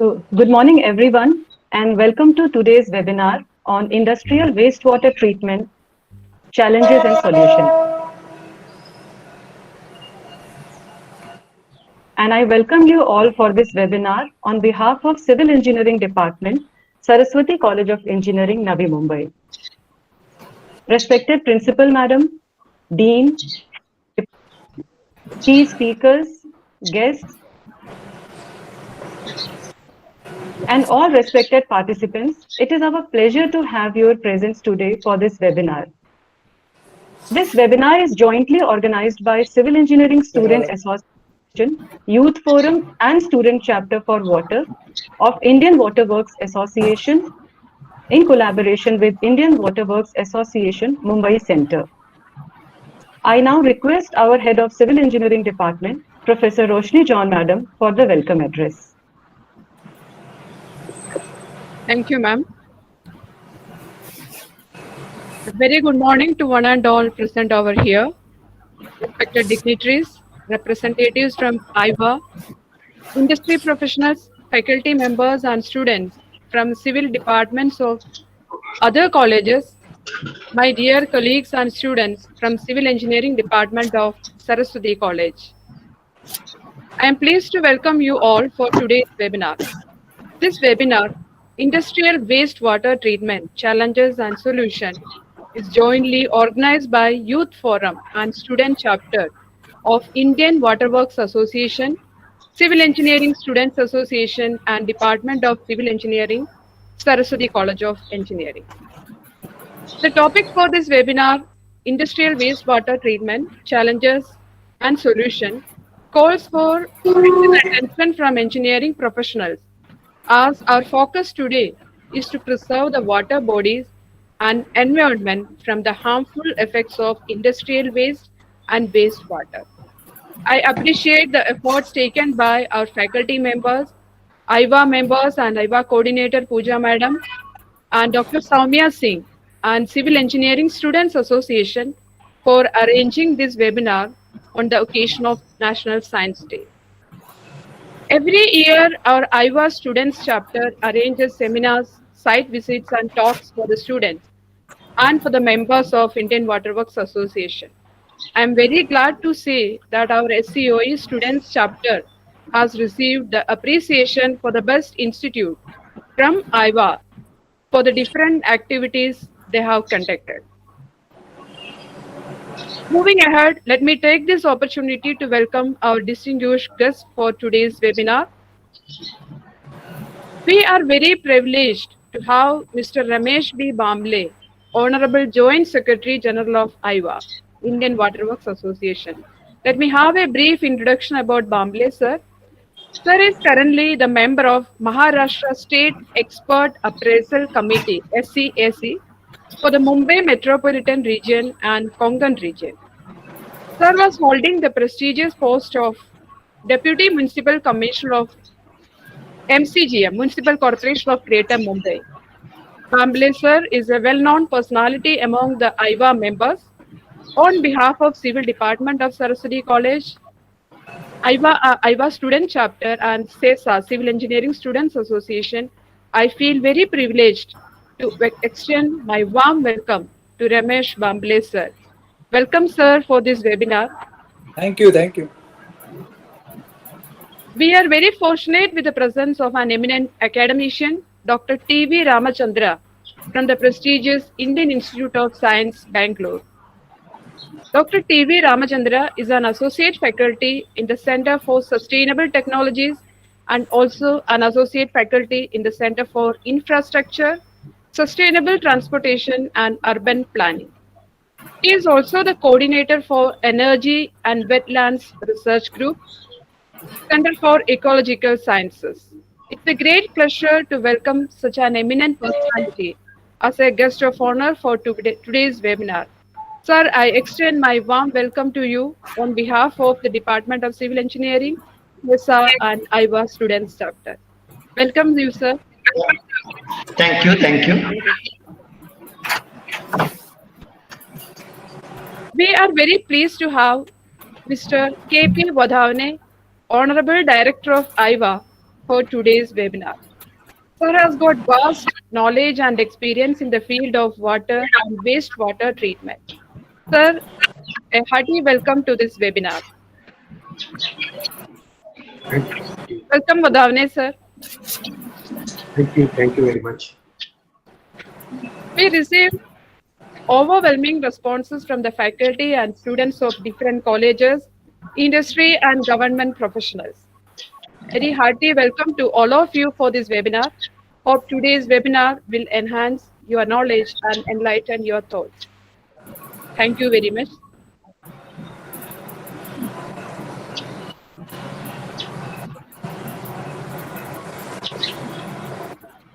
Good morning, everyone, and welcome to today's webinar on industrial wastewater treatment challenges and solutions. And I welcome you all for this webinar on behalf of Civil Engineering Department, Saraswati College of Engineering, Navi Mumbai. Respected Principal Madam, Dean, key speakers, guests, and all respected participants, it is our pleasure to have your presence today for this webinar. This webinar is jointly organized by Civil Engineering Student Association, Youth Forum, and Student Chapter for Water of Indian Waterworks Association in collaboration with Indian Waterworks Association, Mumbai Center. I now request our Head of Civil Engineering Department, Professor Roshni John Madam, for the welcome address. Thank you, ma'am. A very good morning to one and all present over here, respected dignitaries, representatives from IWWA, industry professionals, faculty members and students from civil departments of other colleges, my dear colleagues and students from Civil Engineering Department of Saraswati College. I am pleased to welcome you all for today's webinar. This webinar, Industrial Wastewater Treatment Challenges and Solutions, is jointly organized by Youth Forum and Student Chapter of Indian Waterworks Association, Civil Engineering Students Association and Department of Civil Engineering, Saraswati College of Engineering. The topic for this webinar, Industrial Wastewater Treatment Challenges and Solutions, calls for attention from engineering professionals, as our focus today is to preserve the water bodies and environment from the harmful effects of industrial waste and wastewater. I appreciate the efforts taken by our faculty members, IWWA members and IWWA coordinator Pooja Madam, and Dr. Soumya Singh and Civil Engineering Students Association for arranging this webinar on the occasion of National Science Day. Every year, our IWWA Students Chapter arranges seminars, site visits and talks for the students and for the members of Indian Waterworks Association. I am very glad to say that our SCOE Students Chapter has received the appreciation for the Best Institute from IWWA for the different activities they have conducted. Moving ahead, let me take this opportunity to welcome our distinguished guests for today's webinar. We are very privileged to have Mr. Ramesh B. Bamble, Honorable Joint Secretary General of IWWA, Indian Waterworks Association. Let me have a brief introduction about Bamble, sir. Sir is currently the member of Maharashtra State Expert Appraisal Committee, SCAC, for the Mumbai Metropolitan Region and Konkan Region. Sir was holding the prestigious post of Deputy Municipal Commissioner of MCGM, Municipal Corporation of Greater Mumbai. Bamble sir is a well-known personality among the IWWA members. On behalf of Civil Department of Saraswati College, IWWA Student Chapter and CESA, Civil Engineering Students Association, I feel very privileged to extend my warm welcome to Ramesh Bamble sir. Welcome sir for this webinar. Thank you, thank you. We are very fortunate with the presence of an eminent academician, Dr. T.V. Ramachandra, from the prestigious Indian Institute of Science, Bangalore. Dr. T.V. Ramachandra is an associate faculty in the Center for Sustainable Technologies and also an associate faculty in the Center for Infrastructure, Sustainable Transportation and Urban Planning. He is also the coordinator for Energy and Wetlands Research Group, Center for Ecological Sciences. It's a great pleasure to welcome such an eminent personality as a guest of honor for today's webinar. Sir, I extend my warm welcome to you on behalf of the Department of Civil Engineering, CESA and IWWA Students Chapter. Welcome you, sir. Thank you, thank you. We are very pleased to have Mr. K.P. Wadhavane, Honorable Director of IWWA for today's webinar. Sir has got vast knowledge and experience in the field of water and wastewater treatment. Sir, a hearty welcome to this webinar. Welcome, Vadavane, sir. Thank you very much. We received overwhelming responses from the faculty and students of different colleges, industry, and government professionals. Very hearty welcome to all of you for this webinar. Hope today's webinar will enhance your knowledge and enlighten your thoughts. Thank you very much.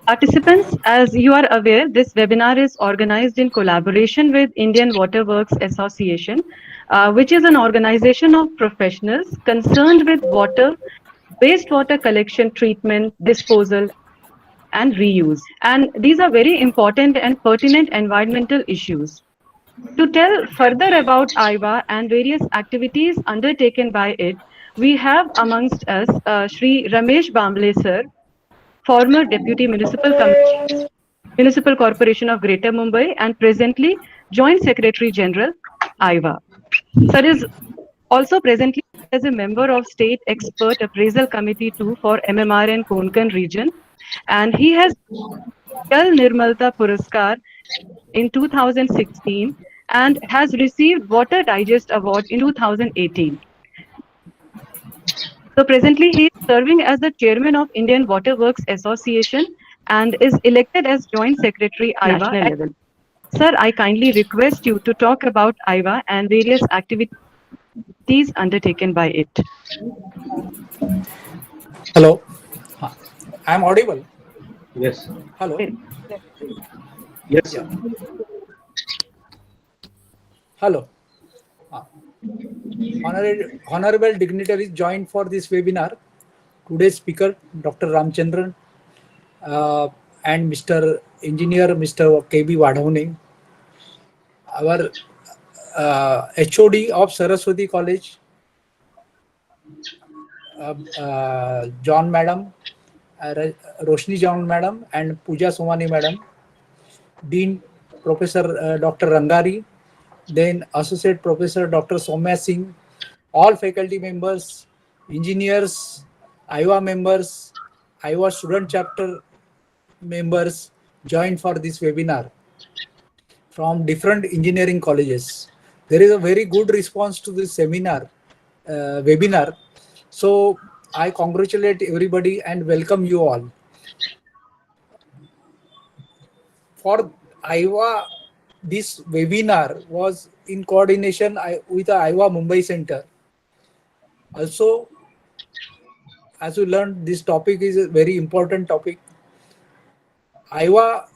Participants, as you are aware, this webinar is organized in collaboration with Indian Waterworks Association, which is an organization of professionals concerned with water, wastewater collection, treatment, disposal, and reuse. And these are very important and pertinent environmental issues. To tell further about IWA and various activities undertaken by it, we have amongst us Shri Ramesh Bamble sir, former Deputy Municipal Corporation of Greater Mumbai and presently Joint Secretary General, IWA. Sir is also presently as a member of State Expert Appraisal Committee 2 for MMR and Konkan region, and he has Jal Nirmalta Puraskar in 2016 and has received Water Digest Award in 2018. So presently he is serving as the chairman of Indian Waterworks Association and is elected as Joint Secretary IWA national level. Sir, I kindly request you to talk about IWA and various activities undertaken by it. Hello. I am audible. Yes. Hello. Yes. Yeah. Hello. Honorable dignitaries joined for this webinar. Today's speaker, Dr. Ramchandran, and Mr. Engineer, Mr. K.B. Vadhavane, our HOD of Saraswati College, John Madam, Roshni John Madam, and Pooja Somani Madam, Dean Professor Dr. Rangari, then Associate Professor Dr. Soumya Singh, all faculty members, engineers, IWA members, IWA student chapter members joined for this webinar from different engineering colleges. There is a very good response to this webinar. So I congratulate everybody and welcome you all. For IWA, this webinar was in coordination with the IWA Mumbai Center. Also, as we learned, this topic is a very important topic. IWA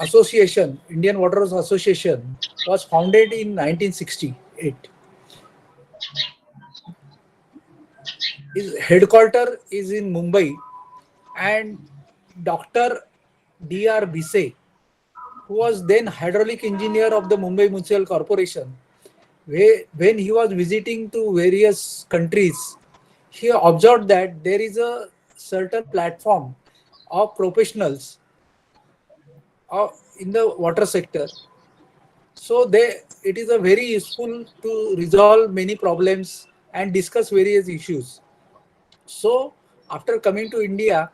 Association, Indian Waterworks Association, was founded in 1968. Its headquarters is in Mumbai, and Dr. D.R. Bise, who was then hydraulic engineer of the Mumbai Municipal Corporation, when he was visiting to various countries, he observed that there is a certain platform of professionals in the water sector. So it is a very useful to resolve many problems and discuss various issues. So after coming to India,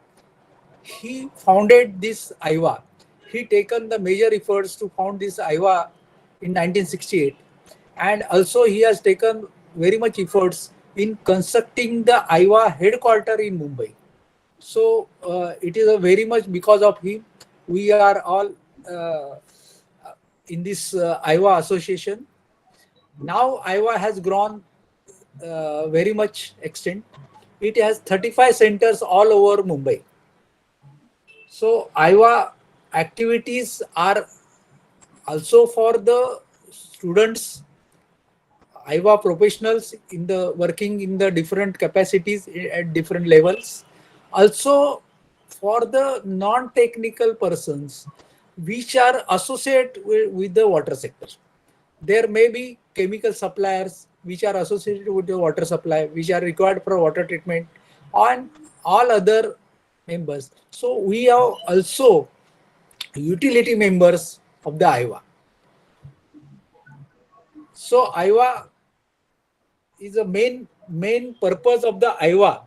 he founded this IWA. He taken the major efforts to found this IWA in 1968, and also he has taken very much efforts in constructing the IWA headquarters in Mumbai. So it is a very much because of him we are all in this IWA association. Now IWA has grown very much extent. It has 35 centers all over Mumbai. So IWA activities are also for the students, IWA professionals working in the different capacities at different levels. Also for the non-technical persons which are associated with the water sector. There may be chemical suppliers, which are associated with the water supply, which are required for water treatment, and all other members. So we have also utility members of the IWA. So IWA is the main purpose of the IWA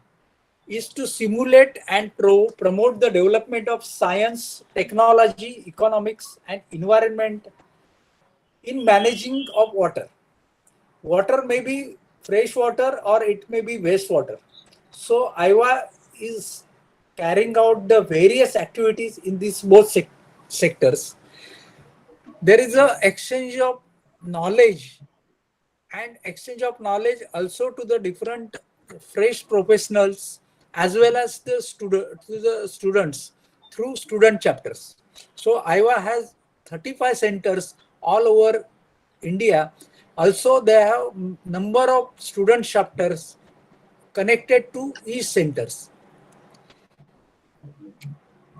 is to simulate and promote the development of science, technology, economics, and environment in managing of water. Water may be fresh water or it may be wastewater. So IWA is carrying out the various activities in these both sectors. There is a exchange of knowledge and exchange of knowledge also to the different fresh professionals as well as the students through student chapters. So IWA has 35 centers all over India. Also, they have number of student chapters connected to each centers.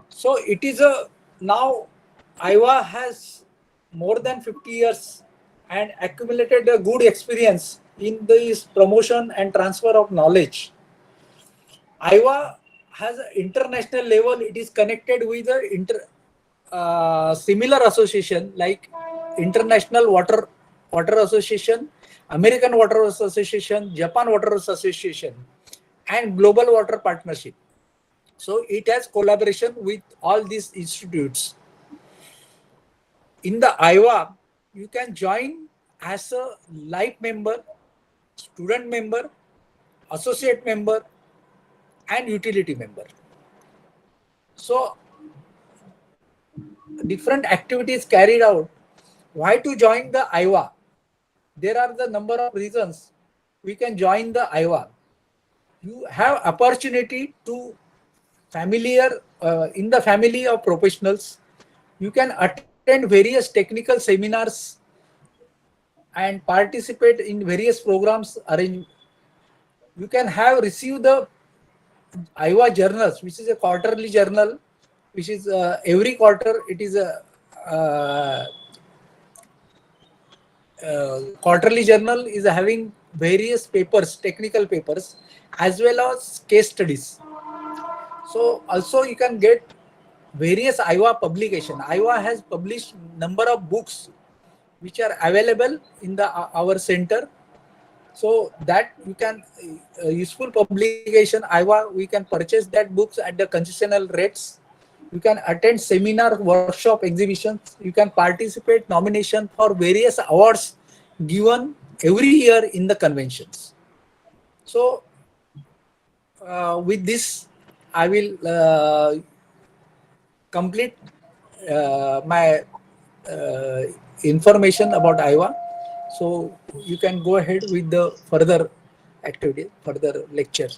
So it is a now IWA has more than 50 years and accumulated a good experience in this promotion and transfer of knowledge. IWA has an international level. It is connected with a similar association like International Water Association, American Water Association, Japan Water Association, and Global Water Partnership. So it has collaboration with all these institutes. In the IWA, you can join as a life member, student member, associate member, and utility member. So different activities carried out. Why to join the IWA? There are the number of reasons we can join the IWA. You have opportunity to familiar in the family of professionals. You can attend various technical seminars and participate in various programs arranged. You can have received the IWA journals, which is a quarterly journal, which is every quarter. It is a quarterly journal is having various papers, technical papers, as well as case studies. So also you can get various IWA publication. IWA has published number of books which are available in the our center. So that you can useful publication IWA, we can purchase that books at the concessional rates. You can attend seminar, workshop, exhibitions. You can participate nomination for various awards given every year in the conventions. So with this, I will complete my information about IWA. So you can go ahead with the further activity, further lecture.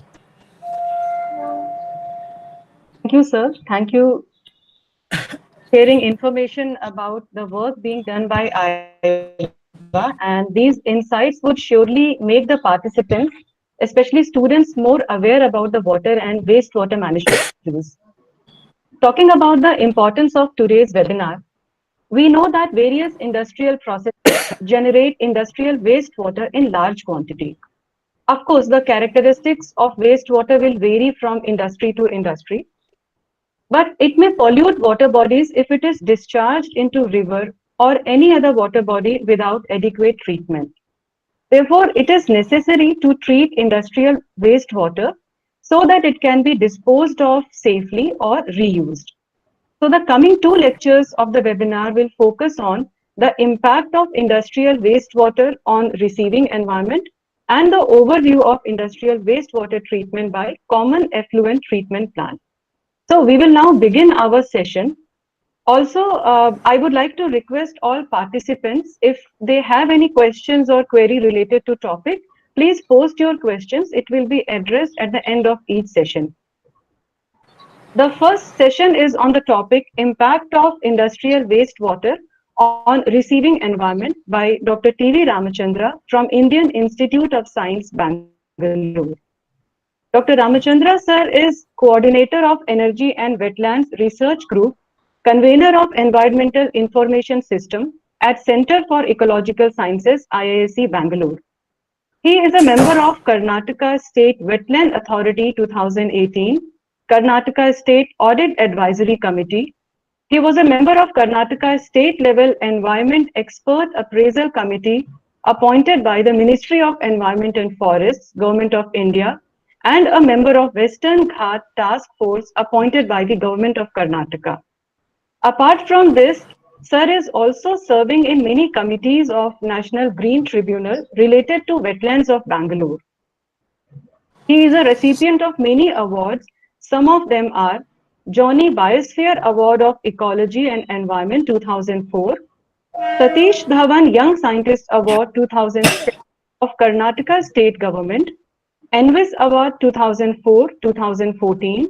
Thank you, sir. Thank you sharing information about the work being done by IWA, and these insights would surely make the participants, especially students, more aware about the water and wastewater management issues. Talking about the importance of today's webinar, we know that various industrial processes generate industrial wastewater in large quantity. Of course, the characteristics of wastewater will vary from industry to industry, but it may pollute water bodies if it is discharged into river or any other water body without adequate treatment. Therefore, it is necessary to treat industrial wastewater so that it can be disposed of safely or reused. So the coming two lectures of the webinar will focus on the impact of industrial wastewater on receiving environment and the overview of industrial wastewater treatment by common effluent treatment plant. So we will now begin our session. Also, I would like to request all participants, if they have any questions or query related to topic, please post your questions. It will be addressed at the end of each session. The first session is on the topic Impact of Industrial Wastewater on Receiving Environment by Dr. T.V. Ramachandra from Indian Institute of Science, Bangalore. Dr. Ramachandra sir is Coordinator of Energy and Wetlands Research Group, Convener of Environmental Information System at Center for Ecological Sciences, IISc, Bangalore. He is a member of Karnataka State Wetland Authority 2018, Karnataka State Audit Advisory Committee. He was a member of Karnataka State Level Environment Expert Appraisal Committee appointed by the Ministry of Environment and Forests, Government of India, and a member of Western Ghat Task Force appointed by the Government of Karnataka. Apart from this, Sir is also serving in many committees of National Green Tribunal related to wetlands of Bangalore. He is a recipient of many awards. Some of them are Johnny Biosphere Award of Ecology and Environment 2004, Satish Dhawan Young Scientist Award 2006 of Karnataka State Government, Envis Award 2004-2014,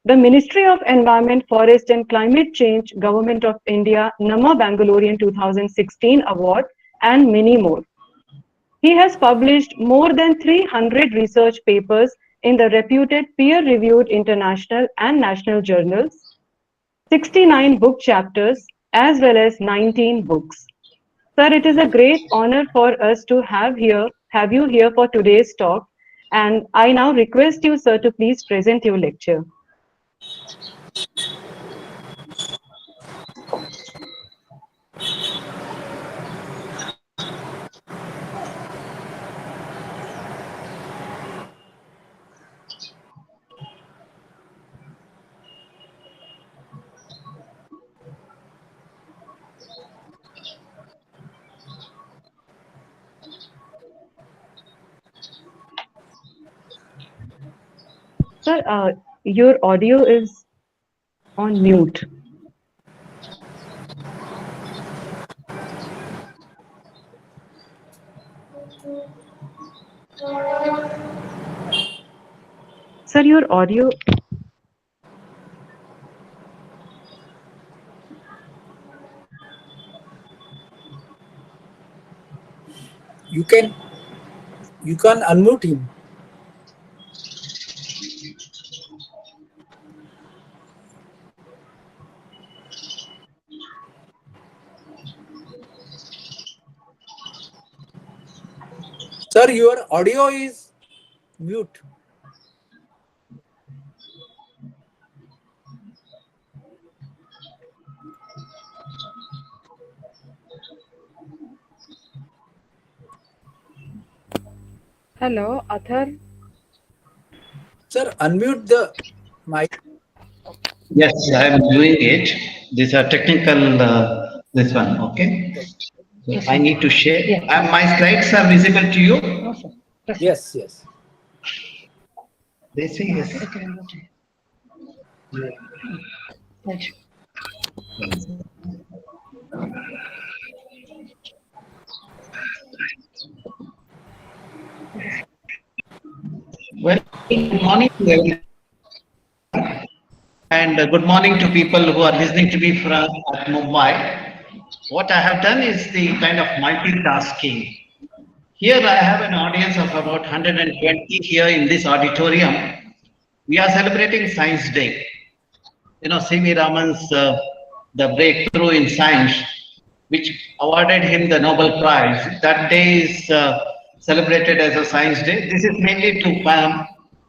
the Ministry of Environment, Forest and Climate Change, Government of India, Nama Bangalorean 2016 Award, and many more. He has published more than 300 research papers in the reputed peer-reviewed international and national journals, 69 book chapters, as well as 19 books. Sir, it is a great honor for us to have you here for today's talk, and I now request you, sir, to please present your lecture. Sir, your audio is on mute. Sir, your audio. You can unmute him. Sir, your audio is mute. Hello, Athar. Sir, unmute the mic. Yes, I am doing it. These are technical, this one, okay? So I need to share. My slides are visible to you? Yes, yes. They say yes. Well, good morning to everyone. And good morning to people who are listening to me from at Mumbai. What I have done is the kind of multitasking. Here I have an audience of about 120 here in this auditorium. We are celebrating Science Day. You know, C.V. Raman's the breakthrough in science, which awarded him the Nobel Prize. That day is celebrated as a Science Day. This is mainly to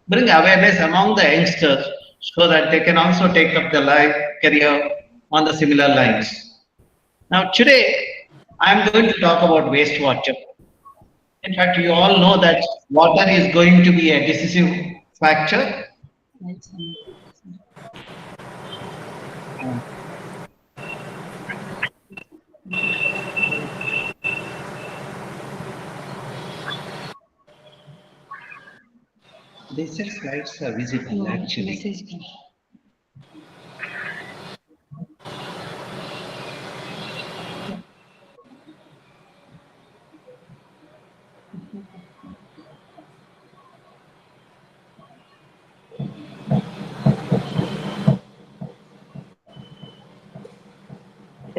bring awareness among the youngsters so that they can also take up the life career on the similar lines. Now, today I am going to talk about wastewater. In fact, you all know that water is going to be a decisive factor. They said slides are visible actually.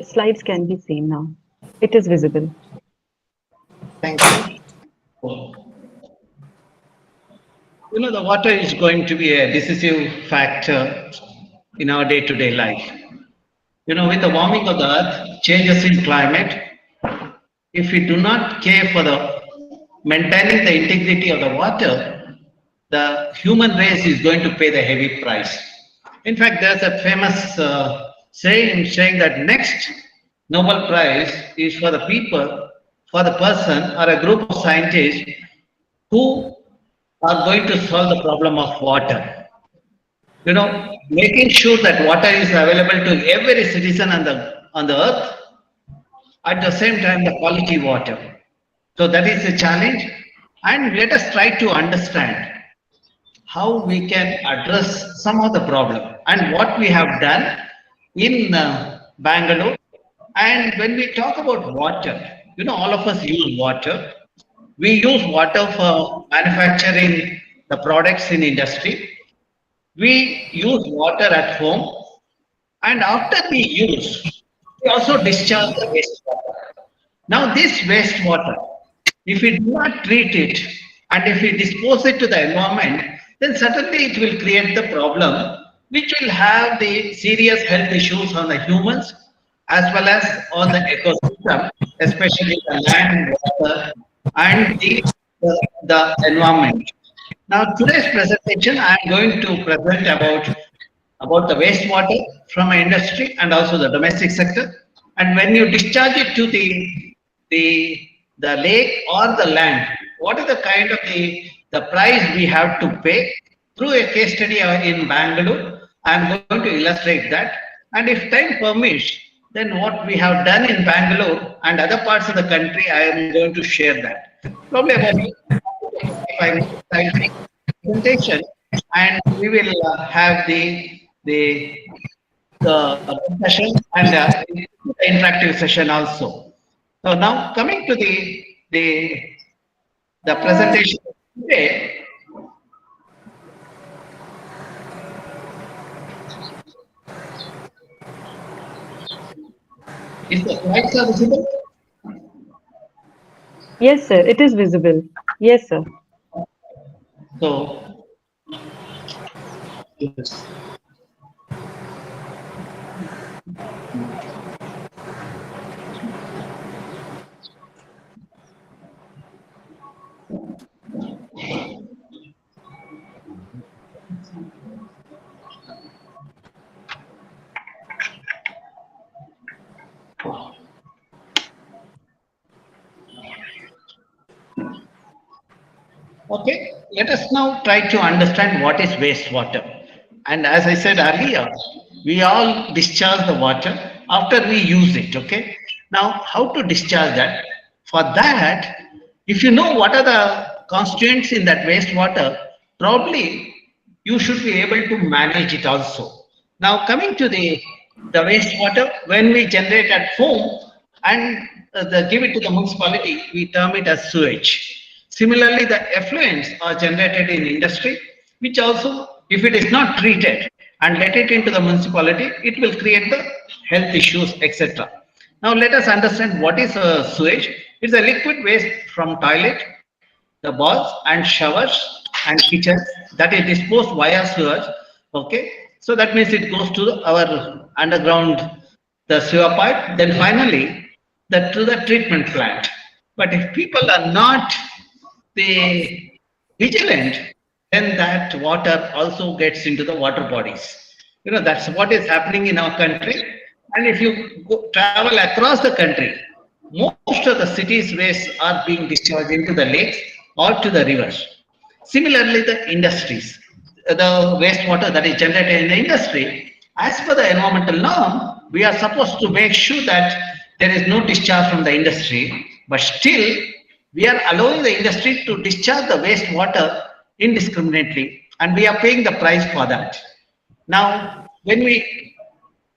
Slides can be seen now. It is visible. Thank you. You know, the water is going to be a decisive factor in our day-to-day life. You know, with the warming of the earth, changes in climate, if we do not care for the maintaining the integrity of the water, the human race is going to pay the heavy price. In fact, there's a famous saying that next Nobel Prize is for the people, for the person or a group of scientists who are going to solve the problem of water. Making sure that water is available to every citizen on the earth, at the same time the quality water. So that is a challenge, and let us try to understand how we can address some of the problem and what we have done in Bangalore. And when we talk about water, all of us use water. We use water for manufacturing the products in industry. We use water at home, and after we use, we also discharge the wastewater. Now, this wastewater, if we do not treat it and if we dispose it to the environment, then certainly it will create the problem which will have the serious health issues on the humans as well as on the ecosystem, especially the land, water, and the environment. Now, today's presentation, I am going to present about the wastewater from an industry and also the domestic sector. And when you discharge it to the the lake or the land, what is the kind of the price we have to pay? Through a case study in Bangalore, I am going to illustrate that. And if time permits, then what we have done in Bangalore and other parts of the country, I am going to share that. Probably about 5 minutes I will take presentation, and we will have the discussion and the interactive session also. So now coming to the the presentation today. Is the slides are visible? Yes, sir. It is visible. Yes, sir. So Yes. okay, let us now try to understand what is wastewater. And as I said earlier, we all discharge the water after we use it. Okay. Now, how to discharge that? For that, if you know what are the constituents in that wastewater, probably you should be able to manage it also. Now, coming to the wastewater, when we generate at home and give it to the municipality, we term it as sewage. Similarly, the effluents are generated in industry, which also, if it is not treated and let it into the municipality, it will create the health issues, etc. Now, let us understand what is a sewage. It's a liquid waste from toilet, the baths and showers and kitchens that is disposed via sewers. Okay, so that means it goes to our underground, the sewer pipe, then finally to the treatment plant. But if people are not the vigilant, then that water also gets into the water bodies. That's what is happening in our country. And if you travel across the country, most of the cities' waste are being discharged into the lakes or to the rivers. Similarly, the industries, the wastewater that is generated in the industry, as per the environmental norm, we are supposed to make sure that there is no discharge from the industry, but still we are allowing the industry to discharge the wastewater indiscriminately, and we are paying the price for that. Now, when we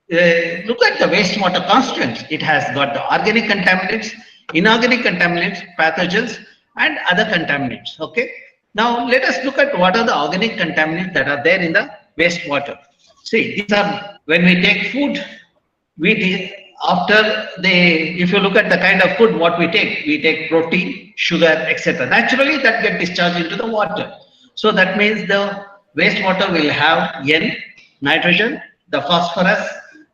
look at the wastewater constituents, it has got the organic contaminants, inorganic contaminants, pathogens, and other contaminants. Okay. Now, let us look at what are the organic contaminants that are there in the wastewater. See, these are when we take food, after if you look at the kind of food what we take protein, sugar, etc. Naturally, that get discharged into the water. So that means the wastewater will have N, nitrogen, the phosphorus,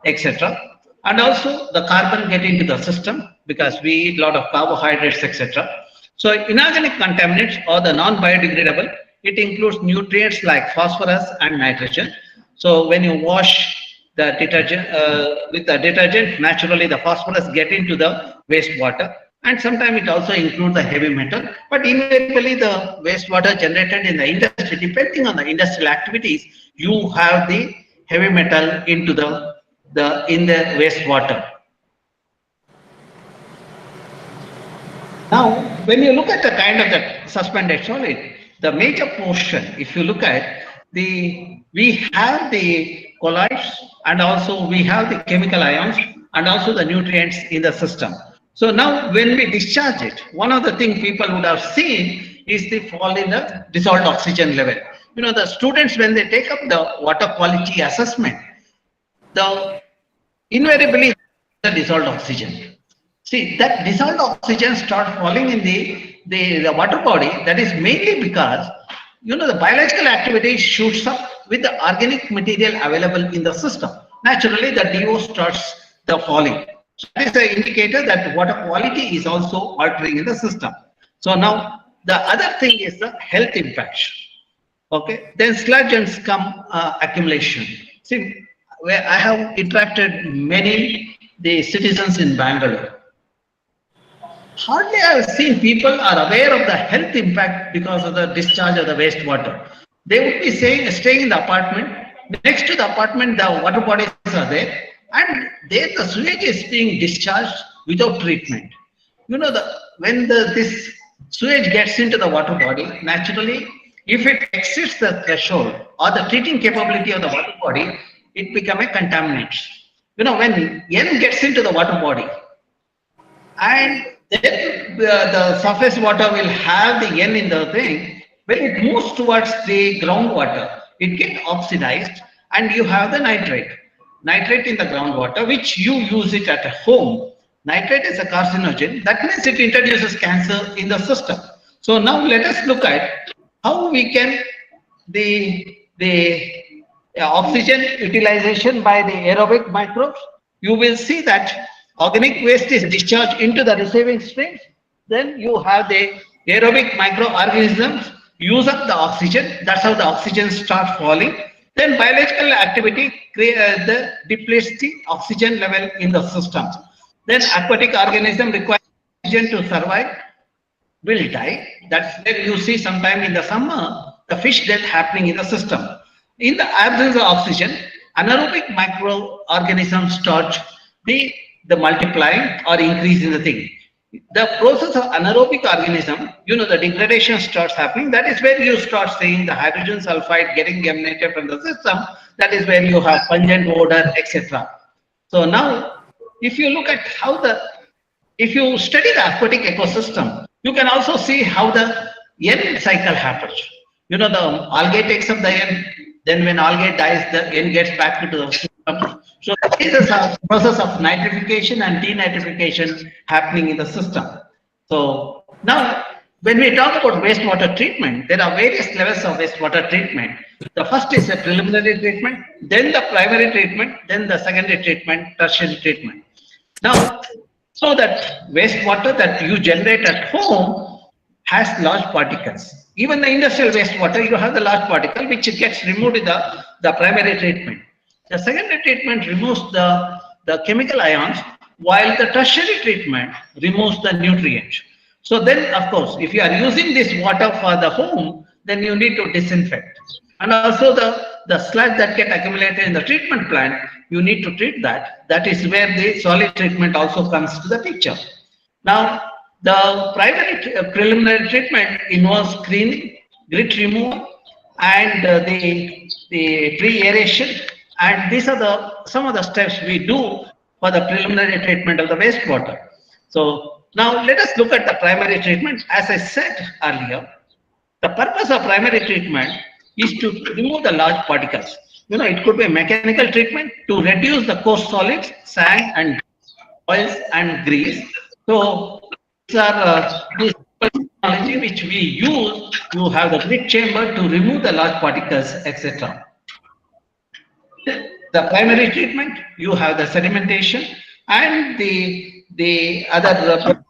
etc. And also the carbon get into the system because we eat a lot of carbohydrates, etc. So inorganic contaminants or the non-biodegradable, it includes nutrients like phosphorus and nitrogen. So when you wash the detergent with the detergent, naturally the phosphorus get into the wastewater, and sometimes it also includes the heavy metal. But invariably the wastewater generated in the industry, depending on the industrial activities, you have the heavy metal into the in the wastewater. Now, when you look at the kind of the suspended solid, the major portion, if you look at we have the colloids, and also we have the chemical ions, and also the nutrients in the system. So now when we discharge it, one of the things people would have seen is the fall in the dissolved oxygen level. You know, the students, when they take up the water quality assessment, the invariably the dissolved oxygen. See, that dissolved oxygen start falling in the water body. That is mainly because, you know, the biological activity shoots up with the organic material available in the system. Naturally, the DO starts the falling. So that is an indicator that water quality is also altering in the system. So now the other thing is the health impacts. Okay, then sludge and scum accumulation. See, where I have interacted many the citizens in Bangalore. Hardly I have seen people are aware of the health impact because of the discharge of the wastewater. They would be staying in the apartment. Next to the apartment, the water bodies are there, and there the sewage is being discharged without treatment. You know, when this sewage gets into the water body, naturally, if it exceeds the threshold or the treating capability of the water body, it becomes a contaminant. You know, when N gets into the water body, and then the surface water will have the N in the thing. When it moves towards the groundwater, it gets oxidized, and you have the nitrate in the groundwater, which you use it at home. Nitrate is a carcinogen. That means it introduces cancer in the system. So now let us look at how we can the oxygen utilization by the aerobic microbes. You will see that organic waste is discharged into the receiving streams. Then you have the aerobic microorganisms use up the oxygen. That's how the oxygen starts falling. Then biological activity depletes the oxygen level in the system. Then aquatic organism require oxygen to survive, will die. That's where you see sometime in the summer the fish death happening in the system. In the absence of oxygen, anaerobic microorganisms start the multiplying or increase in the thing. The process of anaerobic organism, you know, the degradation starts happening. That is where you start seeing the hydrogen sulfide getting eliminated from the system. That is where you have pungent odor, etc. So now, if you look at if you study the aquatic ecosystem, you can also see how the N cycle happens. You know, the algae takes up the N, then when algae dies, the N gets back into the system. So this is a process of nitrification and denitrification happening in the system. So now, when we talk about wastewater treatment, there are various levels of wastewater treatment. The first is a preliminary treatment, then the primary treatment, then the secondary treatment, tertiary treatment. Now, so that wastewater that you generate at home has large particles. Even the industrial wastewater, you have the large particle which gets removed in the primary treatment. The secondary treatment removes the chemical ions, while the tertiary treatment removes the nutrients. So then, of course, if you are using this water for the home, then you need to disinfect. And also the sludge that get accumulated in the treatment plant, you need to treat that. That is where the solid treatment also comes to the picture. Now, the preliminary treatment involves screening, grit removal, and the pre-aeration. And these are some of the steps we do for the preliminary treatment of the wastewater. So now let us look at the primary treatment. As I said earlier, the purpose of primary treatment is to remove the large particles. You know, it could be a mechanical treatment to reduce the coarse solids, sand, and oils and grease. So these are this technology which we use to have the grit chamber to remove the large particles, etc. The primary treatment, you have the sedimentation and the other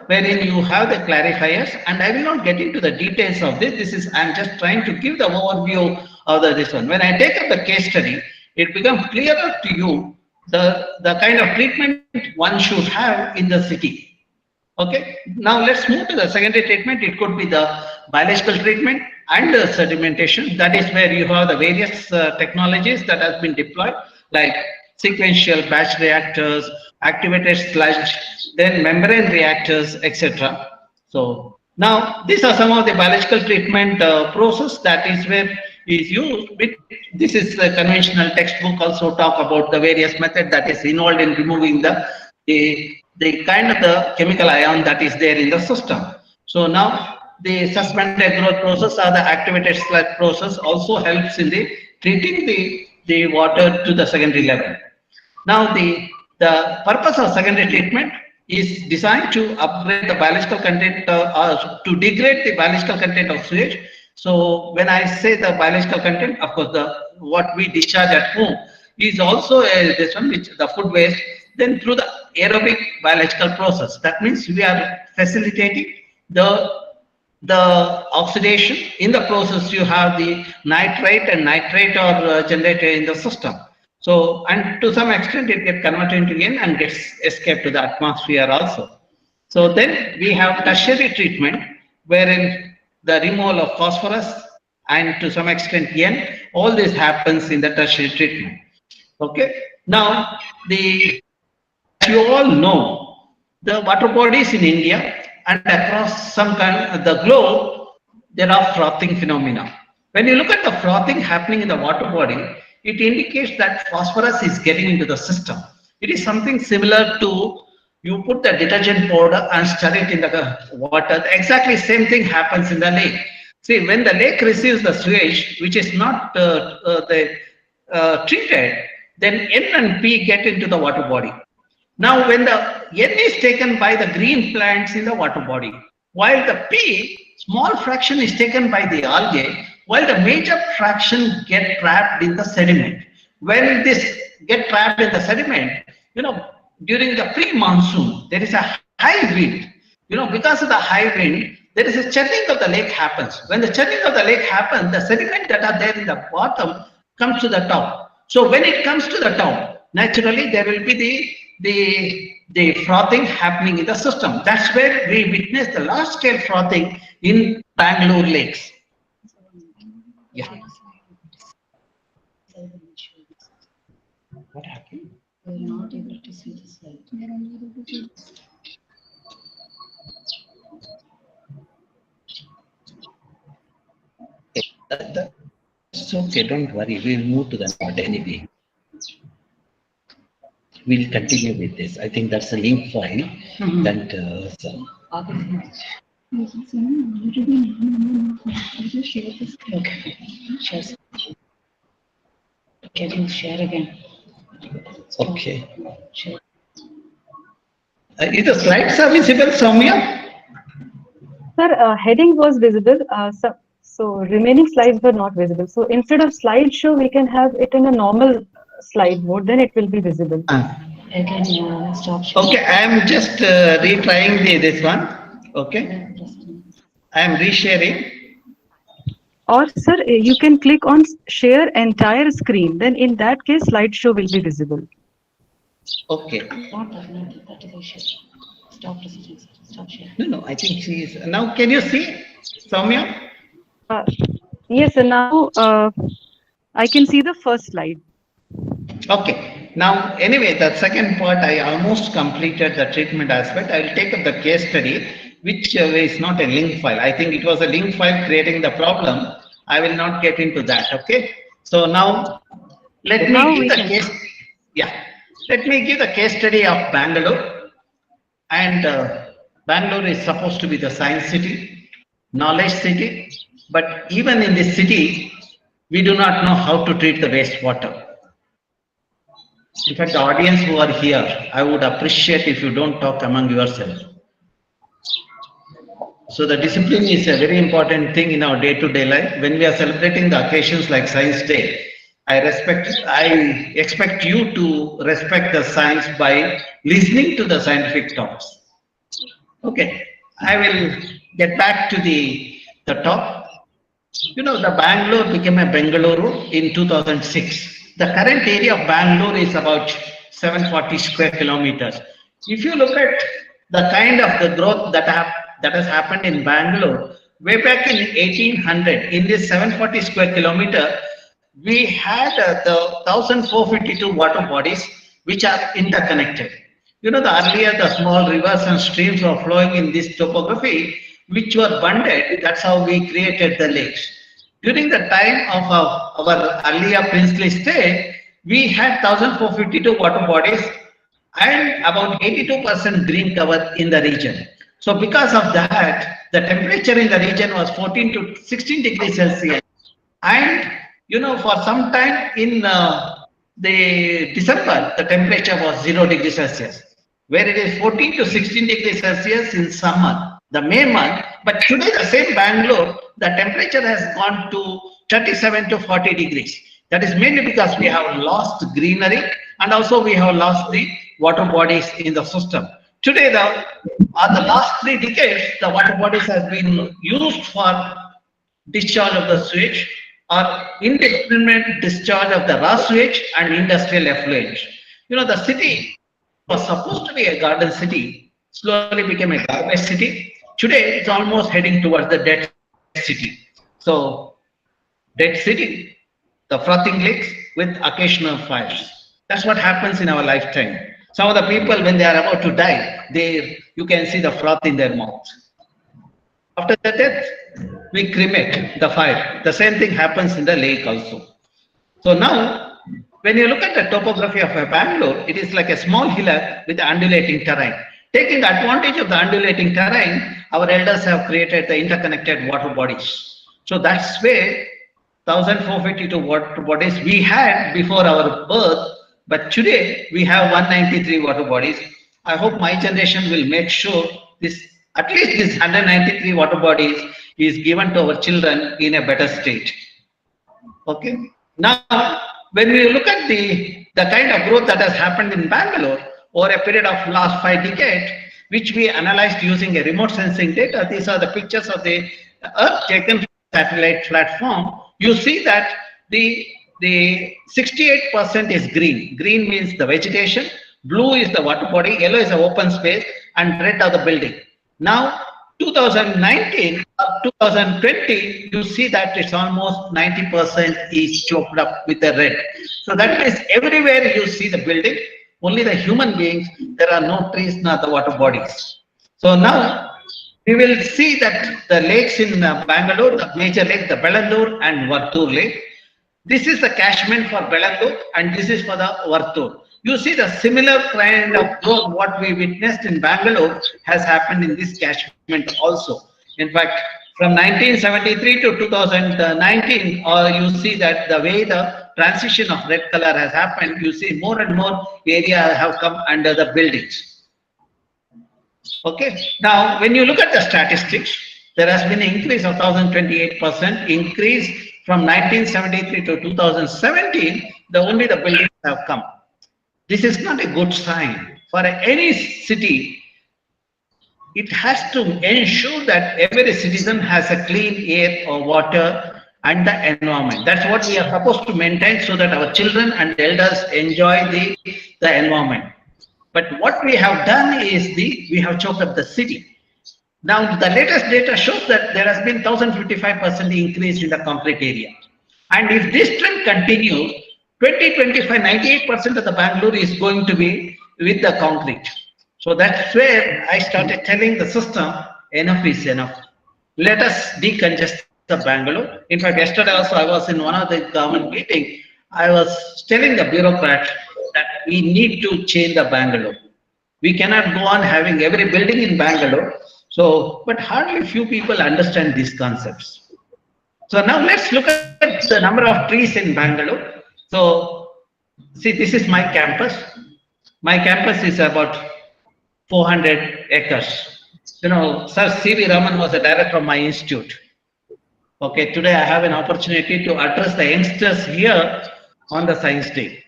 wherein you have the clarifiers, and I will not get into the details of this. This is, I'm just trying to give the overview of this one. When I take up the case study, it becomes clearer to you the kind of treatment one should have in the city. Okay, now let's move to the secondary treatment. It could be the biological treatment and the sedimentation. That is where you have the various technologies that has been deployed, like sequential batch reactors, activated sludge, then membrane reactors, etc. So now these are some of the biological treatment process that is where is used. This is the conventional textbook also talk about the various method that is involved in removing the kind of the chemical ion that is there in the system. So now the suspended growth process or the activated sludge process also helps in the treating the water to the secondary level. Now the purpose of secondary treatment is designed to upgrade the biological content or to degrade the biological content of sewage. So when I say the biological content, of course, the what we discharge at home is also this one, which the food waste. Then through the aerobic biological process, that means we are facilitating the oxidation. In the process, you have the nitrate and nitrate are generated in the system. So, and to some extent, it gets converted into N and gets escaped to the atmosphere also. So then we have tertiary treatment, wherein the removal of phosphorus and to some extent N, all this happens in the tertiary treatment. Okay. Now, as you all know, the water bodies in India and across some kind the globe, there are frothing phenomena. When you look at the frothing happening in the water body, it indicates that phosphorus is getting into the system. It is something similar to you put the detergent powder and stir it in the water. The exactly same thing happens in the lake. See, when the lake receives the sewage, which is not treated, then N and P get into the water body. Now, when the N is taken by the green plants in the water body, while the P, small fraction is taken by the algae, while the major fraction get trapped in the sediment. When this get trapped in the sediment, during the pre-monsoon, there is a high wind. Because of the high wind, there is a churning of the lake happens. When the churning of the lake happens, the sediment that are there in the bottom comes to the top. So when it comes to the top, naturally there will be the frothing happening in the system. That's where we witness the large scale frothing in Bangalore lakes. Yeah. What happened? We're not able to see the slide. It's okay, don't worry. We'll move to the node anyway. We'll continue with this. I think that's a link file. That Okay. Share. Can you share again? okay. Share. Is the slides are visible, Soumya? Sir, heading was visible. So remaining slides were not visible. So instead of slideshow, we can have it in a normal slide mode. Then it will be visible. Again, stop share. Okay, I am just retrying this one. Okay, I am resharing. Or sir, you can click on share entire screen. Then in that case, slideshow will be visible. Okay. Not that is a share. Stop listening. Stop sharing. No, I think she is. Now, can you see, Soumya? Yes, and now I can see the first slide. Okay. Now, anyway, the second part, I almost completed the treatment aspect. I will take up the case study, which is not a link file. I think it was a link file creating the problem. I will not get into that. Okay. So now, let me give the case. Yeah. Let me give the case study of Bangalore. And Bangalore is supposed to be the science city, knowledge city. But even in this city, we do not know how to treat the wastewater. In fact, the audience who are here, I would appreciate if you don't talk among yourselves. So the discipline is a very important thing in our day-to-day life. When we are celebrating the occasions like Science Day, I expect you to respect the science by listening to the scientific talks. Okay, I will get back to the top. You know, the Bangalore became a Bengaluru in 2006. The current area of Bangalore is about 740 square kilometers. If you look at the kind of the growth that has happened in Bangalore, way back in 1800, in this 740 square kilometer, we had the 1452 water bodies which are interconnected. You know, the earlier the small rivers and streams were flowing in this topography, which were bundled. That's how we created the lakes. During the time of our earlier princely state, we had 1452 water bodies and about 82% green cover in the region. So because of that, the temperature in the region was 14 to 16 degrees Celsius. And you know, for some time in the December, the temperature was 0 degrees Celsius, where it is 14 to 16 degrees Celsius in summer, the May month. But today, the same Bangalore, the temperature has gone to 37 to 40 degrees. That is mainly because we have lost greenery and also we have lost the water bodies in the system. Today, the last 3 decades, the water bodies have been used for discharge of the sewage or indiscriminate discharge of the raw sewage and industrial effluent. You know, the city was supposed to be a garden city, slowly became a garbage city. Today, it's almost heading towards the dead city. So, dead city, the frothing lakes with occasional fires. That's what happens in our lifetime. Some of the people, when they are about to die, you can see the froth in their mouth. After the death, we cremate the fire. The same thing happens in the lake also. So now, when you look at the topography of a Bangalore, it is like a small hillock with undulating terrain. Taking advantage of the undulating terrain, our elders have created the interconnected water bodies. So that's where 1452 water bodies we had before our birth, but today we have 193 water bodies. I hope my generation will make sure this, at least this 193 water bodies is given to our children in a better state. Okay. Now, when we look at the kind of growth that has happened in Bangalore over a period of last 5 decades, which we analyzed using a remote sensing data, these are the pictures of the Earth taken from satellite platform. You see that the 68% is green. Green means the vegetation, blue is the water body, yellow is the open space, and red are the building. Now, 2019 or 2020, you see that it's almost 90% is choked up with the red. So that means everywhere you see the building, only the human beings, there are no trees, nor the water bodies. So now we will see that the lakes in Bangalore, the major lake, the Bellandur and Vartur lake. This is the catchment for Bellandur and this is for the Vartur. You see the similar kind of growth what we witnessed in Bangalore has happened in this catchment also. In fact, from 1973 to 2019, you see that the way the transition of red color has happened, you see more and more area have come under the buildings. Okay. Now, when you look at the statistics, there has been an increase of 1028% increase from 1973 to 2017. Only the buildings have come. This is not a good sign for any city. It has to ensure that every citizen has a clean air or water and the environment. That's what we are supposed to maintain so that our children and elders enjoy the environment. But what we have done is we have choked up the city. Now, the latest data shows that there has been 1055% increase in the concrete area. And if this trend continues, 2025, 98% of the Bangalore is going to be with the concrete. So that's where I started telling the system, enough is enough. Let us decongest the Bangalore. In fact, yesterday also I was in one of the government meeting. I was telling the bureaucrats that we need to change the Bangalore. We cannot go on having every building in Bangalore. So, but hardly few people understand these concepts. So now let's look at the number of trees in Bangalore. So, see, this is my campus. My campus is about 400 acres. You know, Sir C.V. Raman was the director of my institute. Okay, today I have an opportunity to address the youngsters here on the Science Day.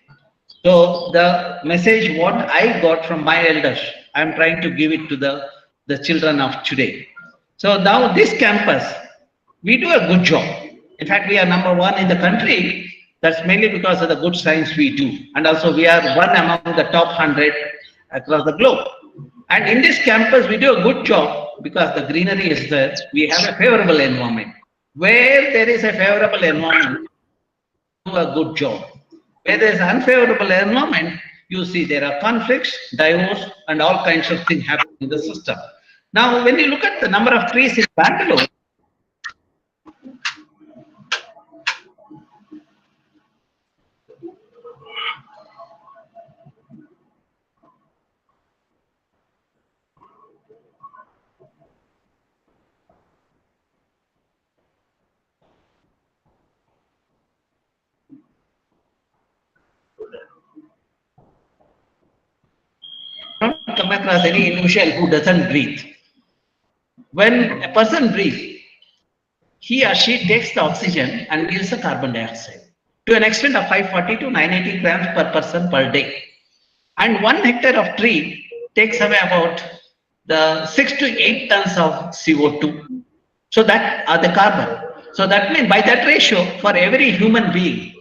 So the message what I got from my elders, I am trying to give it to the the children of today. So now this campus, we do a good job. In fact, we are number one in the country. That's mainly because of the good science we do. And also we are one among the top 100 across the globe. And in this campus, we do a good job because the greenery is there. We have a favorable environment. Where there is a favorable environment, do a good job. Where there is unfavorable environment, you see there are conflicts, divorce, and all kinds of things happening in the system. Now, when you look at the number of trees in Bangalore, I don't come across any individual who doesn't breathe. When a person breathes, he or she takes the oxygen and gives the carbon dioxide to an extent of 540 to 980 grams per person per day. And 1 hectare of tree takes away about the 6 to 8 tons of CO2. So that are the carbon. So that means by that ratio, for every human being,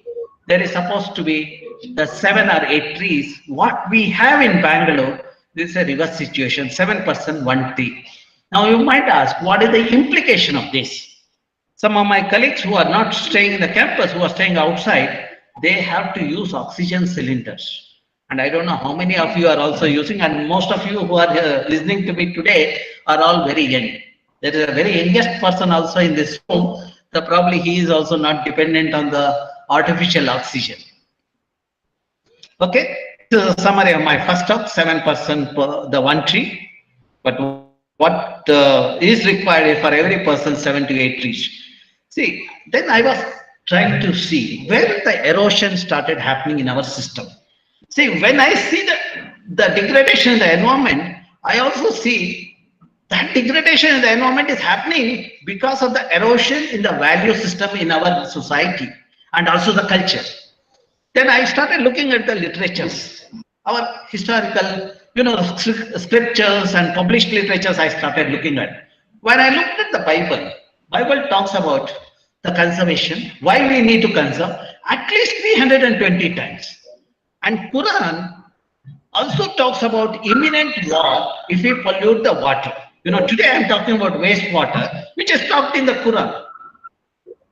there is supposed to be the 7 or 8 trees. What we have in Bangalore, this is a reverse situation, 7%, 1 tree. Now you might ask, what is the implication of this? Some of my colleagues who are not staying in the campus, who are staying outside, they have to use oxygen cylinders. And I don't know how many of you are also using, and most of you who are listening to me today are all very young. There is a very youngest person also in this room. So probably he is also not dependent on the artificial oxygen. Okay, this is a summary of my first talk, 7% per the 1 tree. But what is required for every person, 7 to 8 trees. See, then I was trying to see where the erosion started happening in our system. See, when I see the degradation in the environment, I also see that degradation in the environment is happening because of the erosion in the value system in our society and also the culture. Then I started looking at the literatures, our historical, scriptures and published literatures I started looking at. When I looked at the Bible talks about the conservation, why we need to conserve, at least 320 times. And Quran also talks about imminent war if we pollute the water. Today I'm talking about wastewater, which is talked in the Quran.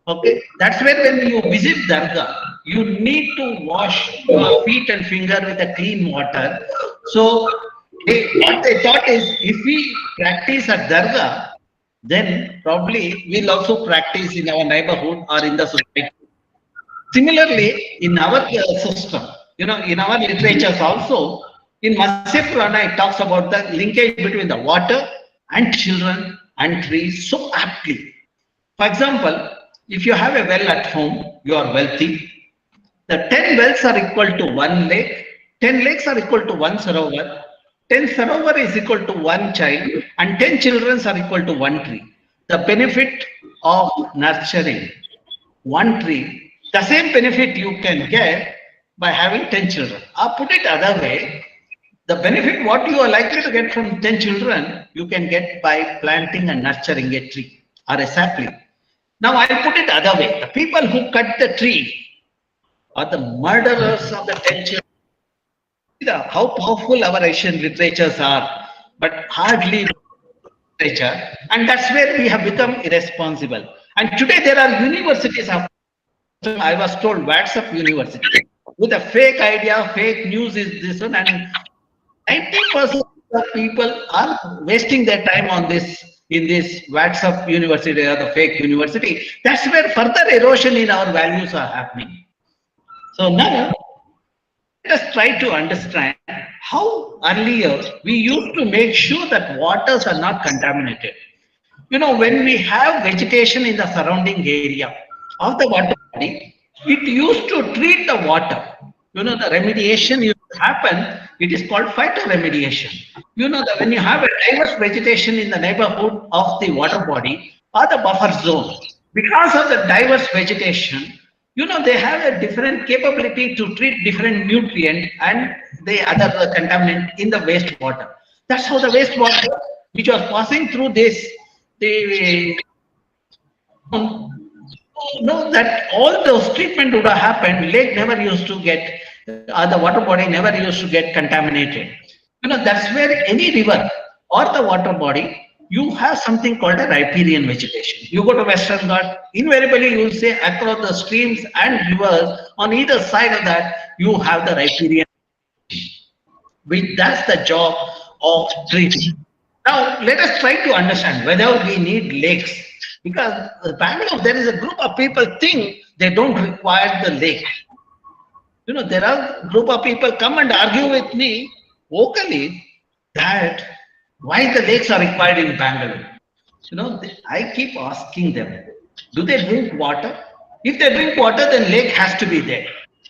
Okay, that's where when you visit Dargah, you need to wash your feet and finger with a clean water. So what they thought is, if we practice at Dargah, then probably we'll also practice in our neighborhood or in the society. Similarly, in our system, in our literatures also, in Masya Purana, it talks about the linkage between the water and children and trees so aptly. For example, if you have a well at home, you are wealthy. The 10 wells are equal to 1 lake, 10 lakes are equal to 1 sarovar, 10 sarovar is equal to 1 child, and 10 children are equal to 1 tree. The benefit of nurturing 1 tree, the same benefit you can get by having 10 children. Or put it other way, the benefit what you are likely to get from 10 children, you can get by planting and nurturing a tree or a sapling. Now I'll put it other way. The people who cut the tree are the murderers of the 10 children. How powerful our Asian literatures are, but hardly literature. And that's where we have become irresponsible. And today there are universities of, I was told, WhatsApp university with a fake idea, fake news is this one, and 90% of people are wasting their time on this, in this WhatsApp university or the fake university. That's where further erosion in our values are happening. So now let us try to understand how earlier we used to make sure that waters are not contaminated. When we have vegetation in the surrounding area of the water body, it used to treat the water. The remediation used to happen, it is called phytoremediation. That when you have a diverse vegetation in the neighborhood of the water body or the buffer zone, because of the diverse vegetation, they have a different capability to treat different nutrient and the other contaminant in the wastewater. That's how the wastewater which was passing through this, the know that all those treatment would have happened, lake never used to get, the water body never used to get contaminated. That's where any river or the water body, you have something called a riparian vegetation. You go to Western Ghat, invariably you will say across the streams and rivers, on either side of that, you have the riparian. That's the job of treating. Now, let us try to understand whether we need lakes. Because Bangalore, there is a group of people think they don't require the lake. There are a group of people come and argue with me vocally that why the lakes are required in Bangalore. I keep asking them, do they drink water? If they drink water, then lake has to be there.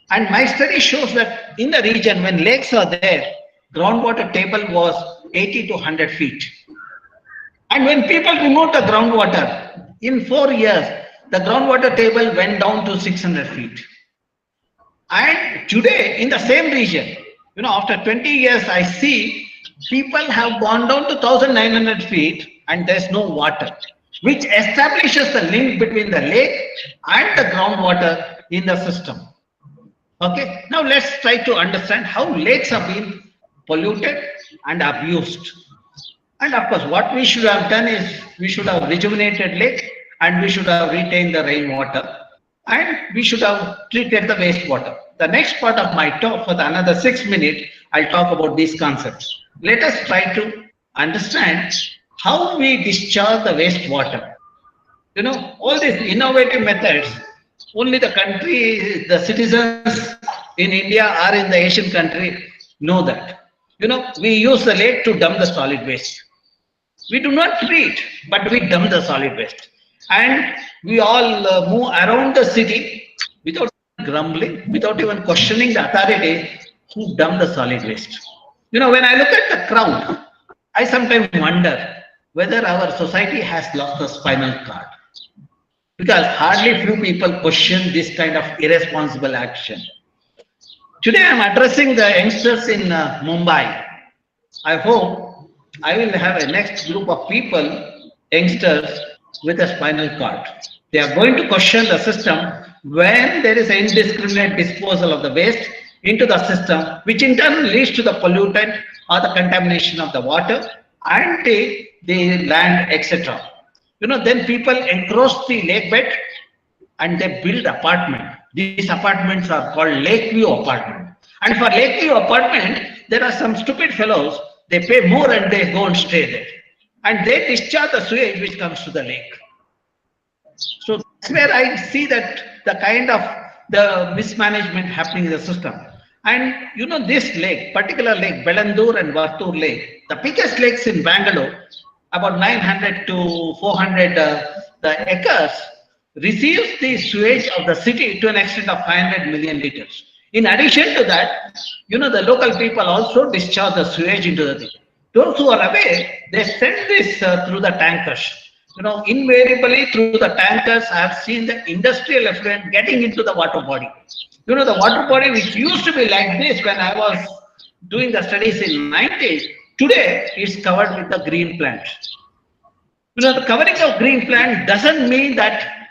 And my study shows that in the region, when lakes are there, groundwater table was 80 to 100 feet. And when people removed the groundwater, in 4 years, the groundwater table went down to 600 feet. And today, in the same region, after 20 years, I see people have gone down to 1,900 feet and there's no water, which establishes the link between the lake and the groundwater in the system. Okay, now let's try to understand how lakes are being polluted and abused. And of course, what we should have done is we should have rejuvenated lake and we should have retained the rainwater and we should have treated the wastewater. The next part of my talk, for another 6 minutes, I'll talk about these concepts. Let us try to understand how we discharge the wastewater. All these innovative methods, only the country, the citizens in India or in the Asian country know that. We use the lake to dump the solid waste. We do not treat, but we dump the solid waste. And we all move around the city without grumbling, without even questioning the authorities who dump the solid waste. When I look at the crowd, I sometimes wonder whether our society has lost the spinal cord. Because hardly few people question this kind of irresponsible action. Today I am addressing the youngsters in Mumbai. I hope I will have a next group of people, youngsters with a spinal cord. They are going to question the system when there is an indiscriminate disposal of the waste into the system, which in turn leads to the pollutant or the contamination of the water and the land, etc. Then people encroach the lake bed and they build apartment. These apartments are called Lakeview apartment. And for Lakeview apartment, there are some stupid fellows, they pay more and they go and stay there. And they discharge the sewage which comes to the lake. So that's where I see that the kind of the mismanagement happening in the system. And this lake, particular lake, Belandur and Vartur lake, the biggest lakes in Bangalore, about 900 to 400 the acres, receives the sewage of the city to an extent of 500 million liters. In addition to that, the local people also discharge the sewage into the thing. Those who are aware, they send this through the tankers. Invariably through the tankers, I have seen the industrial effluent getting into the water body. The water body which used to be like this when I was doing the studies in 90s, today is covered with the green plant. The covering of green plant doesn't mean that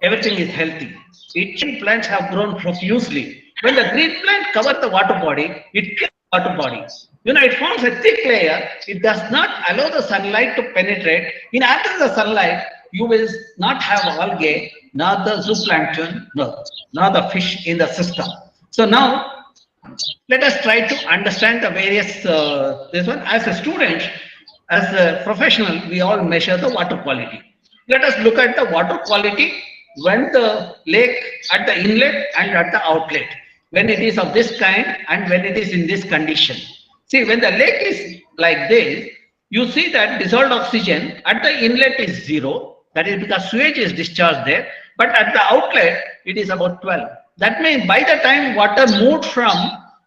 everything is healthy. Green plants have grown profusely. When the green plant covers the water body, it kills the water body. It forms a thick layer. It does not allow the sunlight to penetrate. In after the sunlight, you will not have algae, nor the zooplankton, nor the fish in the system. So now, let us try to understand the various, this one. As a student, as a professional, we all measure the water quality. Let us look at the water quality when the lake at the inlet and at the outlet, when it is of this kind and when it is in this condition. See, when the lake is like this, you see that dissolved oxygen at the inlet is 0. That is because sewage is discharged there. But at the outlet, it is about 12. That means by the time water moved from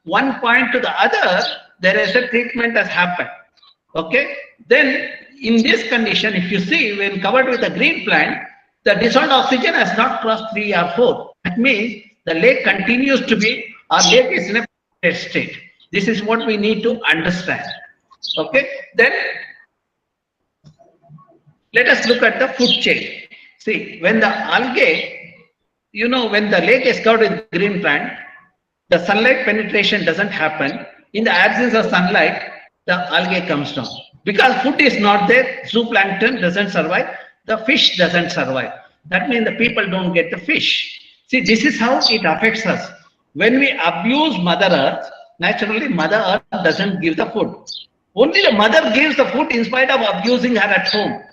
one point to the other, there is a treatment has happened. Okay. Then in this condition, if you see, when covered with a green plant, the dissolved oxygen has not crossed 3 or 4. That means the lake continues to be Our lake is in a polluted state. This is what we need to understand. Okay, then let us look at the food chain. See, when the algae, when the lake is covered with green plant, the sunlight penetration doesn't happen. In the absence of sunlight, the algae comes down. Because food is not there, zooplankton doesn't survive, the fish doesn't survive. That means the people don't get the fish. See, this is how it affects us. When we abuse Mother Earth, naturally Mother Earth doesn't give the food. Only the mother gives the food in spite of abusing her at home.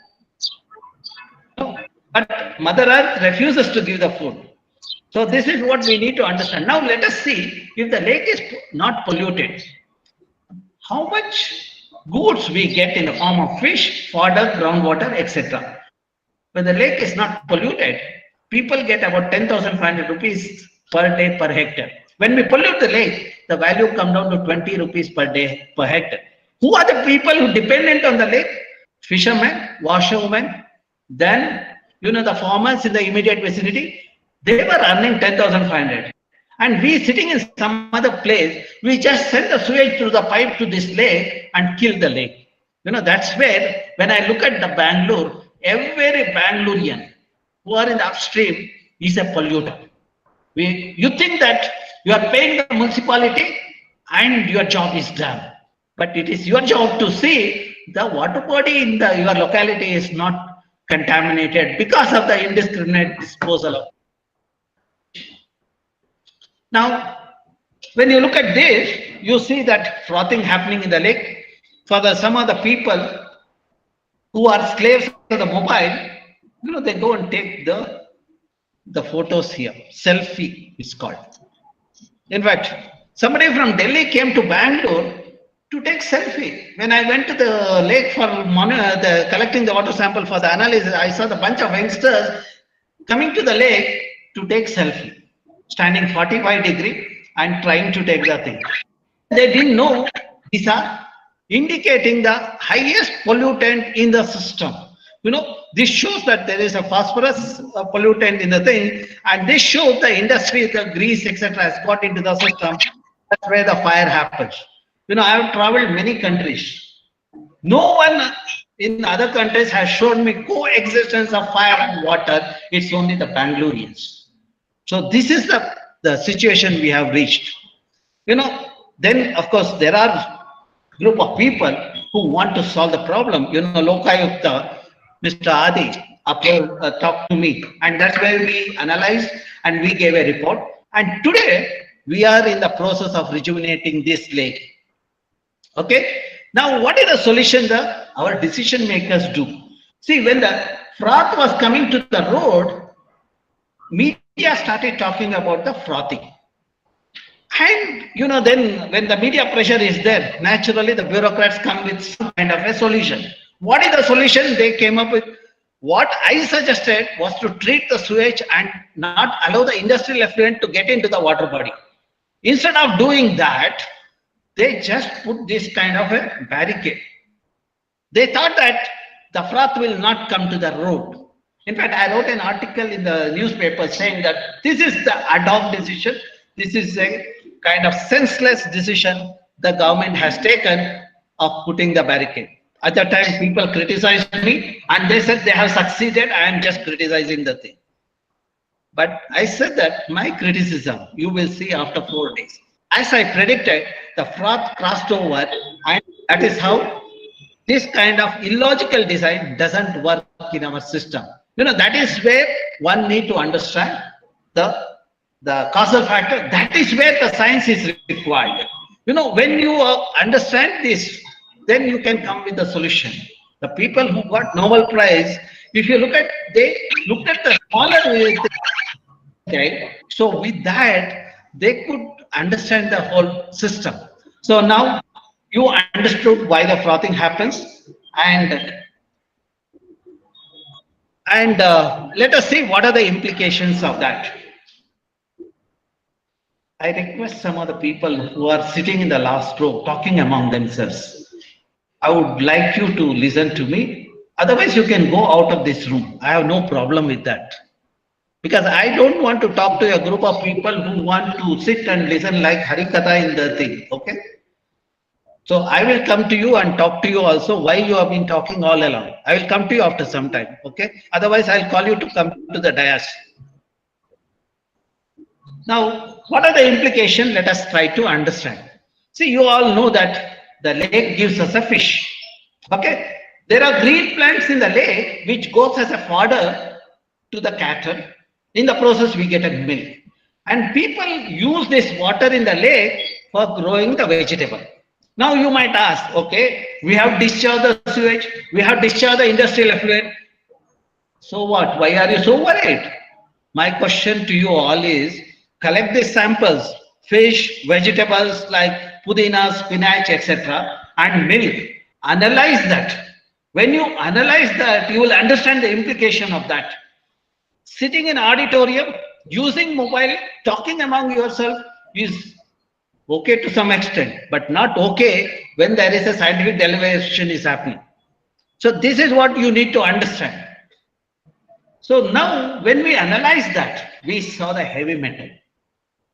But Mother Earth refuses to give the food. So this is what we need to understand. Now let us see, if the lake is not polluted, how much goods we get in the form of fish, fodder, groundwater, etc. When the lake is not polluted, people get about 10,500 rupees per day per hectare. When we pollute the lake, the value comes down to 20 rupees per day per hectare. Who are the people who dependent on the lake? Fishermen, washerwomen, then the farmers in the immediate vicinity. They were earning 10,500. And we sitting in some other place, we just send the sewage through the pipe to this lake and kill the lake. That's where, when I look at the Bangalore, every Bangalorean who are in the upstream is a polluter. You think that you are paying the municipality and your job is done. But it is your job to see the water body in your locality is not contaminated because of the indiscriminate disposal of. Now, when you look at this, you see that frothing happening in the lake. For some of the people who are slaves of the mobile, they go and take the photos here. Selfie is called. In fact, somebody from Delhi came to Bangalore to take selfie. When I went to the lake for collecting the water sample for the analysis, I saw the bunch of youngsters coming to the lake to take selfie, standing 45 degree and trying to take the thing. They didn't know these are indicating the highest pollutant in the system. This shows that there is a phosphorus pollutant in the thing, and this shows the industry, the grease, etc. has got into the system. That's where the fire happens. I have traveled many countries. No one in other countries has shown me coexistence of fire and water. It's only the Bangaloreans. So this is the situation we have reached. Then of course there are group of people who want to solve the problem. Lokayukta, Mr. Adi, talked to me, and that's where we analyzed and we gave a report. And today we are in the process of rejuvenating this lake. Okay. Now, what is the solution that our decision makers do? See, when the froth was coming to the road, media started talking about the frothing. And, then when the media pressure is there, naturally the bureaucrats come with some kind of a solution. What is the solution they came up with? What I suggested was to treat the sewage and not allow the industrial effluent to get into the water body. Instead of doing that, they just put this kind of a barricade. They thought that the froth will not come to the road. In fact, I wrote an article in the newspaper saying that this is the ad hoc decision. This is a kind of senseless decision the government has taken of putting the barricade. At that time, people criticized me and they said they have succeeded. I am just criticizing the thing. But I said that my criticism, you will see after 4 days. As I predicted, the froth crossed over, and that is how this kind of illogical design doesn't work in our system. That is where one need to understand the causal factor. That is where the science is required. When you understand this, then you can come with the solution. The people who got Nobel Prize, if you look at, they looked at the smaller. Okay, so with that, they could understand the whole system. So now you understood why the frothing happens, and let us see what are the implications of that. I request some of the people who are sitting in the last row talking among themselves. I would like you to listen to me. Otherwise, you can go out of this room. I have no problem with that. Because I don't want to talk to a group of people who want to sit and listen like Harikatha in the thing. Okay. So I will come to you and talk to you also why you have been talking all along. I will come to you after some time. Okay. Otherwise, I'll call you to come to the dais. Now, what are the implications? Let us try to understand. See, you all know that the lake gives us a fish. Okay. There are green plants in the lake which goes as a fodder to the cattle. In the process, we get a milk. And people use this water in the lake for growing the vegetable. Now you might ask, okay, we have discharged the sewage, we have discharged the industrial effluent. So what? Why are you so worried? My question to you all is, collect these samples, fish, vegetables like pudina, spinach, etc., and milk. Analyze that. When you analyze that, you will understand the implication of that. Sitting in auditorium, using mobile, talking among yourself is okay to some extent, but not okay when there is a scientific derivation is happening. So this is what you need to understand. So now when we analyze that, we saw the heavy metal.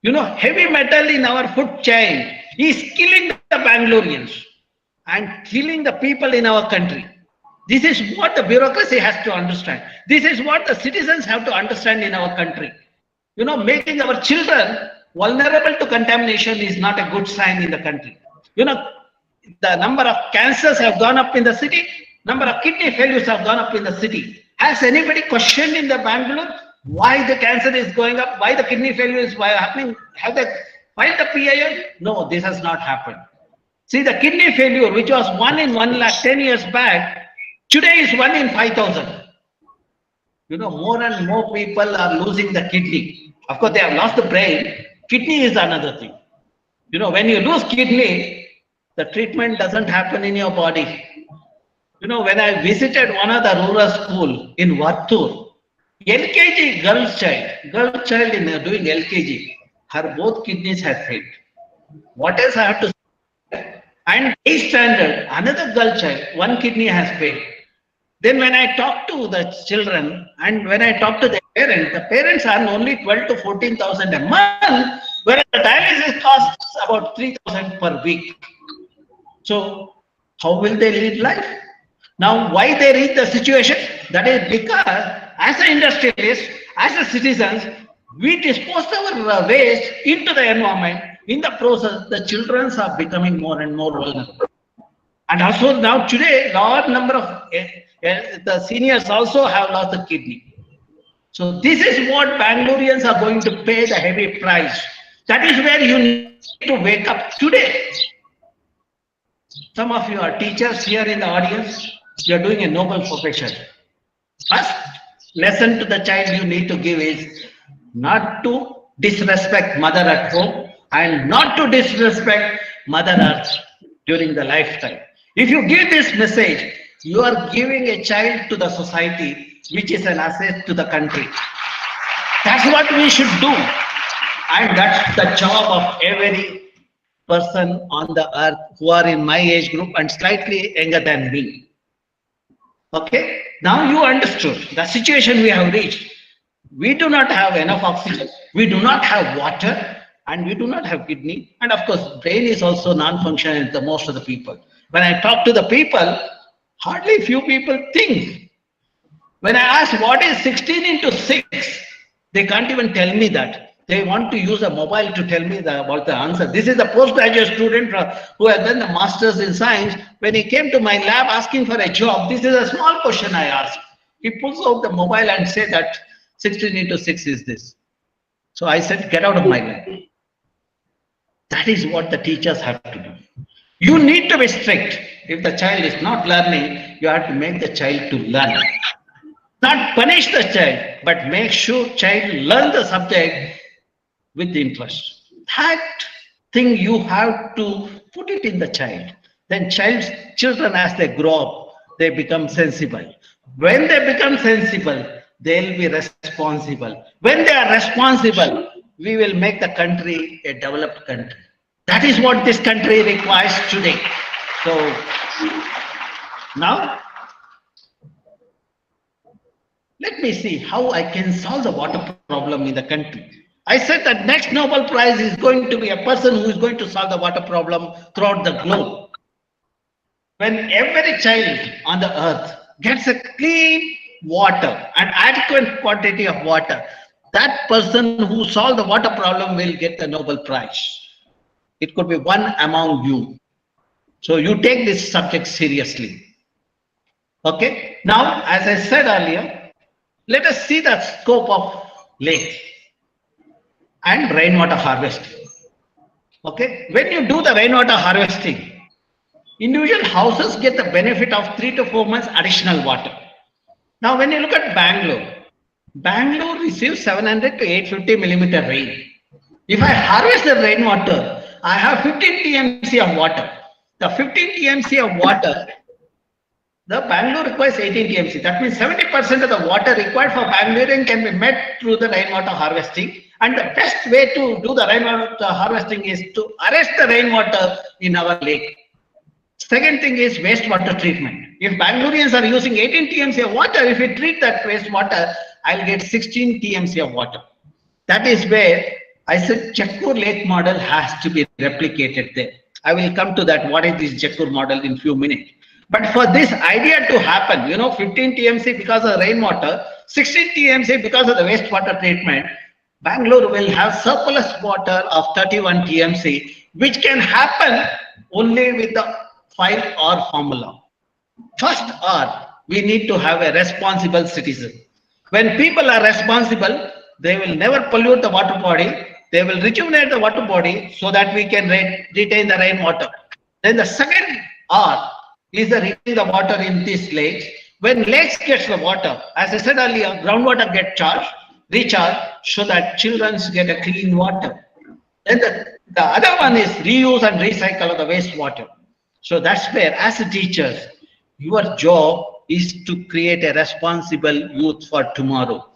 You know, heavy metal in our food chain is killing the Bangaloreans and killing the people in our country. This is what the bureaucracy has to understand. This is what the citizens have to understand in our country. You know, making our children vulnerable to contamination is not a good sign in the country. You know, the number of cancers have gone up in the city, number of kidney failures have gone up in the city. Has anybody questioned in the Bangalore why the cancer is going up, why the kidney failure is happening? Have they filed the PIL? No, this has not happened. See, the kidney failure, which was 1 in 1 lakh 10 years back, today is 1 in 5,000. You know, more and more people are losing the kidney. Of course, they have lost the brain. Kidney is another thing. You know, when you lose kidney, the treatment doesn't happen in your body. You know, when I visited one of the rural school in Vattur, LKG girl child in doing LKG, her both kidneys have failed. What else I have to say? And A standard, another girl child, one kidney has failed. Then when I talk to the children and when I talk to the parents earn only 12 to 14,000 a month, whereas the dialysis costs about 3,000 per week. So how will they lead life? Now, why they reach the situation? That is because as an industrialist, as a citizens, we dispose our waste into the environment. In the process, the children are becoming more and more vulnerable. And also now today, large number of the seniors also have lost the kidney. So this is what Bangaloreans are going to pay the heavy price. That is where you need to wake up today. Some of you are teachers here in the audience. You are doing a noble profession. First lesson to the child you need to give is not to disrespect mother at home and not to disrespect mother earth during the lifetime. If you give this message, you are giving a child to the society, which is an asset to the country. That's what we should do. And that's the job of every person on the earth who are in my age group and slightly younger than me. Okay, now you understood the situation we have reached. We do not have enough oxygen, we do not have water, and we do not have kidney. And of course, brain is also non-functional in the most of the people. When I talk to the people, hardly few people think. When I ask what is 16 into 6, they can't even tell me that. They want to use a mobile to tell me about the answer. This is a postgraduate student who has done the masters in science. When he came to my lab asking for a job, this is a small question I asked. He pulls out the mobile and says that 16 into 6 is this. So I said, get out of my lab. That is what the teachers have to do. You need to be strict. If the child is not learning, you have to make the child to learn. Not punish the child, but make sure child learn the subject with interest. That thing you have to put it in the child. Then children as they grow up, they become sensible. When they become sensible, they'll be responsible. When they are responsible, we will make the country a developed country. That is what this country requires today. So now, let me see how I can solve the water problem in the country. I said that next Nobel Prize is going to be a person who is going to solve the water problem throughout the globe. When every child on the earth gets a clean water, an adequate quantity of water, that person who solved the water problem will get the Nobel Prize. It could be one among you. So you take this subject seriously. Okay. Now, as I said earlier, let us see the scope of lakes and rainwater harvesting. Okay. When you do the rainwater harvesting, individual houses get the benefit of 3 to 4 months additional water. Now, when you look at Bangalore, Bangalore receives 700 to 850 millimeter rain. If I harvest the rainwater, I have 15 TMC of water. The 15 TMC of water, the Bangalore requires 18 TMC. That means 70% of the water required for Bangalorean can be met through the rainwater harvesting. And the best way to do the rainwater harvesting is to arrest the rainwater in our lake. Second thing is wastewater treatment. If Bangaloreans are using 18 TMC of water, if we treat that wastewater, I'll get 16 TMC of water. That is where I said Jakkur Lake model has to be replicated there. I will come to that, what is this Jakkur model in few minutes. But for this idea to happen, 15 TMC because of the rainwater, 16 TMC because of the wastewater treatment, Bangalore will have surplus water of 31 TMC, which can happen only with the 5R formula. First R, we need to have a responsible citizen. When people are responsible, they will never pollute the water body. They will rejuvenate the water body so that we can retain the rainwater. Then the second R is the retaining the water in these lakes. When lakes gets the water, as I said earlier, groundwater get recharged so that children get a clean water. Then the other one is reuse and recycle of the wastewater. So that's where, as a teacher, your job is to create a responsible youth for tomorrow.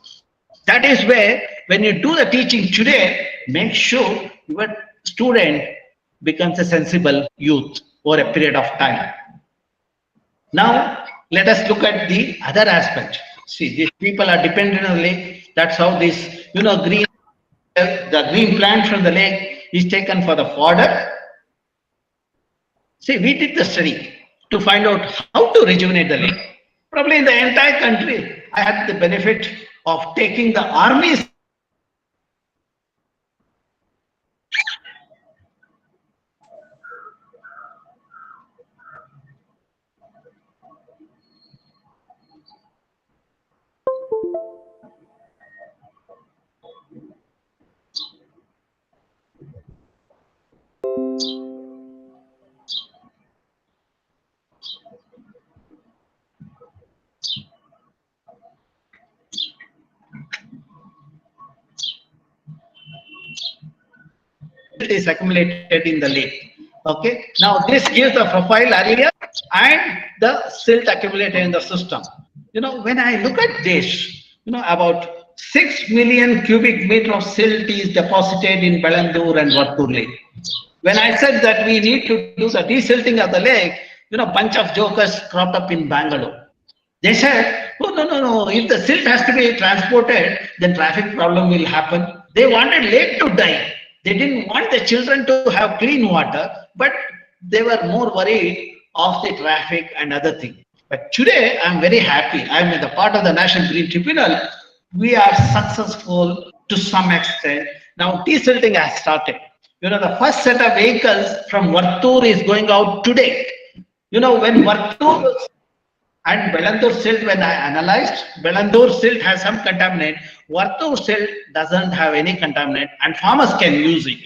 That is where, when you do the teaching today, make sure your student becomes a sensible youth over a period of time. Now, let us look at the other aspect. See, these people are dependent on the lake. That's how this, the green plant from the lake is taken for the fodder. See, we did the study to find out how to rejuvenate the lake. Probably in the entire country, I had the benefit of taking the armies. Is accumulated in the lake. Okay. Now this gives the profile area and the silt accumulated in the system. When I look at this, about 6 million cubic meter of silt is deposited in Belandur and Vattur lake. When I said that we need to do the desilting of the lake, bunch of jokers cropped up in Bangalore. They said, oh, no. If the silt has to be transported, then traffic problem will happen. They wanted lake to die. They didn't want the children to have clean water, but they were more worried of the traffic and other things. But today, I'm very happy. I'm in the part of the National Green Tribunal. We are successful to some extent. Now, desilting has started. The first set of vehicles from Vattur is going out today. When Vattur and Belandur silt, when I analyzed, Belandur silt has some contaminant. Vattur silt doesn't have any contaminant, and farmers can use it.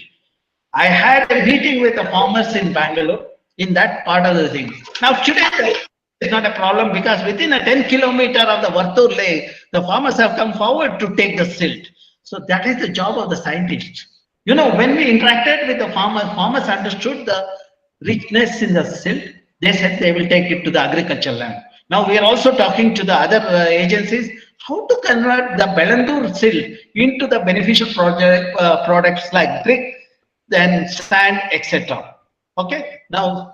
I had a meeting with the farmers in Bangalore in that part of the thing. Now today it's not a problem because within a 10 kilometer of the Vattur lake, the farmers have come forward to take the silt. So that is the job of the scientists. When we interacted with the farmers understood the richness in the silt. They said they will take it to the agricultural land. Now we are also talking to the other agencies how to convert the Belandur silt into the beneficial products like brick, then sand, etc. Okay. Now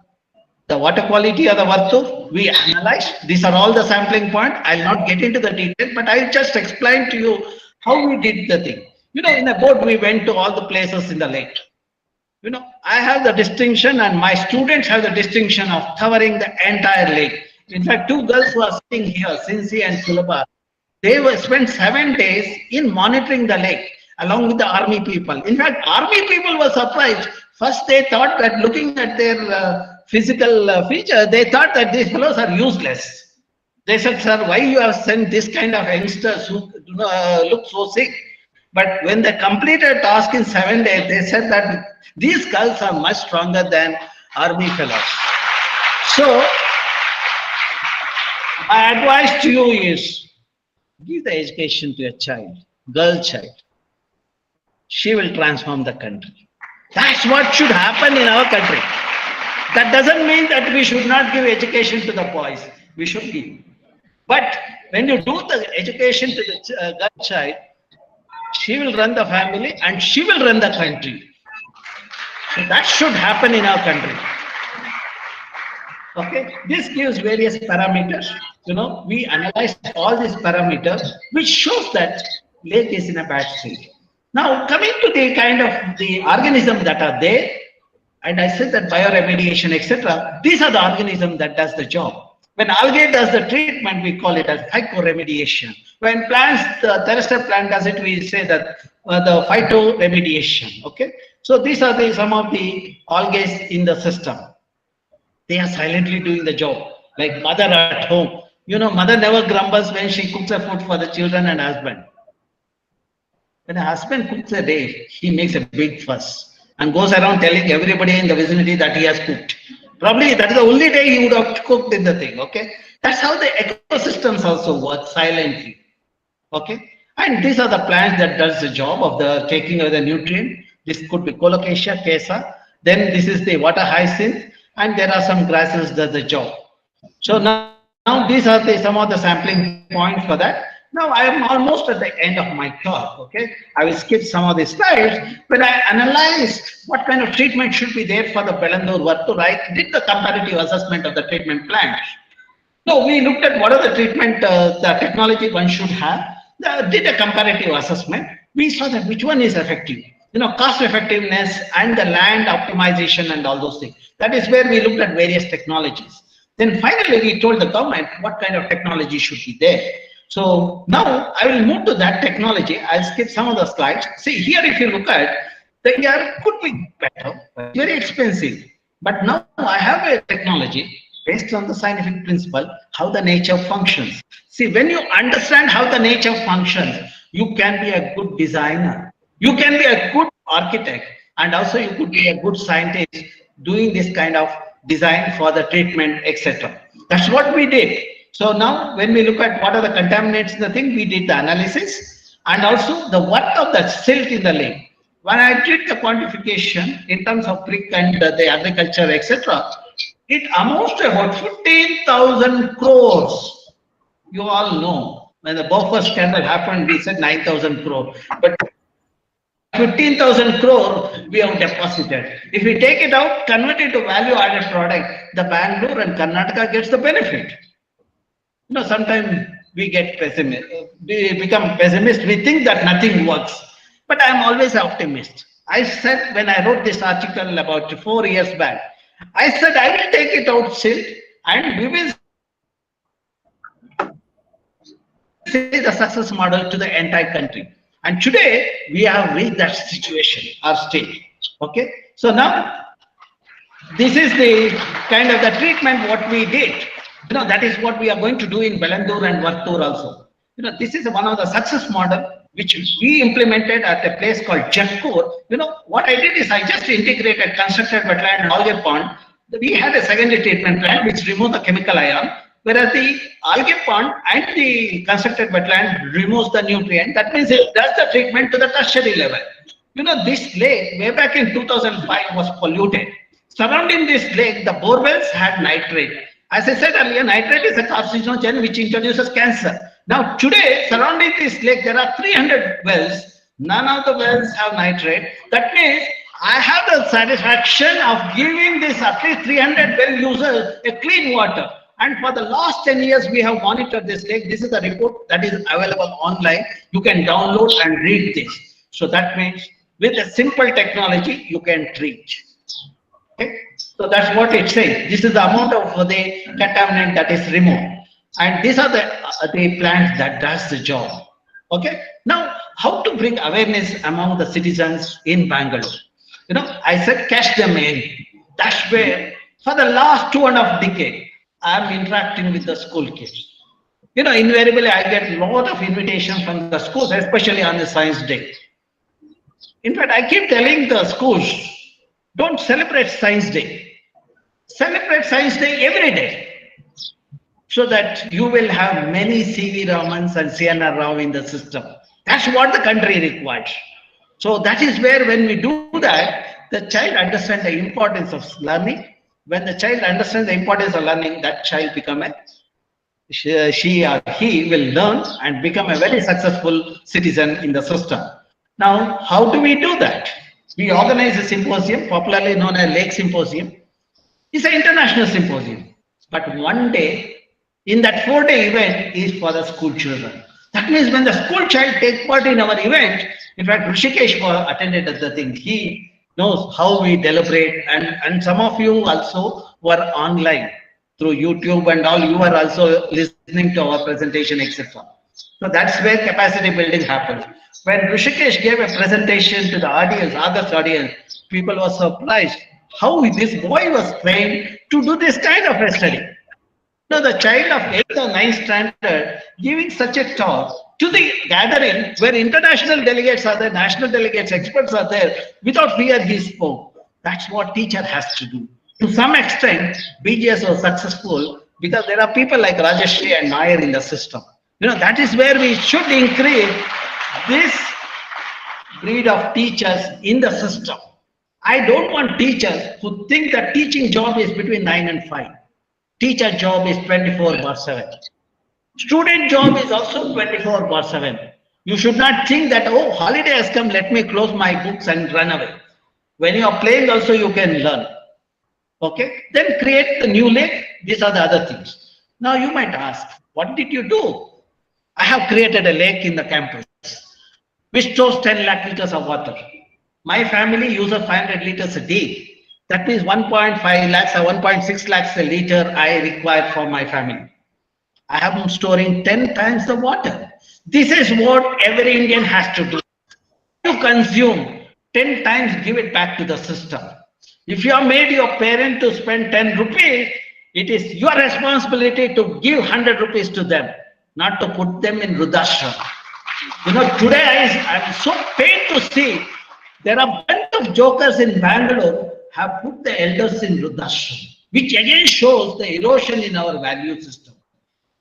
the water quality of the Vattur, we analyzed. These are all the sampling points. I'll not get into the detail, but I'll just explain to you how we did the thing. In a boat, we went to all the places in the lake. I have the distinction and my students have the distinction of covering the entire lake. In fact, two girls who are sitting here, Cincy and Sulabha, they were spent 7 days in monitoring the lake along with the army people. In fact, army people were surprised. First, they thought that looking at their physical feature, they thought that these fellows are useless. They said, sir, why you have sent this kind of youngsters who look so sick? But when they completed task in 7 days, they said that these girls are much stronger than army fellows. So, my advice to you is, give the education to a child, girl child. She will transform the country. That's what should happen in our country. That doesn't mean that we should not give education to the boys. We should give. But when you do the education to the girl child, she will run the family and she will run the country. So that should happen in our country. Okay, this gives various parameters. We analyze all these parameters, which shows that lake is in a bad state. Now, coming to the kind of the organisms that are there, and I said that bioremediation, etc. These are the organisms that does the job. When algae does the treatment, we call it as phycoremediation. When plants, the terrestrial plant does it, we say that the phytoremediation. Okay, so these are some of the algae in the system. They are silently doing the job, like mother at home. Mother never grumbles when she cooks a food for the children and husband. When a husband cooks a day, he makes a big fuss and goes around telling everybody in the vicinity that he has cooked. Probably that is the only day he would have cooked in the thing. Okay, that's how the ecosystems also work silently. Okay, and these are the plants that does the job of the taking of the nutrient. This could be colocasia, kesa. Then this is the water hyacinth, and there are some grasses that the job. So now these are some of the sampling points for that. Now I am almost at the end of my talk. Okay, I will skip some of the slides. When I analyzed what kind of treatment should be there for the Belandur Vattur, I did the comparative assessment of the treatment plant. So we looked at what are the treatment, the technology one should have. Did a comparative assessment. We saw that which one is effective. Cost effectiveness and the land optimization and all those things. That is where we looked at various technologies. Then finally we told the government what kind of technology should be there. So now I will move to that technology. I'll skip some of the slides. See here, if you look at the ER could be better, very expensive. But now I have a technology based on the scientific principle, how the nature functions. See, when you understand how the nature functions, you can be a good designer. You can be a good architect, and also you could be a good scientist doing this kind of design for the treatment, etc. That's what we did. So now when we look at what are the contaminants in the thing, we did the analysis and also the worth of the silt in the lake. When I did the quantification in terms of brick and the agriculture, etc., it amounts to about 15,000 crores. You all know when the Boffa scandal happened, we said 9,000 crore, but 15,000 crore we have deposited. If we take it out, convert it to value-added product, the Bangalore and Karnataka gets the benefit. Sometimes we get pessimist, we become pessimist, we think that nothing works. But I'm always an optimist. I said when I wrote this article about 4 years back, I said I will take it out silt and we will see the success model to the entire country. And today we have reached that situation, our state. Okay. So now this is the kind of the treatment what we did. That is what we are going to do in Belandur and Vattur also. This is one of the success model which we implemented at a place called Jakkur. What I did is I just integrated constructed wetland and algae pond. We had a secondary treatment plant which removed the chemical ion, whereas the algae pond and the constructed wetland removes the nutrient. That means it does the treatment to the tertiary level. This lake way back in 2005 was polluted. Surrounding this lake, the bore wells had nitrate. As I said earlier, nitrate is a carcinogen which introduces cancer. Now today, surrounding this lake, there are 300 wells. None of the wells have nitrate. That means I have the satisfaction of giving this at least 300 well users a clean water. And for the last 10 years, we have monitored this lake. This is the report that is available online. You can download and read this. So that means with a simple technology, you can treat. Okay? So that's what it says. This is the amount of the contaminant that is removed. And these are the plants that does the job. Okay. Now, how to bring awareness among the citizens in Bangalore? I said catch them in. That's where, for the last 2.5 decades, I'm interacting with the school kids. Invariably, I get a lot of invitations from the schools, especially on the Science Day. In fact, I keep telling the schools, don't celebrate Science Day. Celebrate Science Day every day, so that you will have many C.V. Ramans and C.N.R. Rao in the system. That's what the country requires. So that is where, when we do that, the child understands the importance of learning. When the child understands the importance of learning, that child become she or he will learn and become a very successful citizen in the system. Now, how do we do that? We organize a symposium, popularly known as Lake Symposium. It's an international symposium. But one day, in that 4-day event, is for the school children. That means when the school child takes part in our event, in fact, Rishikesh attended the thing. He knows how we deliberate, and some of you also were online through YouTube and all. You were also listening to our presentation, etc. So that's where capacity building happens. When Rishikesh gave a presentation to the audience, August audience, people were surprised how this boy was trained to do this kind of a study. Now, the child of 8th or 9th standard giving such a talk to the gathering where international delegates are there, national delegates, experts are there, without fear he spoke. That's what teacher has to do. To some extent, BGS was successful because there are people like Rajeshri and Nair in the system. That is where we should increase this breed of teachers in the system. I don't want teachers who think that teaching job is between 9 and 5. Teacher job is 24/7. Student job is also 24/7. You should not think that, oh, holiday has come, let me close my books and run away. When you are playing also, you can learn. Okay? Then create the new lake. These are the other things. Now you might ask, what did you do? I have created a lake in the campus which stores 10 lakh liters of water. My family uses 500 liters a day. That means 1.5 lakhs or 1.6 lakhs a liter I require for my family. I am storing 10 times the water. This is what every Indian has to do. You consume 10 times, give it back to the system. If you have made your parent to spend 10 rupees, it is your responsibility to give 100 rupees to them, not to put them in Rudashram. Today I'm so pained to see there are a bunch of jokers in Bangalore have put the elders in Rudashram, which again shows the erosion in our value system.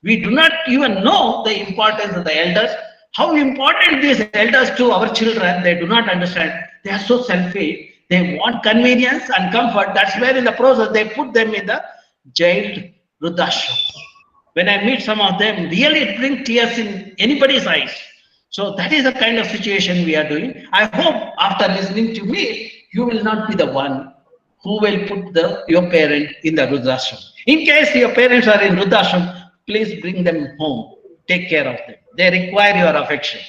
We do not even know the importance of the elders, how important these elders to our children. They do not understand. They are so selfish. They want convenience and comfort. That's where in the process they put them in the jailed Rudashram. When I meet some of them, really it brings tears in anybody's eyes. So that is the kind of situation we are doing. I hope after listening to me, you will not be the one who will put your parent in the Rudashram. In case your parents are in Rudashram, please bring them home. Take care of them. They require your affection.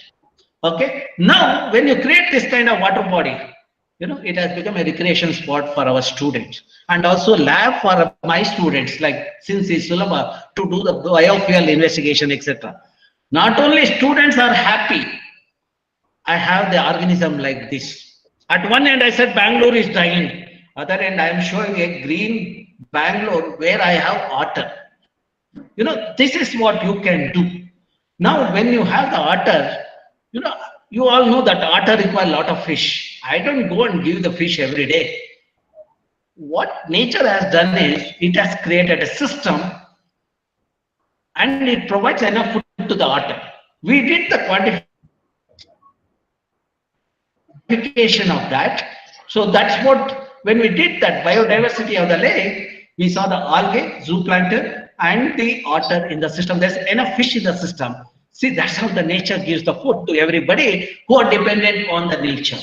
Okay. Now, when you create this kind of water body, it has become a recreation spot for our students, and also lab for my students, like since it's Sulabha, to do the biofuel investigation, etc. Not only students are happy, I have the organism like this. At one end, I said Bangalore is dying. Other end, I am showing a green Bangalore where I have otter. This is what you can do. Now, when you have the otter, you all know that otter require a lot of fish. I don't go and give the fish every day. What nature has done is, it has created a system and it provides enough food to the otter. We did the quantification of that. So that's what, when we did that biodiversity of the lake, we saw the algae, zooplankton, and the otter in the system. There's enough fish in the system. See, that's how the nature gives the food to everybody who are dependent on the nature.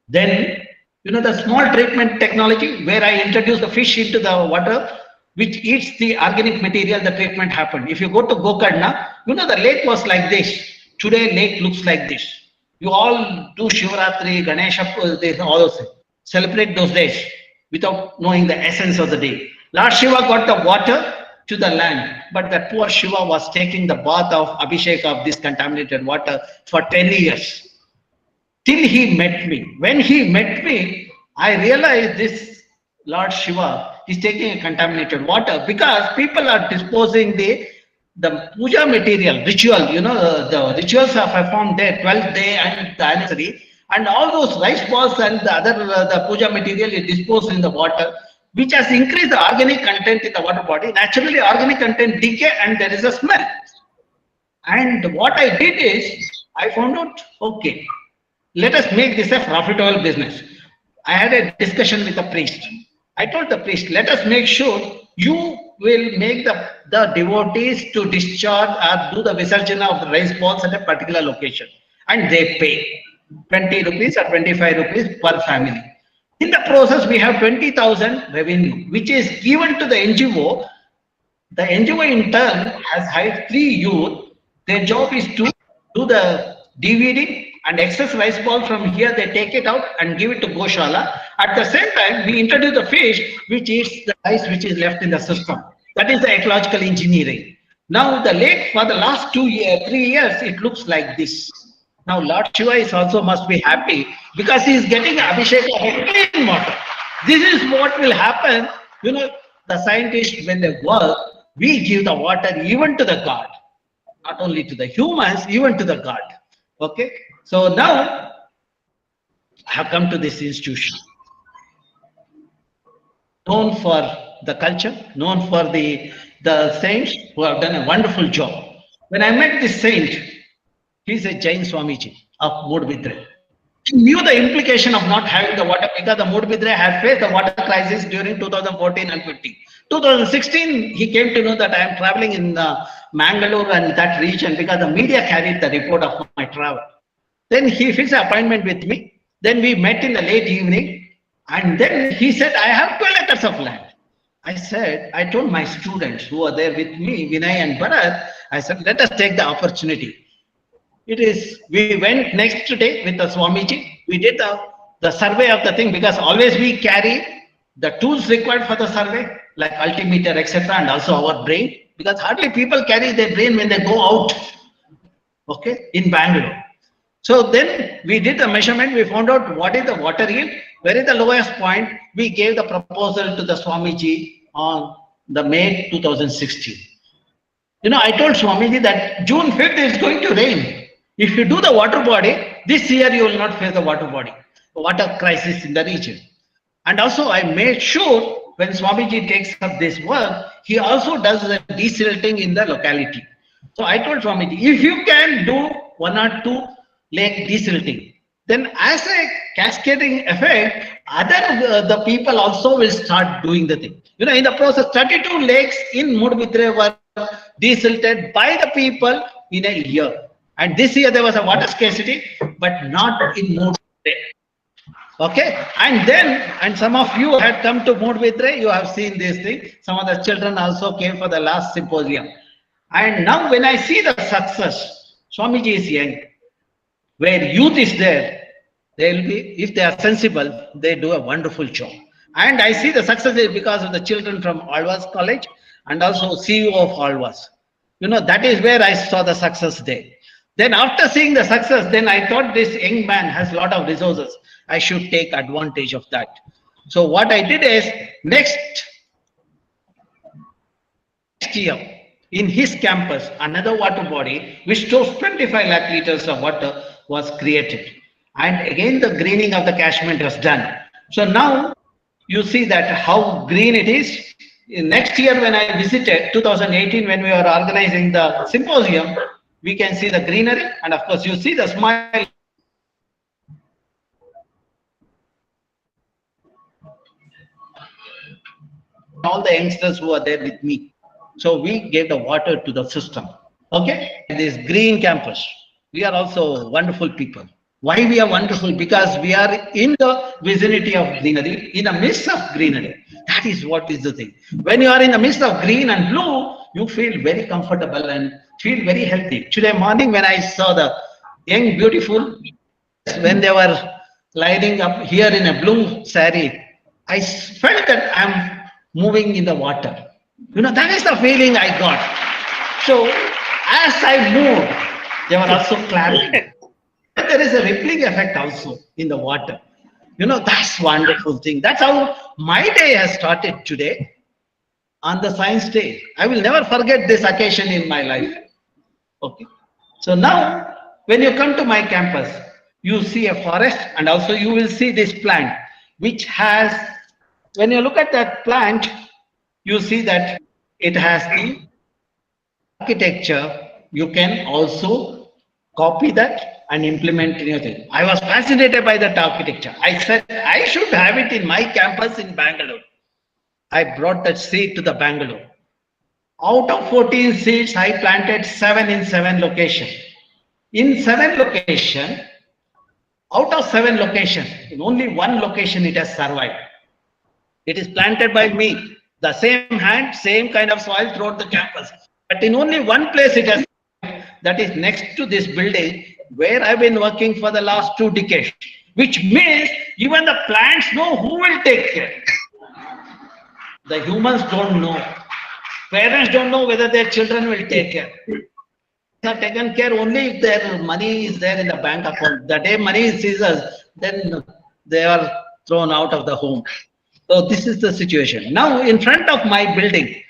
Then You know, the small treatment technology where I introduce the fish into the water, which eats the organic material, the treatment happened. If you go to Gokarna, you know, the lake was like this. Today, lake looks like this. You all do Shivaratri, Ganesha, all those things. Celebrate those days without knowing the essence of the day. Lord Shiva got the water to the land, but that poor Shiva was taking the bath of Abhishek of this contaminated water for 10 years till he met me. When he met me, I realized this Lord Shiva is taking a contaminated water because people are disposing the puja material, ritual, you know, the rituals are performed there, 12th day and the anniversary, and all those rice balls and the other, the puja material is disposed in the water, which has increased the organic content in the water body. Naturally, organic content decay and there is a smell. And what I did is, I found out, okay, let us make this a profitable business. I had a discussion with the priest. I told the priest, let us make sure you will make the devotees to discharge or do the visarjana of the rice balls at a particular location. And they pay 20 rupees or 25 rupees per family. In the process, we have 20,000 revenue, which is given to the NGO. The NGO in turn has hired 3 youth. Their job is to do the DVD and excess rice ball from here. They take it out and give it to Goshala. At the same time, we introduce the fish which eats the rice which is left in the system. That is the ecological engineering. Now the lake for the last 3 years, it looks like this. Now Lord Shiva is also must be happy because he is getting Abhishek of clean water. This is what will happen. You know, the scientists, when they work, we give the water even to the God, not only to the humans, even to the God. Okay. So now I have come to this institution, known for the culture, known for the saints who have done a wonderful job. When I met this saint, he's a Jain Swamiji of Mudbidre. He knew the implication of not having the water because the Mudbidre had faced the water crisis during 2014 and 15. 2016, he came to know that I am traveling in Mangalore and that region because the media carried the report of my travel. Then he fixed an appointment with me. Then we met in the late evening. And then he said, I have 12 acres of land. I told my students who are there with me, Vinay and Bharat, I said, let us take the opportunity. We went next day with the Swamiji. We did the survey of the thing because always we carry the tools required for the survey, like altimeter, etc., and also our brain, because hardly people carry their brain when they go out, okay, in Bangalore. So then we did the measurement, we found out what is the water yield, where is the lowest point. We gave the proposal to the Swamiji on the May 2016. You know, I told Swamiji that June 5th is going to rain. If you do the water body, this year you will not face the water crisis in the region. And also I made sure when Swamiji takes up this work, he also does the desilting in the locality. So I told Swamiji, if you can do 1 or 2 lake desilting, then as a cascading effect, the people also will start doing the thing. You know, in the process, 32 lakes in Mudbidre were desilted by the people in a year. And this year there was a water scarcity, but not in Mudbidre. Okay, and some of you had come to Mudbidre, you have seen this thing. Some of the children also came for the last symposium. And now when I see the success, Swamiji is young, where youth is there, they will be, if they are sensible, they do a wonderful job. And I see the success is because of the children from Alva's College and also CEO of Alva's. You know, that is where I saw the success there. Then after seeing the success, then I thought this young man has a lot of resources. I should take advantage of that. So what I did is, next year, in his campus, another water body which stores 25 lakh liters of water was created. And again, the greening of the catchment was done. So now you see that how green it is. Next year, when I visited, 2018, when we were organizing the symposium, we can see the greenery. And of course, you see the smile. All the youngsters who are there with me. So we gave the water to the system. Okay. This green campus. We are also wonderful people. Why we are wonderful? Because we are in the vicinity of greenery, in the midst of greenery. That is what is the thing. When you are in the midst of green and blue, you feel very comfortable and feel very healthy. Today morning, when I saw the young, beautiful, when they were lining up here in a blue saree, I felt that I'm moving in the water. That is the feeling I got. So as I moved, they were also clapping. There is a rippling effect also in the water. That's wonderful thing. That's how my day has started today on the science day. I will never forget this occasion in my life. Okay. So now, when you come to my campus, you see a forest and also you will see this plant, which has, when you look at that plant, you see that it has the architecture. You can also copy that and implement in your thing. I was fascinated by that architecture. I said I should have it in my campus in Bangalore. I brought that seed to the Bangalore. Out of 14 seeds, I planted 7 in 7 locations. In 7 locations, out of 7 locations, in only 1 location it has survived. It is planted by me. The same hand, same kind of soil throughout the campus. But in only 1 place it has survived, that is next to this building where I've been working for the last 2 decades. Which means even the plants know who will take care. The humans don't know. Parents don't know whether their children will take care. Are taken care only if their money is there in the bank account. The day money is seizes, then they are thrown out of the home. So this is the situation. Now in front of my building,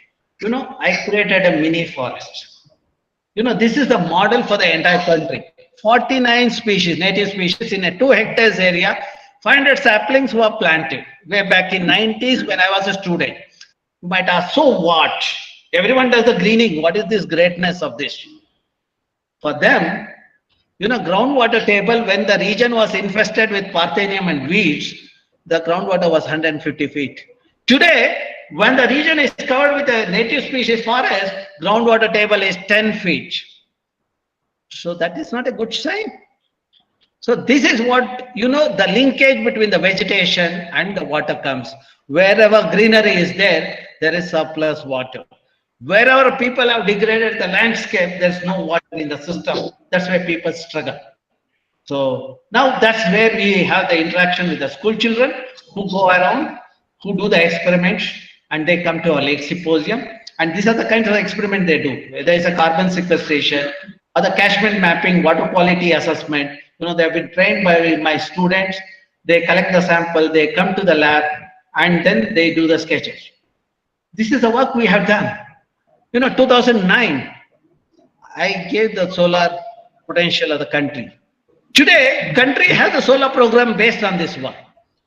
I created a mini forest. This is the model for the entire country. 49 species, native species in a 2 hectares area. 500 saplings were planted way back in 90s when I was a student. You might ask, so what? Everyone does the greening. What is this greatness of this? For them, groundwater table, when the region was infested with parthenium and weeds, the groundwater was 150 feet. Today, when the region is covered with a native species forest, groundwater table is 10 feet. So that is not a good sign. So this is what, the linkage between the vegetation and the water comes. Wherever greenery is there, there is surplus water. Wherever people have degraded the landscape, there's no water in the system. That's why people struggle. So now that's where we have the interaction with the school children who go around, who do the experiments, and they come to our lake symposium. And these are the kinds of experiment they do. There is a carbon sequestration or the catchment mapping, water quality assessment. They have been trained by my students. They collect the sample, they come to the lab, and then they do the sketches. This is the work we have done. 2009, I gave the solar potential of the country. Today, country has a solar program based on this work.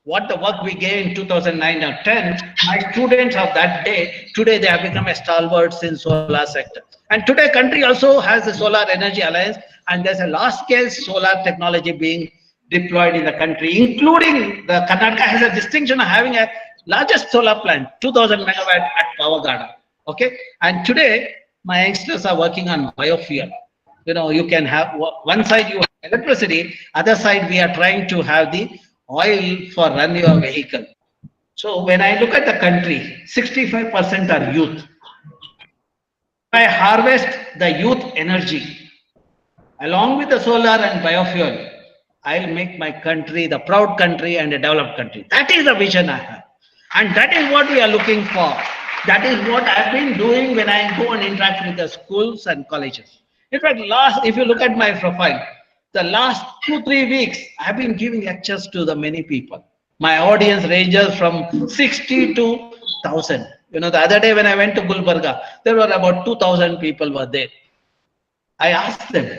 What the work we gave in 2009 or 10, my students of that day, today they have become a stalwarts in solar sector. And today, country also has the Solar Energy Alliance, and there's a large-scale solar technology being deployed in the country, including the Karnataka has a distinction of having a largest solar plant, 2,000 megawatt at Pavagada. Okay, and today my youngsters are working on biofuel. You can have one side you have electricity, other side we are trying to have the oil for run your vehicle. So when I look at the country, 65% are youth. If I harvest the youth energy along with the solar and biofuel, I'll make my country the proud country and a developed country. That is the vision I have, and that is what we are looking for. That is what I've been doing when I go and interact with the schools and colleges. In fact, if you look at my profile, the last 2-3 weeks, I've been giving lectures to the many people. My audience ranges from 60 to 1,000. The other day when I went to Gulbarga, there were about 2,000 people were there. I asked them,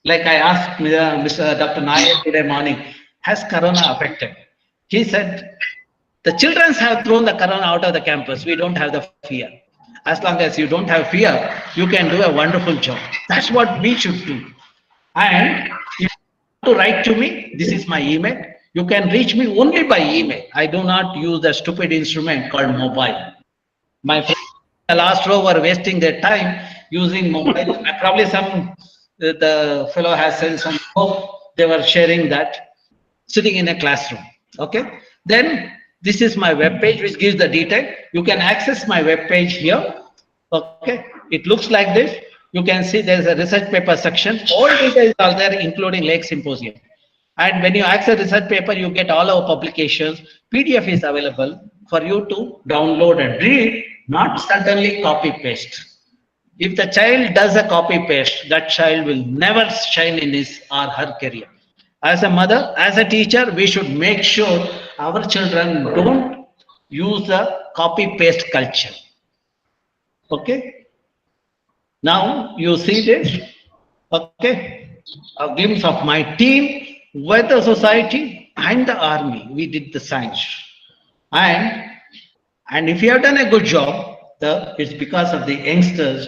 like I asked Mr. Dr. Nayak today morning, has Corona affected? He said, the children have thrown the Corona out of the campus. We don't have the fear. As long as you don't have fear, you can do a wonderful job. That's what we should do. And if you want to write to me, this is my email. You can reach me only by email. I do not use the stupid instrument called mobile. My friends in the last row were wasting their time using mobile. Probably the fellow has sent some hope they were sharing that sitting in a classroom. Okay. Then this is my web page, which gives the detail. You can access my web page here. Okay. It looks like this. You can see there's a research paper section. All details are there, including Lake Symposium. And when you access research paper, you get all our publications. PDF is available for you to download and read, not certainly copy paste. If the child does a copy paste, that child will never shine in his or her career. As a mother, as a teacher, we should make sure our children don't use the copy paste culture. Okay. Now you see this. Okay. A glimpse of my team with the society and the army. We did the science. And and if you have done a good job, it's because of the youngsters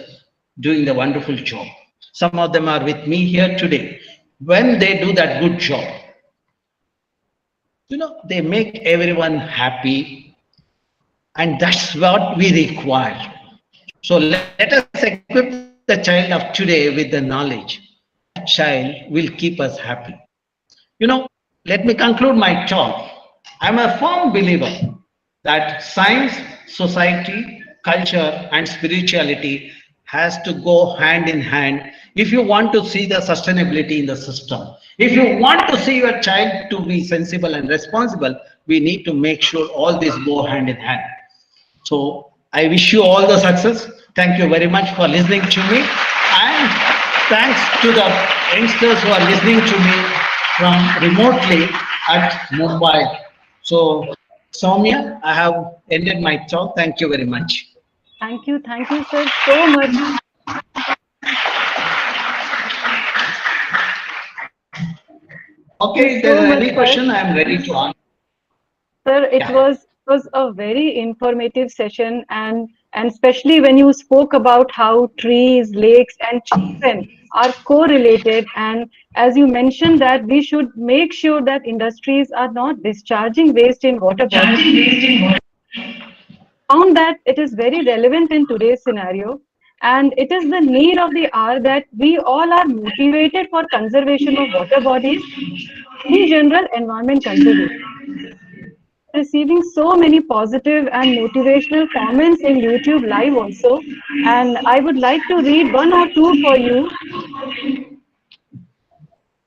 doing the wonderful job. Some of them are with me here today. When they do that good job, they make everyone happy, and that's what we require. So let us equip the child of today with the knowledge. That child will keep us happy. Let me conclude my talk. I'm a firm believer that science, society, culture, and spirituality has to go hand in hand if you want to see the sustainability in the system. If you want to see your child to be sensible and responsible, we need to make sure all these go hand in hand. So I wish you all the success. Thank you very much for listening to me. And thanks to the youngsters who are listening to me from remotely at Mumbai. So, Soumya, I have ended my talk. Thank you very much. Thank you, sir, so much. Okay, if there is any question, I am ready to answer. Sir, it was a very informative session, and especially when you spoke about how trees, lakes, and children are correlated, and as you mentioned that we should make sure that industries are not discharging waste in water bodies. Found that it is very relevant in today's scenario, and it is the need of the hour that we all are motivated for conservation of water bodies, in general environment conservation. Receiving so many positive and motivational comments in YouTube live also, and I would like to read one or two for you.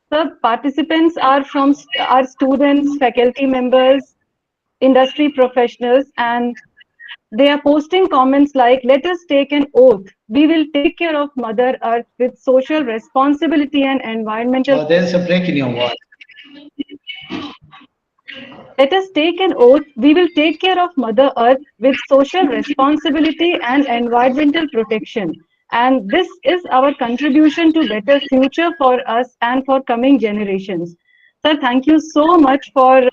The participants are from our students, faculty members, industry professionals, and they are posting comments like, let us take an oath. We will take care of Mother Earth with social responsibility and environmental. There's a break in your voice. Let us take an oath. We will take care of Mother Earth with social responsibility and environmental protection. And this is our contribution to better future for us and for coming generations. Sir, thank you so much for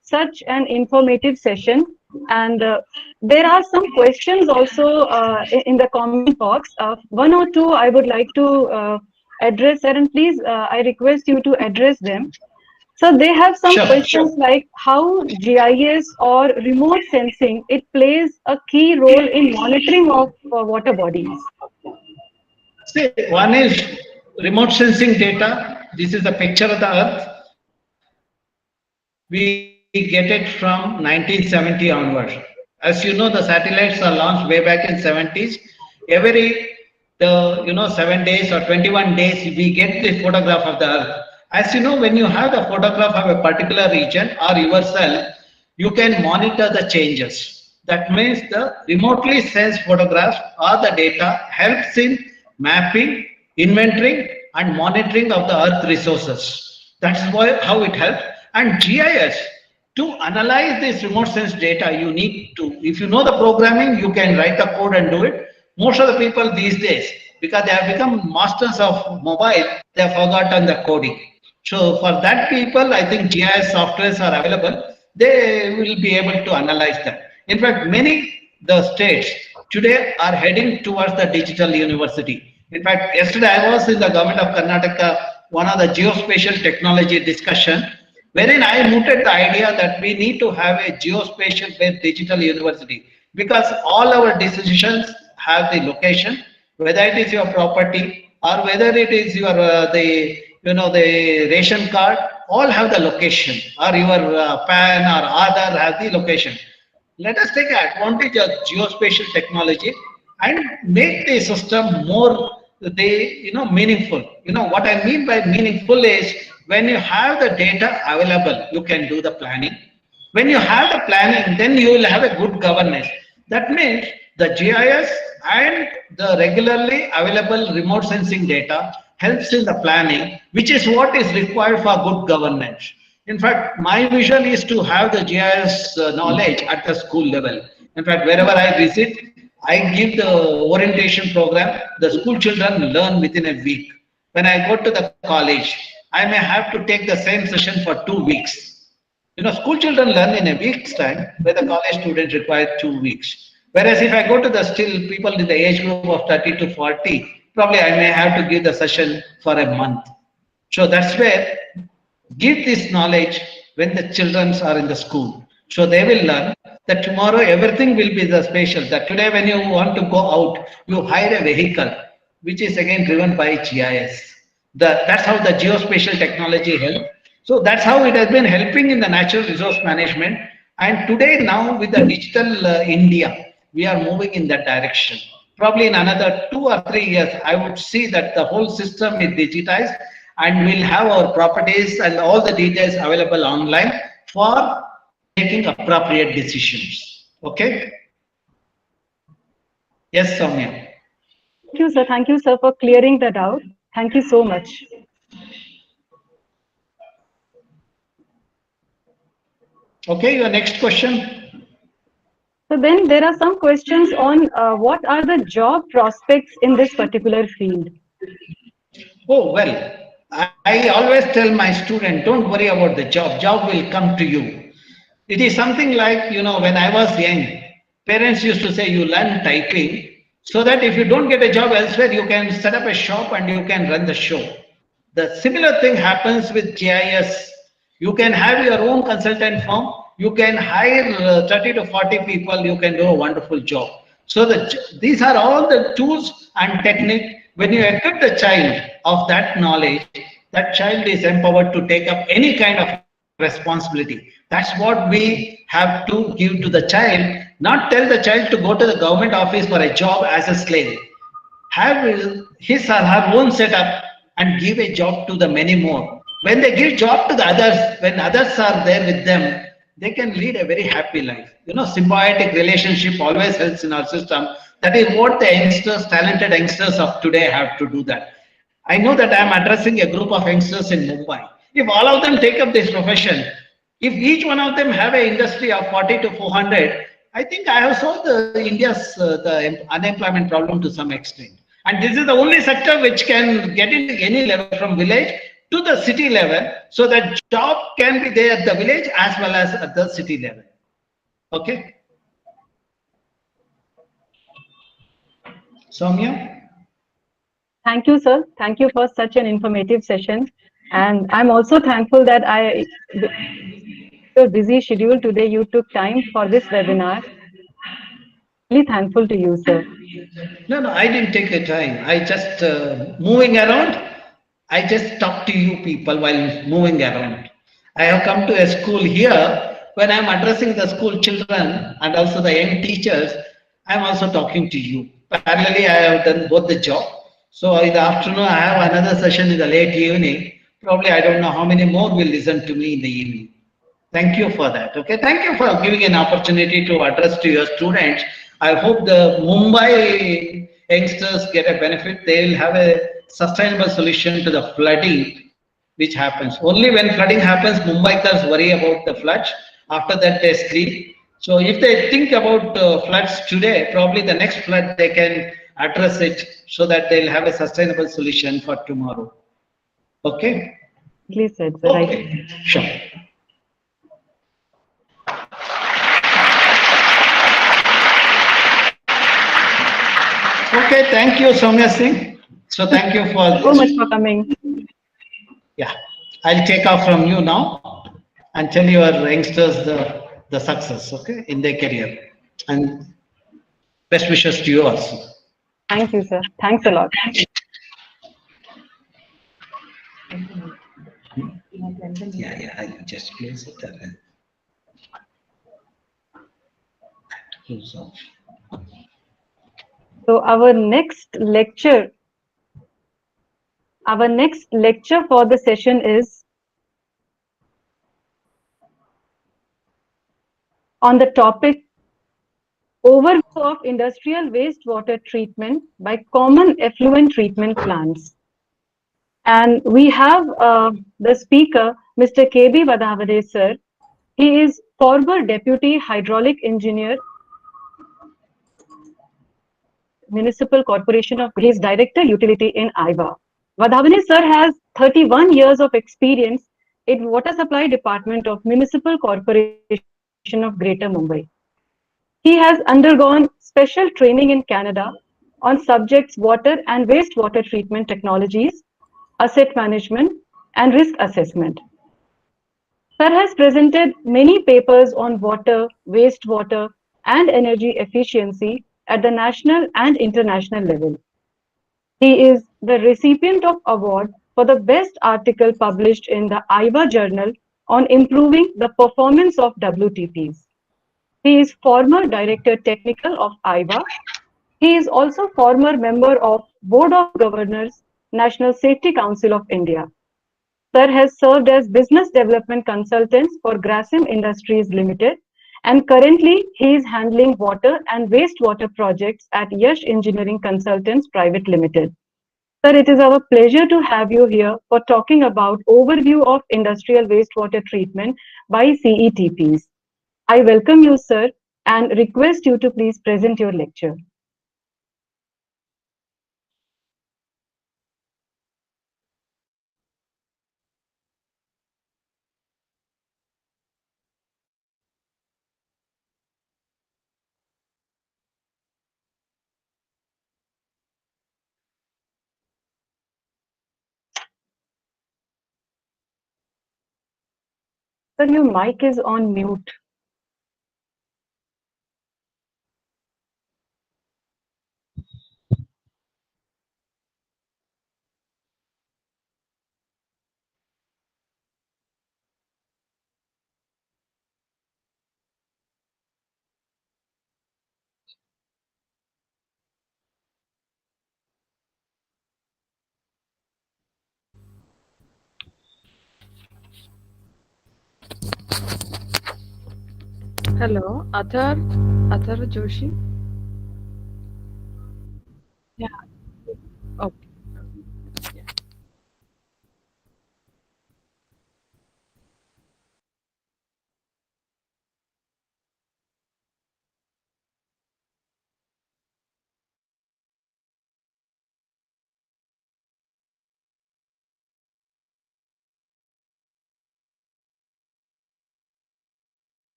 such an informative session. And there are some questions also in the comment box. One or two I would like to address, sir, and please, I request you to address them. So they have some questions like how GIS or remote sensing, it plays a key role in monitoring of water bodies. See, one is remote sensing data. This is a picture of the Earth. We get it from 1970 onwards. As you know, the satellites are launched way back in 70s. Every 7 days or 21 days, we get the photograph of the Earth. As you know, when you have the photograph of a particular region or yourself, you can monitor the changes. That means the remotely sensed photographs or the data helps in mapping, inventorying, and monitoring of the Earth resources. That's how it helps. And GIS, to analyze this remote sense data, you need to, if you know the programming, you can write the code and do it. Most of the people these days, because they have become masters of mobile, they have forgotten the coding. So for that people, I think GIS softwares are available. They will be able to analyze that. In fact, the states today are heading towards the digital university. In fact, yesterday I was in the government of Karnataka, one of the geospatial technology discussion, wherein I mooted the idea that we need to have a geospatial-based digital university, because all our decisions have the location, whether it is your property or whether it is your the ration card, all have the location, or your PAN or Aadhaar have the location. Let us take advantage of geospatial technology and make the system more meaningful. What I mean by meaningful is when you have the data available, you can do the planning. When you have the planning, then you will have a good governance. That means the GIS and the regularly available remote sensing data helps in the planning, which is what is required for good governance. In fact, my vision is to have the GIS knowledge at the school level. In fact, wherever I visit, I give the orientation program. The school children learn within a week. When I go to the college, I may have to take the same session for 2 weeks. School children learn in a week's time, where the college students require 2 weeks. Whereas if I go to the still people in the age group of 30 to 40, probably I may have to give the session for a month. So that's where give this knowledge when the children are in the school. So they will learn that tomorrow everything will be the spatial. That today when you want to go out, you hire a vehicle, which is again driven by GIS. That's how the geospatial technology helps. So that's how it has been helping in the natural resource management. And today now with the digital India, we are moving in that direction. Probably in another 2 or 3 years, I would see that the whole system is digitized and we'll have our properties and all the details available online for taking appropriate decisions. Okay? Yes, Soumya. Thank you, sir. Thank you, sir, for clearing that out. Thank you so much. Okay, your next question. So then there are some questions on what are the job prospects in this particular field? Oh, well, I always tell my student, don't worry about the job. Job will come to you. It is something like, when I was young, parents used to say, you learn typing so that if you don't get a job elsewhere, you can set up a shop and you can run the show. The similar thing happens with GIS. You can have your own consultant firm. You can hire 30 to 40 people. You can do a wonderful job. So these are all the tools and technique. When you equip the child of that knowledge, that child is empowered to take up any kind of responsibility. That's what we have to give to the child, not tell the child to go to the government office for a job as a slave. Have his or her own setup and give a job to the many more. When they give job to the others, when others are there with them, they can lead a very happy life. Symbiotic relationship always helps in our system. That is what the youngsters, talented youngsters of today have to do that. I know that I am addressing a group of youngsters in Mumbai. If all of them take up this profession, if each one of them have an industry of 40 to 400, I think I have solved India's the unemployment problem to some extent. And this is the only sector which can get into any level from village to the city level, so that job can be there at the village as well as at the city level. Okay. Soumya? Thank you, sir. Thank you for such an informative session. And I'm also thankful that your busy schedule today, you took time for this webinar. Really thankful to you, sir. No, I didn't take a time. I just moving around. I just talk to you people while moving around. I have come to a school here. When I'm addressing the school children and also the young teachers, I'm also talking to you. Parallelly, I have done both the job. So in the afternoon, I have another session in the late evening. Probably I don't know how many more will listen to me in the evening. Thank you for that. Okay. Thank you for giving an opportunity to address to your students. I hope the Mumbai youngsters get a benefit. They will have a sustainable solution to the flooding which happens. Only when flooding happens, Mumbaikars worry about the floods. After that, they sleep. So if they think about floods today, probably the next flood they can address it so that they'll have a sustainable solution for tomorrow. Okay. Please said, sir. Okay. Sure. Okay, thank you, Soumya Singh. So thank you for So much for coming. Yeah, I'll take off from you now and tell your youngsters the success, okay, in their career. And best wishes to you also. Thank you, sir. Thanks a lot. Yeah, I just place it there. Close off. So our next lecture for the session is on the topic overview of industrial wastewater treatment by common effluent treatment plants. And we have the speaker, Mr. KB Vadavade sir. He is former Deputy Hydraulic Engineer, Municipal Corporation of. He is Director Utility in IWA. Vadavade sir has 31 years of experience in Water Supply Department of Municipal Corporation of Greater Mumbai. He has undergone special training in Canada on subjects water and wastewater treatment technologies, asset management, and risk assessment. Sir has presented many papers on water, wastewater, and energy efficiency at the national and international level. He is the recipient of award for the best article published in the IWA journal on improving the performance of WTPs. He is former Director Technical of IWA. He is also former member of Board of Governors, National Safety Council of India. Sir has served as business development consultant for Grasim Industries Limited, and currently he is handling water and wastewater projects at Yash Engineering Consultants Private Limited. Sir, it is our pleasure to have you here for talking about overview of industrial wastewater treatment by CETPs. I welcome you, sir, and request you to please present your lecture. Sir, your mic is on mute. Hello, Athar Joshi. Yeah. Okay.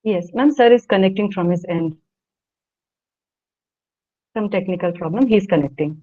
Yes, ma'am, sir is connecting from his end. Some technical problem, he's connecting.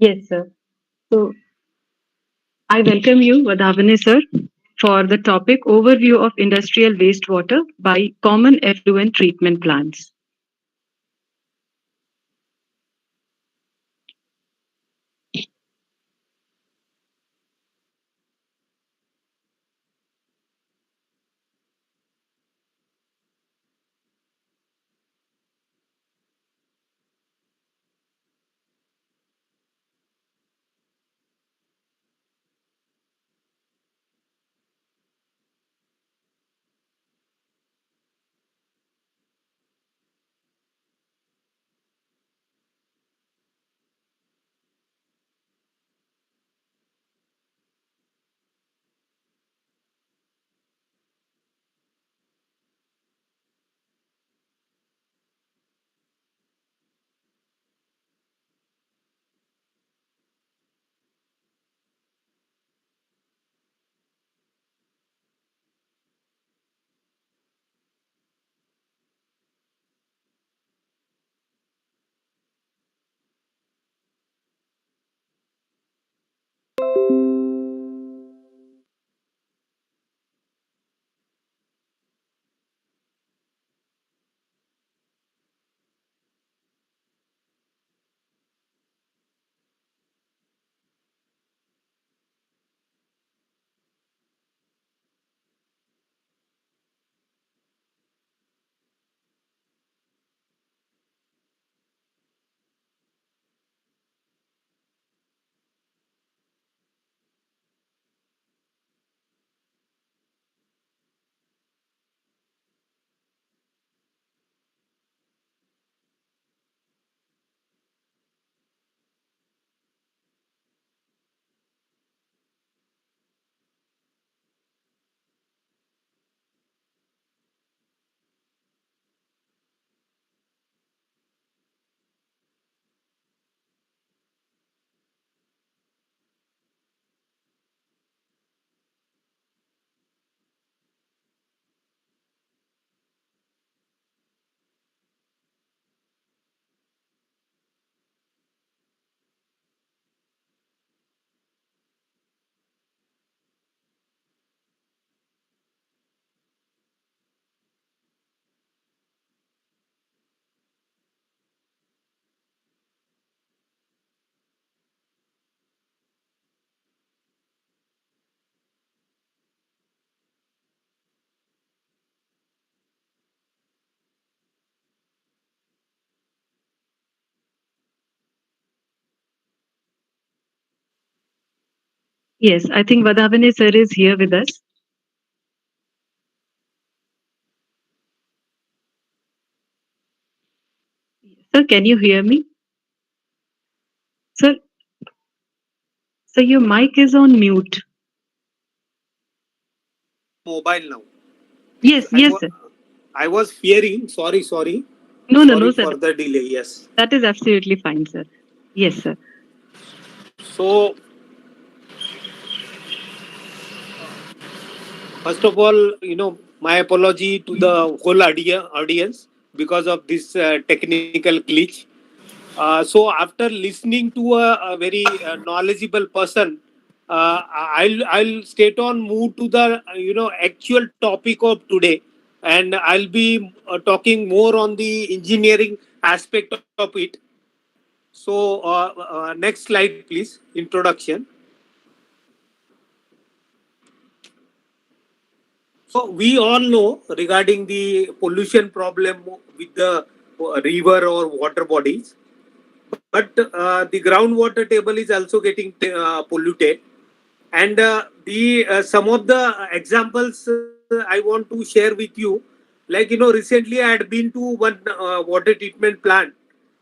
Yes, sir. So I welcome you, Vadhavane sir, for the topic overview of industrial wastewater by common effluent treatment plants. Yes, I think Vadhavane sir is here with us. Sir, can you hear me? Sir, so your mic is on mute. Mobile now. Yes, yes, sir. I was fearing. No, no, no, Sorry sir. for the delay. Yes. That is absolutely fine, sir. Yes, sir. So first of all, my apology to the whole audience because of this technical glitch. So after listening to a very knowledgeable person, I'll straight on move to the actual topic of today, and I'll be talking more on the engineering aspect of it. So next slide, please. Introduction. So we all know regarding the pollution problem with the river or water bodies, but the groundwater table is also getting polluted. And the some of the examples I want to share with you, like recently I had been to one water treatment plant.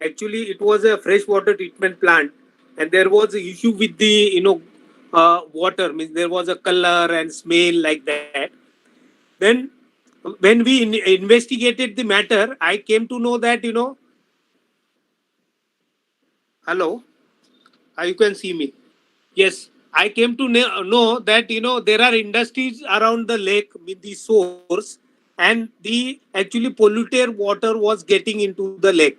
Actually, it was a fresh water treatment plant, and there was an issue with the water. Means there was a color and smell like that. Then when we investigated the matter, I came to know that hello, you can see me. Yes, I came to know that there are industries around the lake with the source, and the actually polluted water was getting into the lake.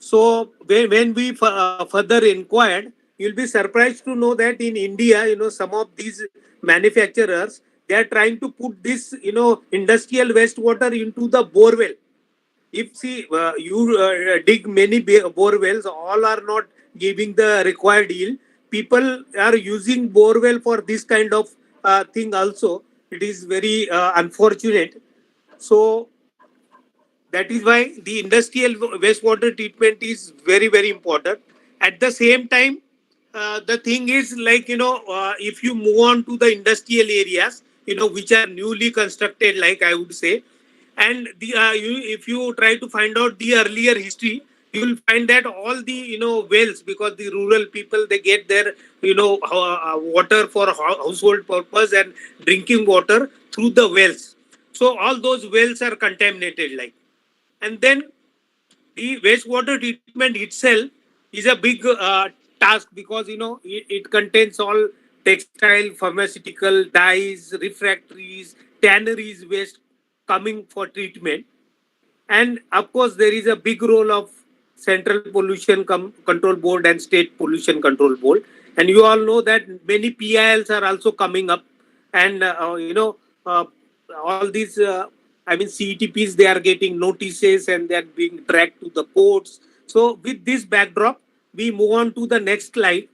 So when we further inquired, you'll be surprised to know that in India, some of these manufacturers, they are trying to put this, industrial wastewater into the borewell. If see you dig many bore wells, all are not giving the required yield. People are using bore well for this kind of thing also. It is very unfortunate. So that is why the industrial wastewater treatment is very very important. At the same time, the thing is like if you move on to the industrial areas, which are newly constructed, like I would say, and if you try to find out the earlier history, you will find that all the wells, because the rural people, they get their water for household purpose and drinking water through the wells. So all those wells are contaminated, like. And then the wastewater treatment itself is a big task, because it contains all textile, pharmaceutical, dyes, refractories, tanneries waste coming for treatment. And of course, there is a big role of Central Pollution Control Board and State Pollution Control Board. And you all know that many PILs are also coming up, and uh, all these, I mean, CETPs, they are getting notices and they are being dragged to the courts. So, with this backdrop, we move on to the next slide.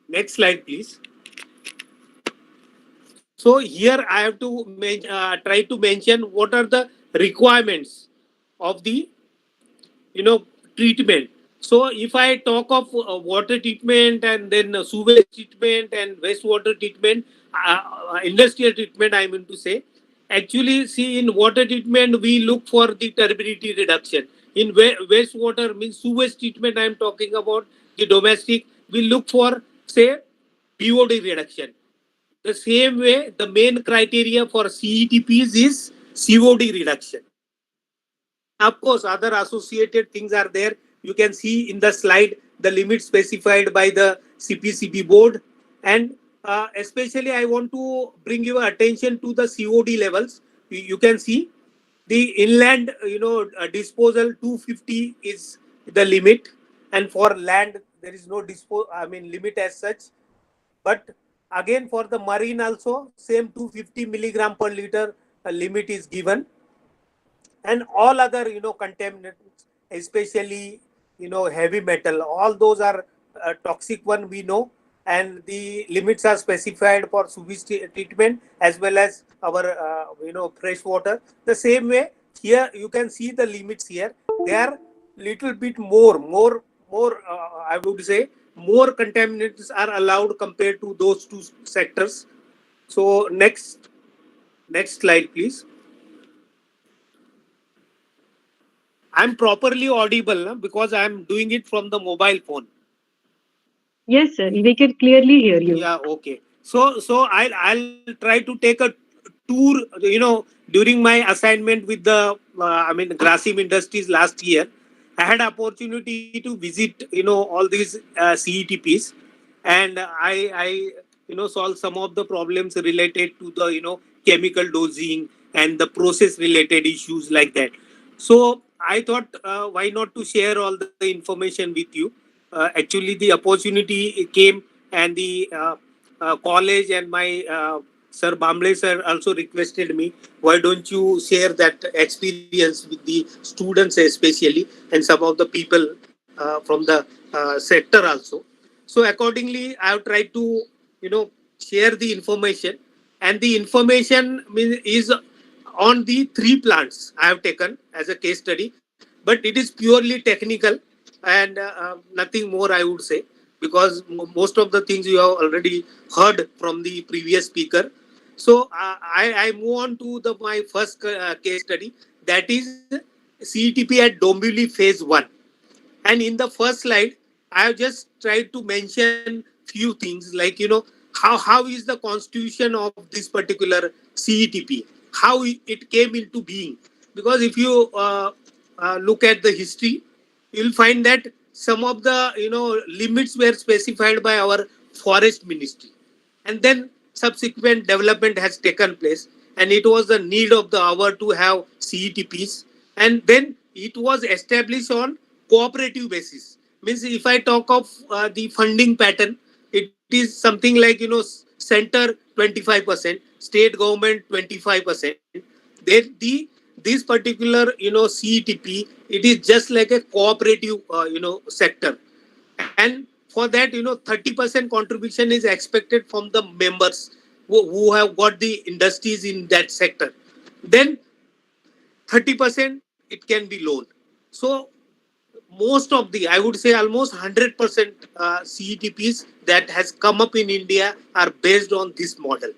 Next slide, please. So here I have to try to mention what are the requirements of the treatment. So if I talk of water treatment, and then sewage treatment and wastewater treatment, industrial treatment, I mean to say, actually, see, in water treatment we look for the turbidity reduction. In wastewater, means sewage treatment, I am talking about the domestic, we look for, say, BOD reduction. The same way, the main criteria for CETPs is COD reduction. Of course, other associated things are there. You can see in the slide the limits specified by the CPCB board. And especially, I want to bring your attention to the COD levels. You can see the inland, disposal 250 is the limit, and for land there is no limit as such. But again, for the marine also, same 250 milligram per liter limit is given. And all other contaminants, especially heavy metal, all those are toxic one, we know. And the limits are specified for sewage treatment as well as our fresh water. The same way, here you can see the limits here. They are little bit more I would say, more contaminants are allowed compared to those two sectors. So next slide, please. I'm properly audible, na? Because I'm doing it from the mobile phone. Yes, sir. We can clearly hear you. Yeah, okay. So I'll try to take a tour. During my assignment with the Grasim Industries last year, I had opportunity to visit all these CETPs, and I solve some of the problems related to the chemical dosing and the process related issues like that. So I thought, why not to share all the information with you. Actually, the opportunity came, and the college and my Sir Bamble sir also requested me, why don't you share that experience with the students especially, and some of the people from the sector also. So accordingly, I have tried to share the information, and the information is on the three plants I have taken as a case study, but it is purely technical and nothing more, I would say, because most of the things you have already heard from the previous speaker. So I move on to my first case study, that is CETP at Dombivli phase 1. And in the first slide, I have just tried to mention few things, like how is the constitution of this particular CETP, how it came into being. Because if you look at the history, you'll find that some of the limits were specified by our forest ministry, and then subsequent development has taken place. and it was the need of the hour to have CETPs. And then it was established on cooperative basis. Means if I talk of the funding pattern, it is something like, center 25%, state government 25%. Then this particular CETP, it is just like a cooperative sector, and for that 30% contribution is expected from the members who have got the industries in that sector. Then 30% it can be loan. So most of the, I would say almost 100% CETPs that has come up in India are based on this model.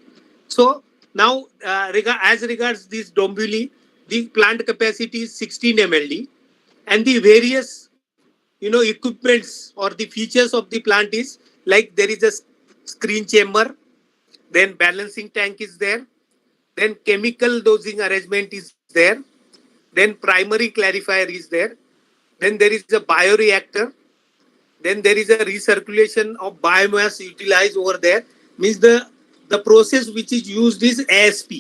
So now, as regards this Dombivli, the plant capacity is 16 MLD, and the various equipments or the features of the plant is like there is a screen chamber, then balancing tank is there, then chemical dosing arrangement is there, then primary clarifier is there, then there is a bioreactor, then there is a recirculation of biomass utilized over there. Means the process which is used is ASP,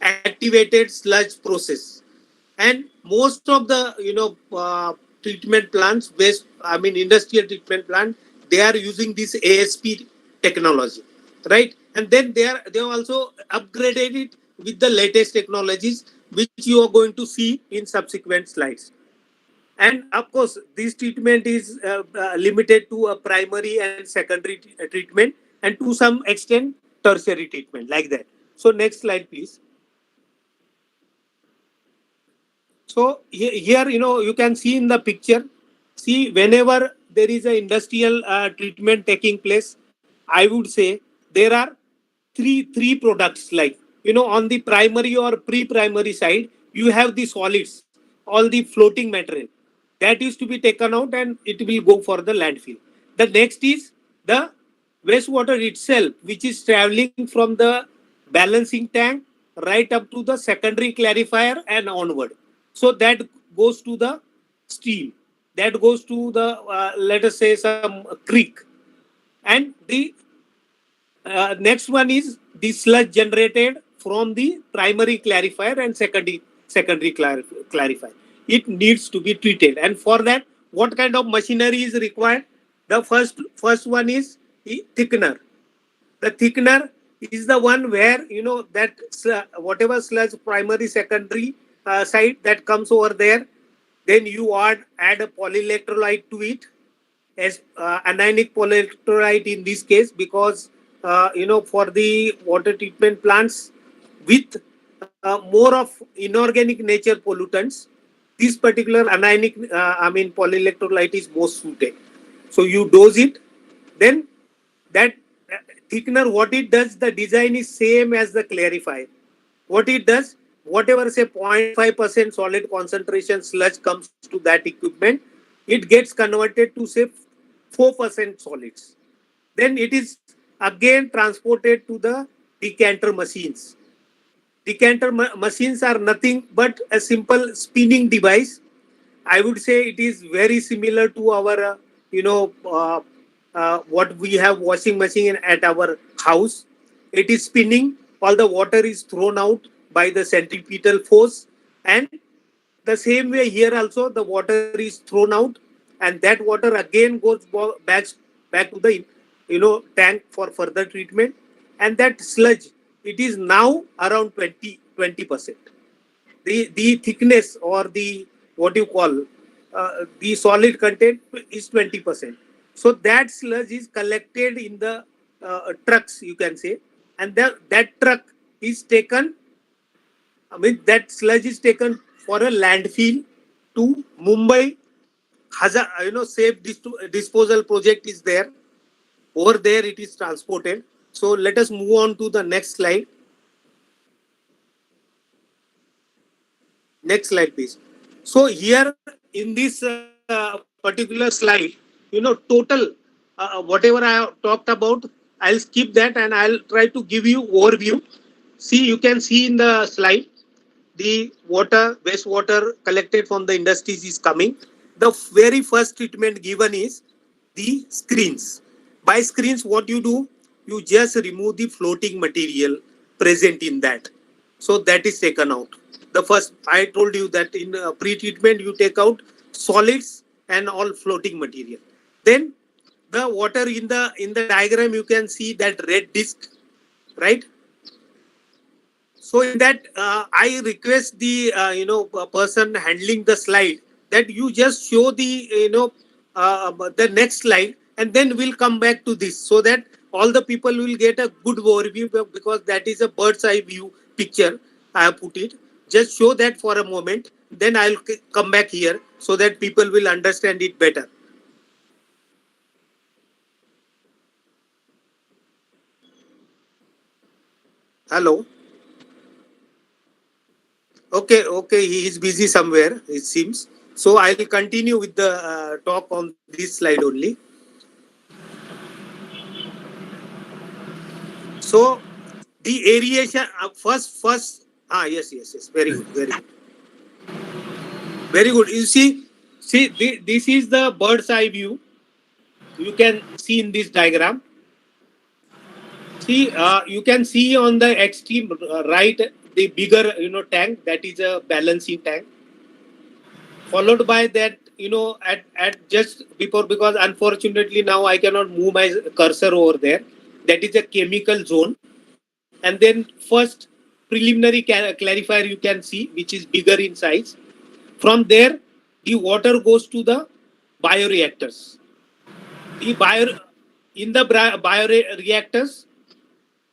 activated sludge process. And most of the treatment plants, industrial treatment plant, they are using this ASP technology, right? And then they have also upgraded it with the latest technologies, which you are going to see in subsequent slides. And of course, this treatment is limited to a primary and secondary treatment, and to some extent tertiary treatment, like that. So next slide, please. So here, you can see in the picture, see, whenever there is an industrial treatment taking place, I would say there are three products, like, on the primary or pre-primary side, you have the solids, all the floating material that is to be taken out and it will go for the landfill. The next is the wastewater itself, which is traveling from the balancing tank right up to the secondary clarifier and onward. So that goes to the stream, that goes to the, let us say, some creek. And the next one is the sludge generated from the primary clarifier and secondary clarifier. It needs to be treated. And for that, what kind of machinery is required? The first one is the thickener. The thickener is the one where, that whatever sludge primary, secondary side that comes over there, then you add a polyelectrolyte to it, as anionic polyelectrolyte in this case, because for the water treatment plants with more of inorganic nature pollutants, this particular anionic polyelectrolyte is most suited. So you dose it. Then that thickener, what it does, the design is same as the clarifier. What it does, whatever say 0.5% solid concentration sludge comes to that equipment, it gets converted to say 4% solids. Then it is again transported to the decanter machines. Decanter machines are nothing but a simple spinning device. I would say it is very similar to our, what we have washing machine at our house. It is spinning, all the water is thrown out by the centripetal force, and the same way here also the water is thrown out, and that water again goes back to the tank for further treatment. And that sludge, it is now around 20%. The thickness, or the, what you call, the solid content is 20%. So that sludge is collected in the trucks, you can say, and that truck is taken, that sludge is taken for a landfill to Mumbai. Safe disposal project is there. Over there it is transported. So let us move on to the next slide. Next slide, please. So here in this particular slide, total whatever I have talked about, I'll skip that and I'll try to give you overview. See, you can see in the slide, the wastewater collected from the industries is coming. The very first treatment given is the screens. By screens, what you do, you just remove the floating material present in that. So that is taken out. The first, I told you that in pre-treatment you take out solids and all floating material. Then the water in the diagram you can see that red disc, right? So in that, I request the person handling the slide that you just show the the next slide, and then we'll come back to this so that all the people will get a good overview, because that is a bird's eye view picture. I have put it. Just show that for a moment, then I'll come back here so that people will understand it better. Hello. Okay, okay, he is busy somewhere, it seems. So I will continue with the talk on this slide only. So the aeration, yes, very good, very good, very good. You see, this is the bird's eye view. You can see in this diagram. See, you can see on the extreme right the bigger tank, that is a balancing tank, followed by that at just before, because unfortunately now I cannot move my cursor over there, that is a chemical zone. And then first preliminary clarifier you can see, which is bigger in size. From there the water goes to the bioreactors. The in the bioreactors,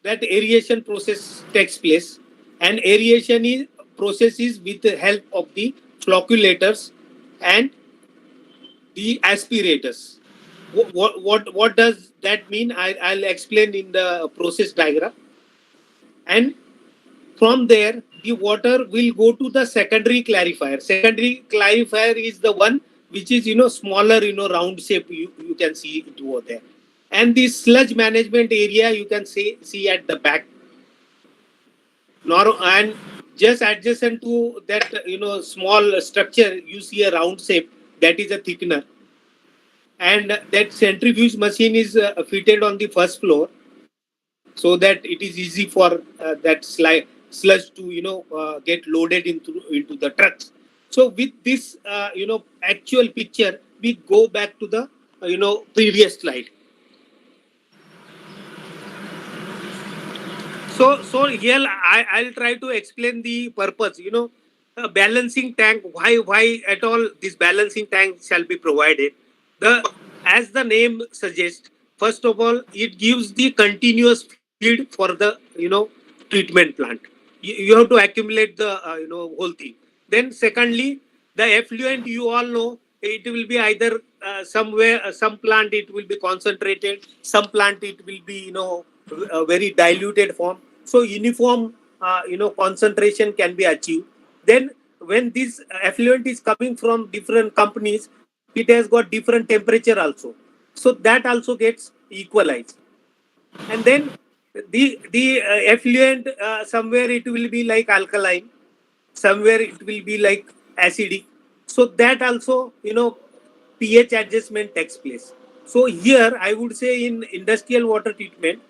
that aeration process takes place, and aeration is processes with the help of the flocculators and the aspirators. What does that mean? I'll explain in the process diagram. And from there, the water will go to the secondary clarifier. Secondary clarifier is the one which is smaller, round shape. You can see it over there. And the sludge management area you can see at the back. And just adjacent to that small structure, you see a round shape, that is a thickener. And that centrifuge machine is fitted on the first floor, so that it is easy for that sludge to get loaded into the trucks. So with this actual picture, we go back to the previous slide. So here I'll try to explain the purpose. Balancing tank. Why at all this balancing tank shall be provided? As the name suggests, first of all, it gives the continuous feed for the treatment plant. You have to accumulate the whole thing. Then secondly, the effluent, you all know, it will be either somewhere some plant it will be concentrated, some plant it will be a very diluted form. So uniform concentration can be achieved. Then when this effluent is coming from different companies, it has got different temperature also, so that also gets equalized. And then the effluent, somewhere it will be like alkaline, somewhere it will be like acidic, so that also pH adjustment takes place. So here I would say in industrial water treatment,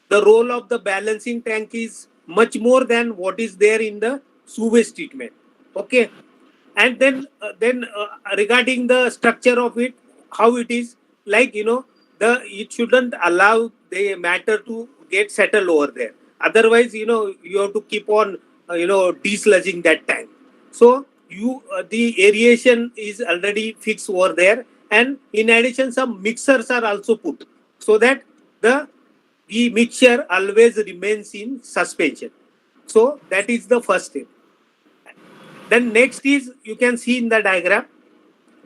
the role of the balancing tank is much more than what is there in the sewage treatment. Okay. And then regarding the structure of it, how it is, like it shouldn't allow the matter to get settled over there. Otherwise you have to keep on desludging that tank. So the aeration is already fixed over there, and in addition some mixers are also put, so that the mixture always remains in suspension. So that is the first step. Then next is, you can see in the diagram,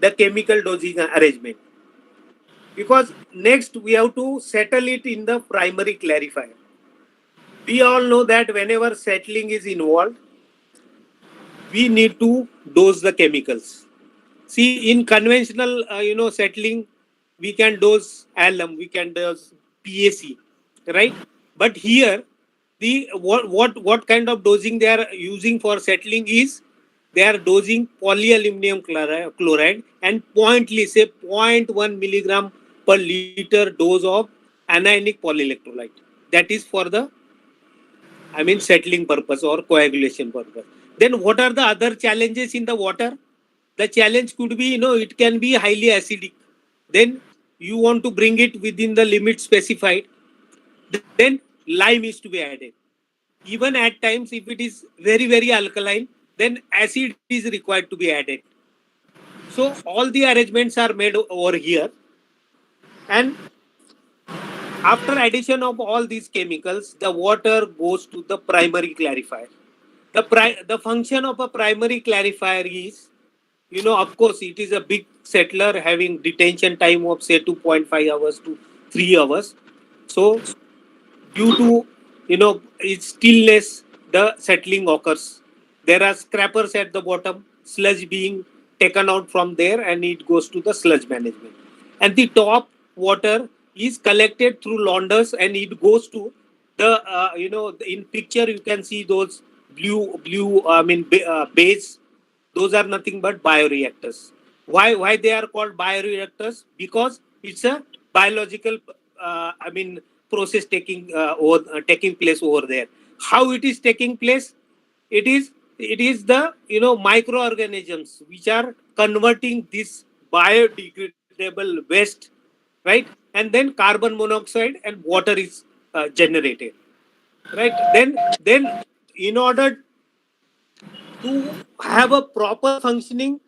the chemical dosing arrangement. Because next we have to settle it in the primary clarifier. We all know that whenever settling is involved, we need to dose the chemicals. See, in conventional, settling, we can dose alum, we can dose PAC, right? But here, the what kind of dosing they are using for settling is, they are dosing polyaluminum chloride and say 0.1 milligram per liter dose of anionic polyelectrolyte. That is for the I mean settling purpose or coagulation purpose. Then what are the other challenges in the water? The challenge could be, it can be highly acidic. Then you want to bring it within the limit specified. Then lime is to be added. Even at times, if it is very, very alkaline, then acid is required to be added. So all the arrangements are made over here. And after addition of all these chemicals, the water goes to the primary clarifier. The function of a primary clarifier is, of course, it is a big settler having detention time of say 2.5 hours to 3 hours. So due to its stillness, the settling occurs. There are scrappers at the bottom, sludge being taken out from there, and it goes to the sludge management. And the top water is collected through launders, and it goes to the in picture you can see those blue bays. Those are nothing but bioreactors. Why they are called bioreactors? Because it's a biological process taking place over there. How it is taking place? It is the microorganisms which are converting this biodegradable waste, right? And then carbon monoxide and water is generated, right? Then in order to have a proper functioning,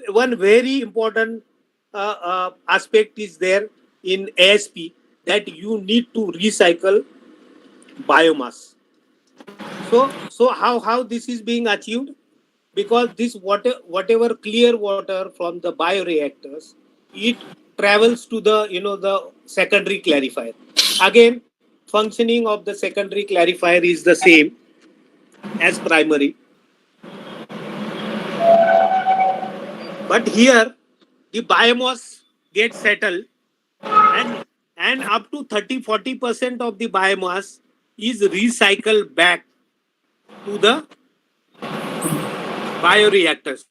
one very important aspect is there in ASP, that you need to recycle biomass. So how this is being achieved? Because this water, whatever clear water from the bioreactors, it travels to the the secondary clarifier. Again, functioning of the secondary clarifier is the same as primary. But here, the biomass gets settled, and up to 30-40% of the biomass is recycled back to the bioreactors.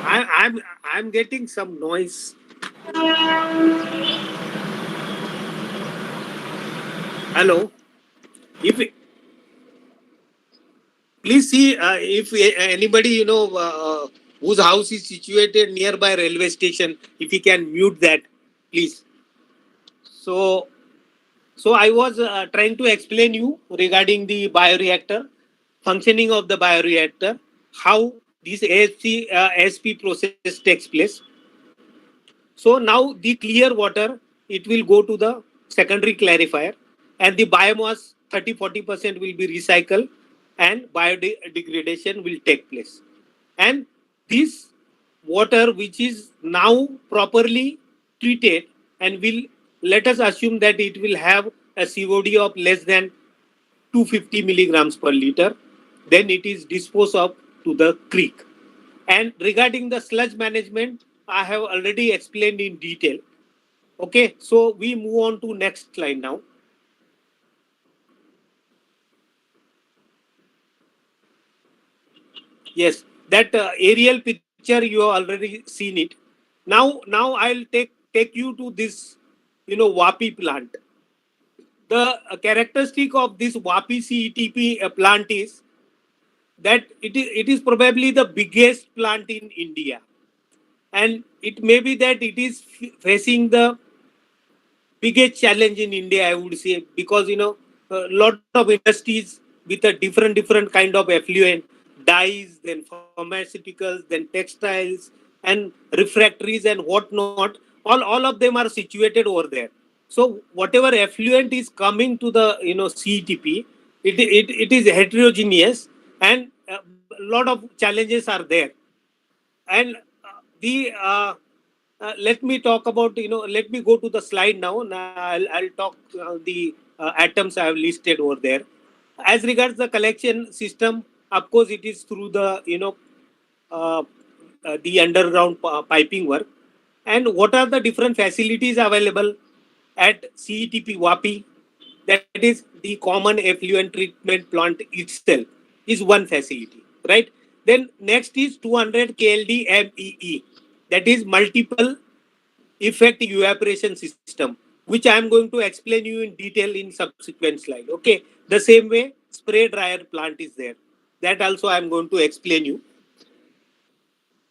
I'm getting some noise. Hello. If please see if anybody whose house is situated nearby railway station, if you can mute that, please. So I was trying to explain you regarding the bioreactor, functioning of the bioreactor, how this ASP process takes place. So now the clear water, it will go to the secondary clarifier, and the biomass 30-40% will be recycled and biodegradation will take place. And this water, which is now properly treated, and will, let us assume that it will have a COD of less than 250 milligrams per liter, then it is disposed of to the creek. And regarding the sludge management, I have already explained in detail. Okay, so we move on to next slide now. Yes, that aerial picture you have already seen it. Now I'll take you to this, WAPI plant. The characteristic of this WAPI CETP plant is that it is probably the biggest plant in India, and it may be that it is facing the biggest challenge in India, I would say, because a lot of industries with a different kind of effluent, dyes, then pharmaceuticals, then textiles, and refractories and whatnot. All of them are situated over there. So whatever effluent is coming to the CETP, it is heterogeneous, and a lot of challenges are there. And the let me talk about, let me go to the slide now. Now I'll talk the atoms I have listed over there. As regards the collection system, of course, it is through the the underground piping work. And what are the different facilities available at CETP WAPI? That is the common effluent treatment plant itself is one facility, right? Then next is 200 KLD MEE, that is multiple effect evaporation system. which I am going to explain you in detail in subsequent slide. Okay, the same way spray dryer plant is there. That also I am going to explain you.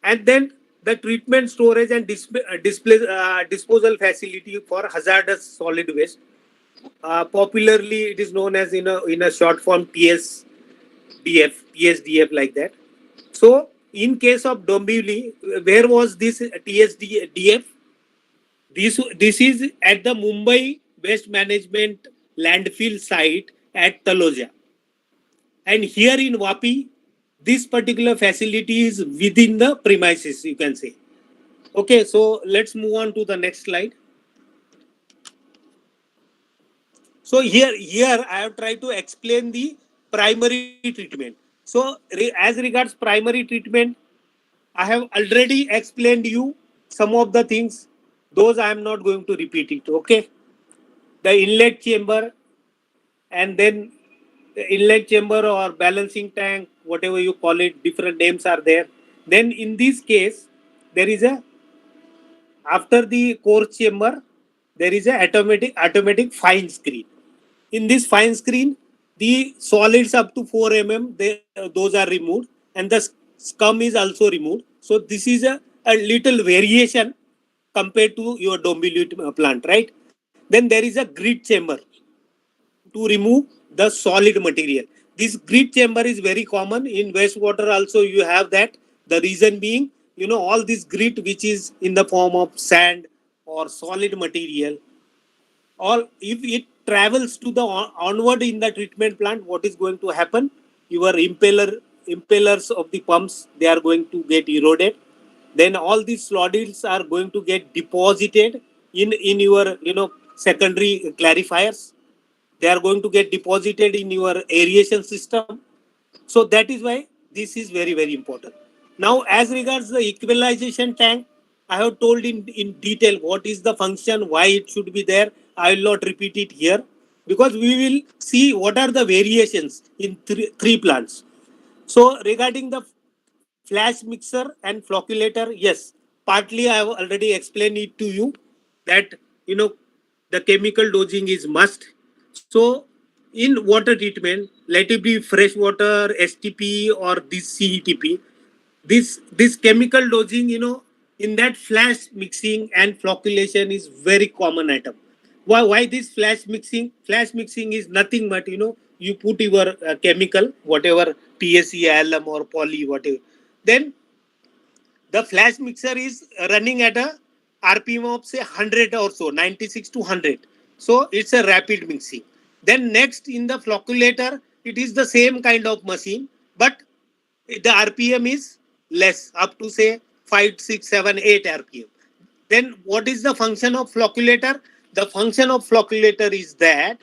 And then the treatment, storage, and disposal facility for hazardous solid waste. Popularly, it is known as in a short form TSDF like that. So, in case of Dombivli, where was this TSDF? This is at the Mumbai Waste Management landfill site at Taloja. And here in Vapi, this particular facility is within the premises, you can say. Okay, so let's move on to the next slide. So here I have tried to explain the primary treatment. So as regards primary treatment, I have already explained you some of the things. Those I am not going to repeat it. Okay, the inlet chamber, and then the inlet chamber or balancing tank, whatever you call it, different names are there. Then in this case, there is a after the core chamber, there is a automatic fine screen. In this fine screen, the solids up to 4 those are removed, and the scum is also removed. So this is a little variation compared to your Dombivli plant, right? Then there is a grid chamber to remove the solid material. This grid chamber is very common in wastewater. Also, you have that. The reason being, all this grit which is in the form of sand or solid material, or if it travels to the onward in the treatment plant, what is going to happen? Your impellers of the pumps, they are going to get eroded. Then all these solids are going to get deposited in your secondary clarifiers. They are going to get deposited in your aeration system. So that is why this is very, very important. Now, as regards the equalization tank, I have told in detail what is the function, why it should be there. I will not repeat it here because we will see what are the variations in three plants. So regarding the flash mixer and flocculator, yes, partly I have already explained it to you that the chemical dosing is must. So in water treatment, let it be fresh water, STP or this CETP, this chemical dosing, in that flash mixing and flocculation is very common item. Why this flash mixing? Flash mixing is nothing but you put your chemical, whatever TSE, alum or poly, whatever. Then the flash mixer is running at a RPM of say 100 or so, 96 to 100. So it's a rapid mixing. Then next in the flocculator, it is the same kind of machine, but the RPM is less, up to say 5, 6, 7, 8 RPM. Then what is the function of flocculator? The function of flocculator is that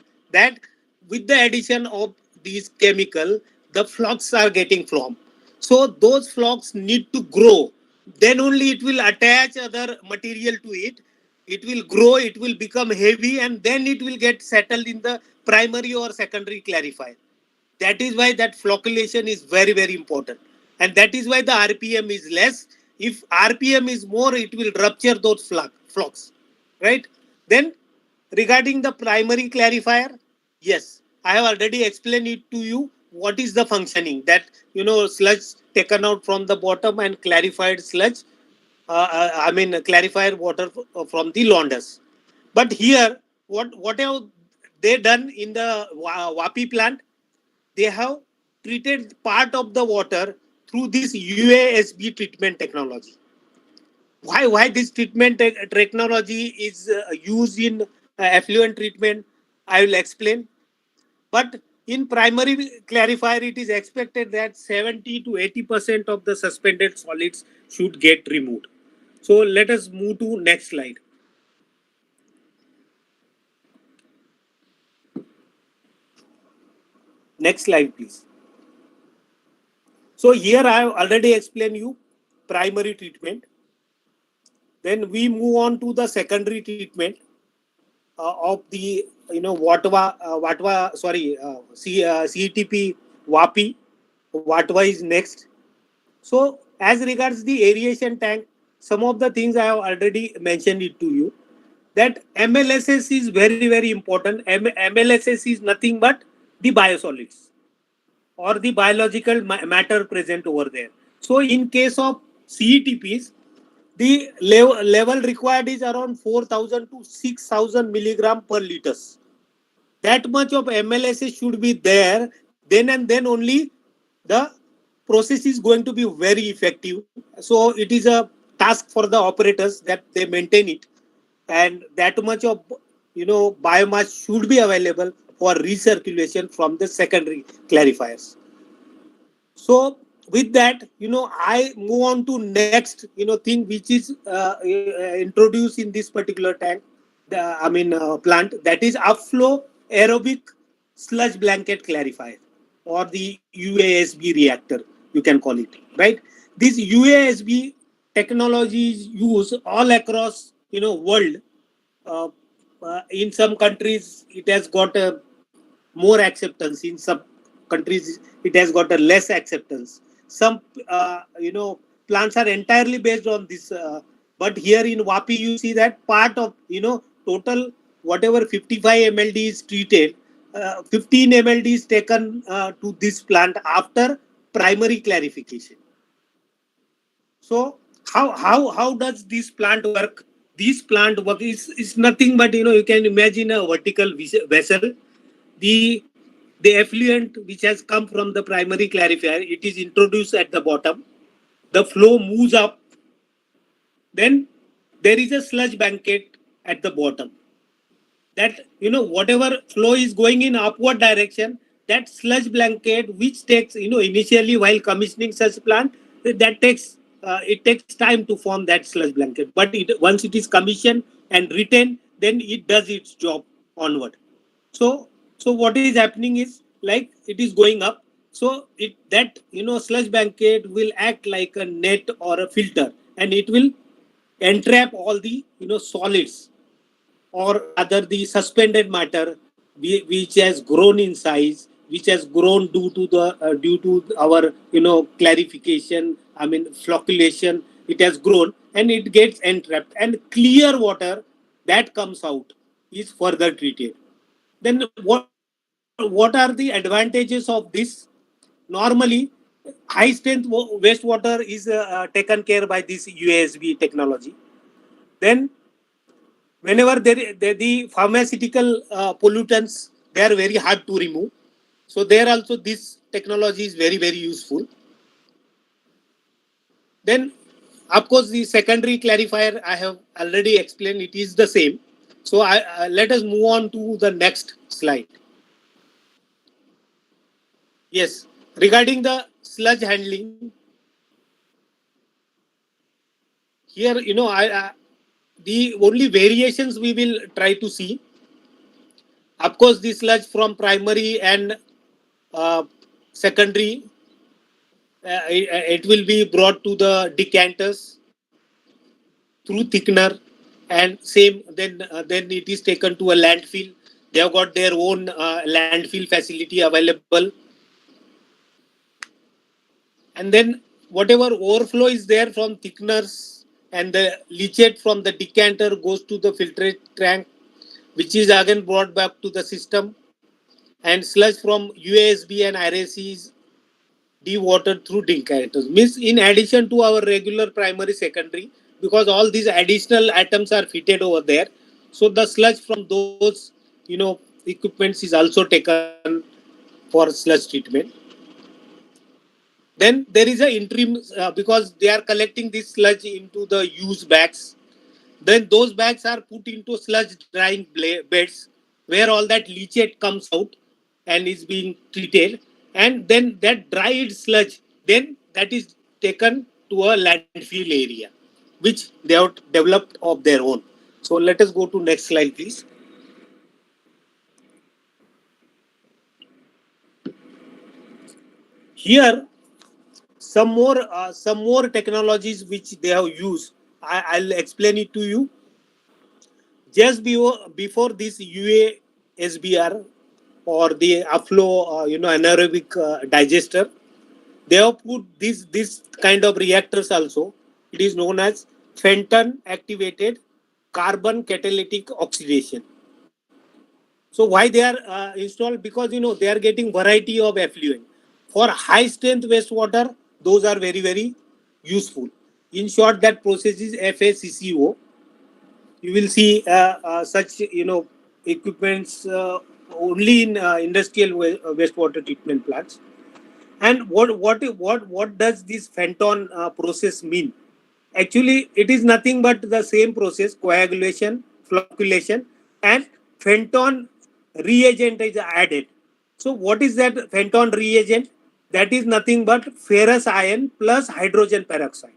with the addition of these chemical, the flocks are getting formed. So those flocks need to grow. Then only it will attach other material to it. It will grow, it will become heavy, and then it will get settled in the primary or secondary clarifier. That is why that flocculation is very, very important. And that is why the RPM is less. If RPM is more, it will rupture those flocks, right? Then regarding the primary clarifier, yes, I have already explained it to you. What is the functioning? That, sludge taken out from the bottom and clarified sludge, clarifier water from the launders. But here, what have they done in the Vapi plant? They have treated part of the water through this UASB treatment technology. Why this treatment technology is used in effluent treatment, I will explain. But in primary clarifier, it is expected that 70 to 80% of the suspended solids should get removed. So let us move to next slide. Next slide, please. So here I have already explained you primary treatment. Then we move on to the secondary treatment of the CETP WAPI. WATWA is next. So as regards the aeration tank, some of the things I have already mentioned it to you. that MLSS is very, very important. MLSS is nothing but the biosolids or the biological matter present over there. So in case of CETPs, the level required is around 4,000 to 6,000 milligram per liters. That much of MLSS should be there. Then and then only the process is going to be very effective. So it is a task for the operators that they maintain it, and that much of biomass should be available for recirculation from the secondary clarifiers. So with that, I move on to next, thing which is introduced in this particular tank, plant, that is upflow aerobic sludge blanket clarifier, or the UASB reactor, you can call it, right? This UASB technology is used all across, world. Uh, in some countries, it has got a more acceptance. In some countries, it has got a less acceptance. Some plants are entirely based on this, but here in Vapi you see that part of total whatever 55 mld is treated, 15 mld is taken to this plant after primary clarification. So how does this plant work? This plant work is nothing but, you can imagine a vertical vessel. The the effluent which has come from the primary clarifier, it is introduced at the bottom. The flow moves up. Then there is a sludge banquet at the bottom. That whatever flow is going in upward direction, that sludge blanket, which takes initially while commissioning such plant, that takes it takes time to form that sludge blanket. But once it is commissioned and retained, then it does its job onward. So what is happening is, like, it is going up. So that sludge banquet will act like a net or a filter, and it will entrap all the solids, or rather the suspended matter, which has grown in size, which has grown due to our clarification, flocculation. It has grown and it gets entrapped, and clear water that comes out is further treated. Then what are the advantages of this? Normally, high strength wastewater is taken care by this USB technology. Then whenever the pharmaceutical pollutants, they are very hard to remove. So there also this technology is very, very useful. Then of course the secondary clarifier I have already explained, it is the same. So let us move on to the next slide. Yes, regarding the sludge handling, here the only variations we will try to see. Of course, the sludge from primary and secondary, it will be brought to the decanters through thickener, and same then it is taken to a landfill. They have got their own landfill facility available, and then whatever overflow is there from thickeners and the leachate from the decanter goes to the filtrate tank, which is again brought back to the system, and sludge from UASB and RAC is dewatered through decanters. Means in addition to our regular primary secondary, because all these additional atoms are fitted over there, so the sludge from those equipments is also taken for sludge treatment. Then there is a interim, because they are collecting this sludge into the used bags. Then those bags are put into sludge drying beds, where all that leachate comes out and is being treated. And then that dried sludge, then that is taken to a landfill area, which they have developed of their own. So let us go to next slide, please. Here, some more technologies which they have used. I'll explain it to you. Just before this UASBR, or the upflow anaerobic digester, they have put this kind of reactors also. It is known as Fenton activated carbon catalytic oxidation. So why they are installed? Because they are getting variety of effluent. For high strength wastewater, those are very useful. In short, that process is FACCO. You will see such equipments only in industrial wastewater treatment plants. And what does this Fenton process mean? Actually, it is nothing but the same process: coagulation, flocculation, and Fenton reagent is added. So, what is that Fenton reagent? That is nothing but ferrous iron plus hydrogen peroxide.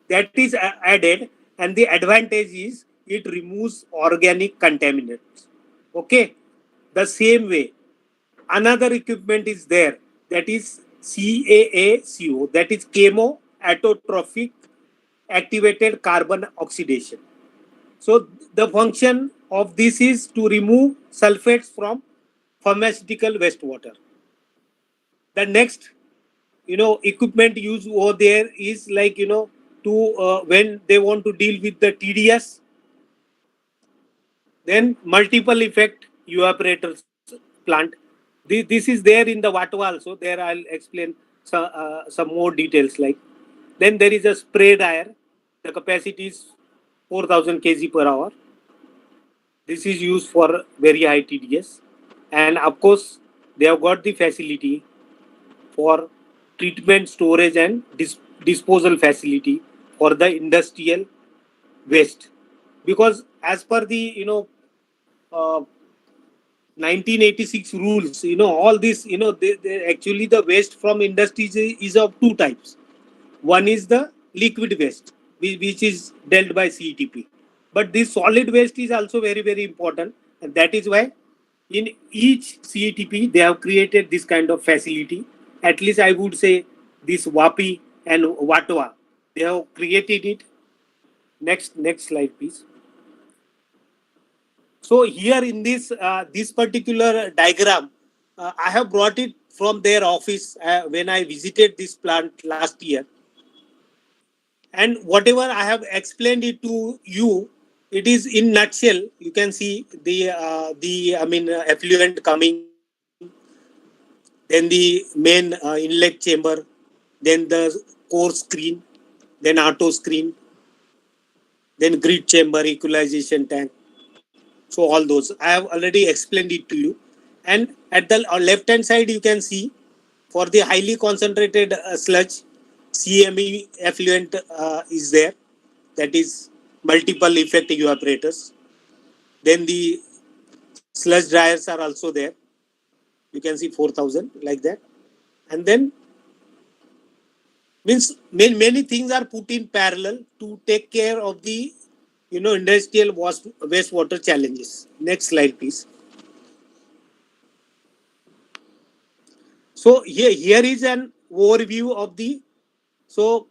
That is added, and the advantage is it removes organic contaminants. Okay, the same way another equipment is there, that is CAACO, that is chemo autotrophic activated carbon oxidation. So the function of this is to remove sulfates from pharmaceutical wastewater. The next equipment used over there is like to when they want to deal with the TDS, then multiple effect evaporators plant. This is there in the Wattwa also. There I'll explain some more details. Like then there is a spray dryer. The capacity is 4,000 kg per hour. This is used for very high TDS, and of course they have got the facility for treatment, storage, and disposal facility for the industrial waste. Because as per the uh, 1986 rules, all this, actually the waste from industries is of two types. One is the liquid waste, which is dealt by CETP. But this solid waste is also very important, and that is why in each CETP they have created this kind of facility. At least I would say this WAPI and WATWA, they have created it. Next slide, please. So here in this particular diagram, I have brought it from their office when I visited this plant last year. And whatever I have explained it to you, it is in nutshell. You can see the effluent coming, then the main inlet chamber, then the core screen, then auto screen, then grid chamber, equalization tank. So all those I have already explained it to you. And at the left hand side, you can see for the highly concentrated sludge, CME effluent is there. That is multiple effect evaporators. Then the sludge dryers are also there. You can see 4,000 like that. And then means many things are put in parallel to take care of the industrial wastewater challenges. Next slide, please. So here is an overview of the. So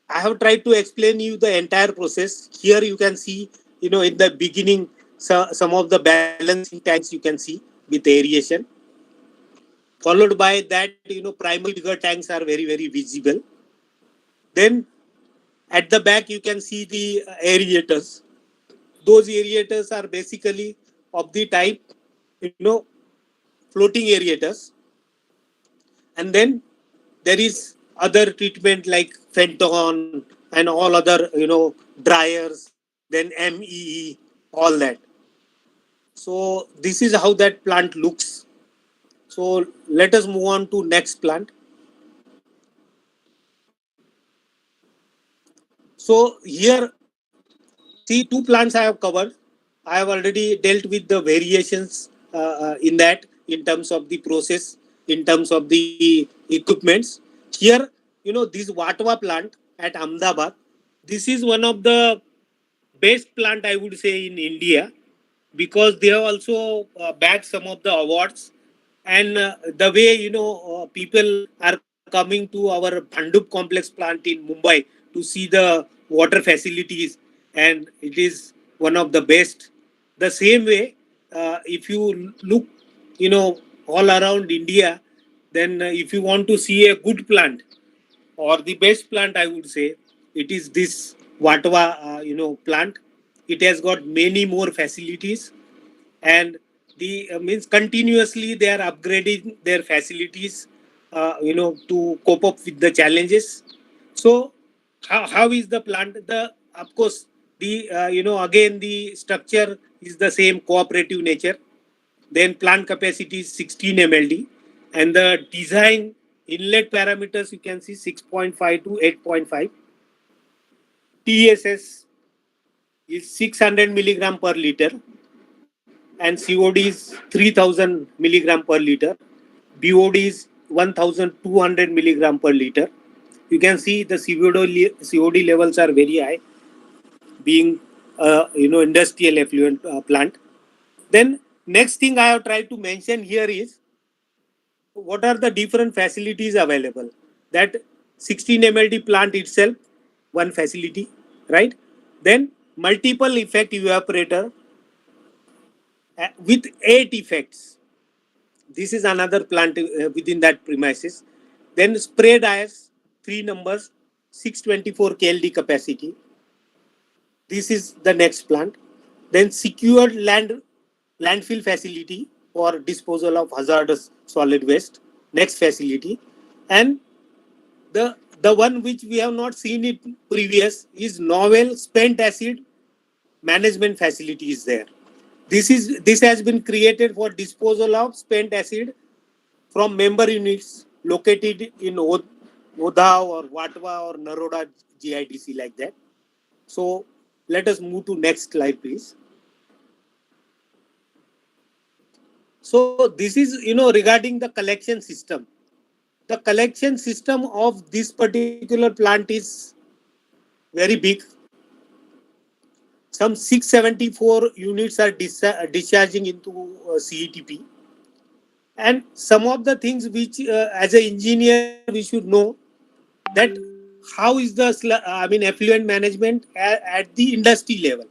I have tried to explain you the entire process. Here you can see, in the beginning, some of the balancing tanks you can see with aeration. Followed by that, primary bigger tanks are very visible. Then at the back you can see the aerators. Those aerators are basically of the type, floating aerators. And then there is other treatment like Fenton and all other, dryers, then MEE, all that. So this is how that plant looks. So let us move on to next plant. So here, see, two plants I have covered. I have already dealt with the variations in that, in terms of the process, in terms of the equipments. Here, this Wattwa plant at Ahmedabad, this is one of the best plant I would say in India, because they have also bagged some of the awards. And the way people are coming to our Bhandup complex plant in Mumbai to see the water facilities, and it is one of the best. The same way, if you look, all around India, then if you want to see a good plant or the best plant, I would say it is this Wattwa, plant. it has got many more facilities, and the means continuously they are upgrading their facilities, to cope up with the challenges. So how is the plant? The of course the again the structure is the same cooperative nature. Then plant capacity is 16 MLD, and the design inlet parameters you can see 6.5 to 8.5. TSS is 600 milligram per liter, and COD is 3000 milligram per liter. BOD is 1200 milligram per liter. You can see the COD levels are very high, being industrial effluent plant. Then next thing I have tried to mention here is what are the different facilities available. That 16 MLD plant itself, one facility, right? Then multiple effect evaporator with 8 effects. This is another plant within that premises. Then spray dryers, 3 numbers, 624 KLD capacity. This is the next plant. Then secured landfill facility for disposal of hazardous solid waste. Next facility. And the one which we have not seen it previous is novel spent acid management facility is there. This has been created for disposal of spent acid from member units located in Odha or Watwa or Naroda GIDC like that. So let us move to next slide, please. So this is regarding the collection system. The collection system of this particular plant is very big. Some 674 units are discharging into CETP. And some of the things which, as an engineer, we should know that how is the effluent management at the industry level.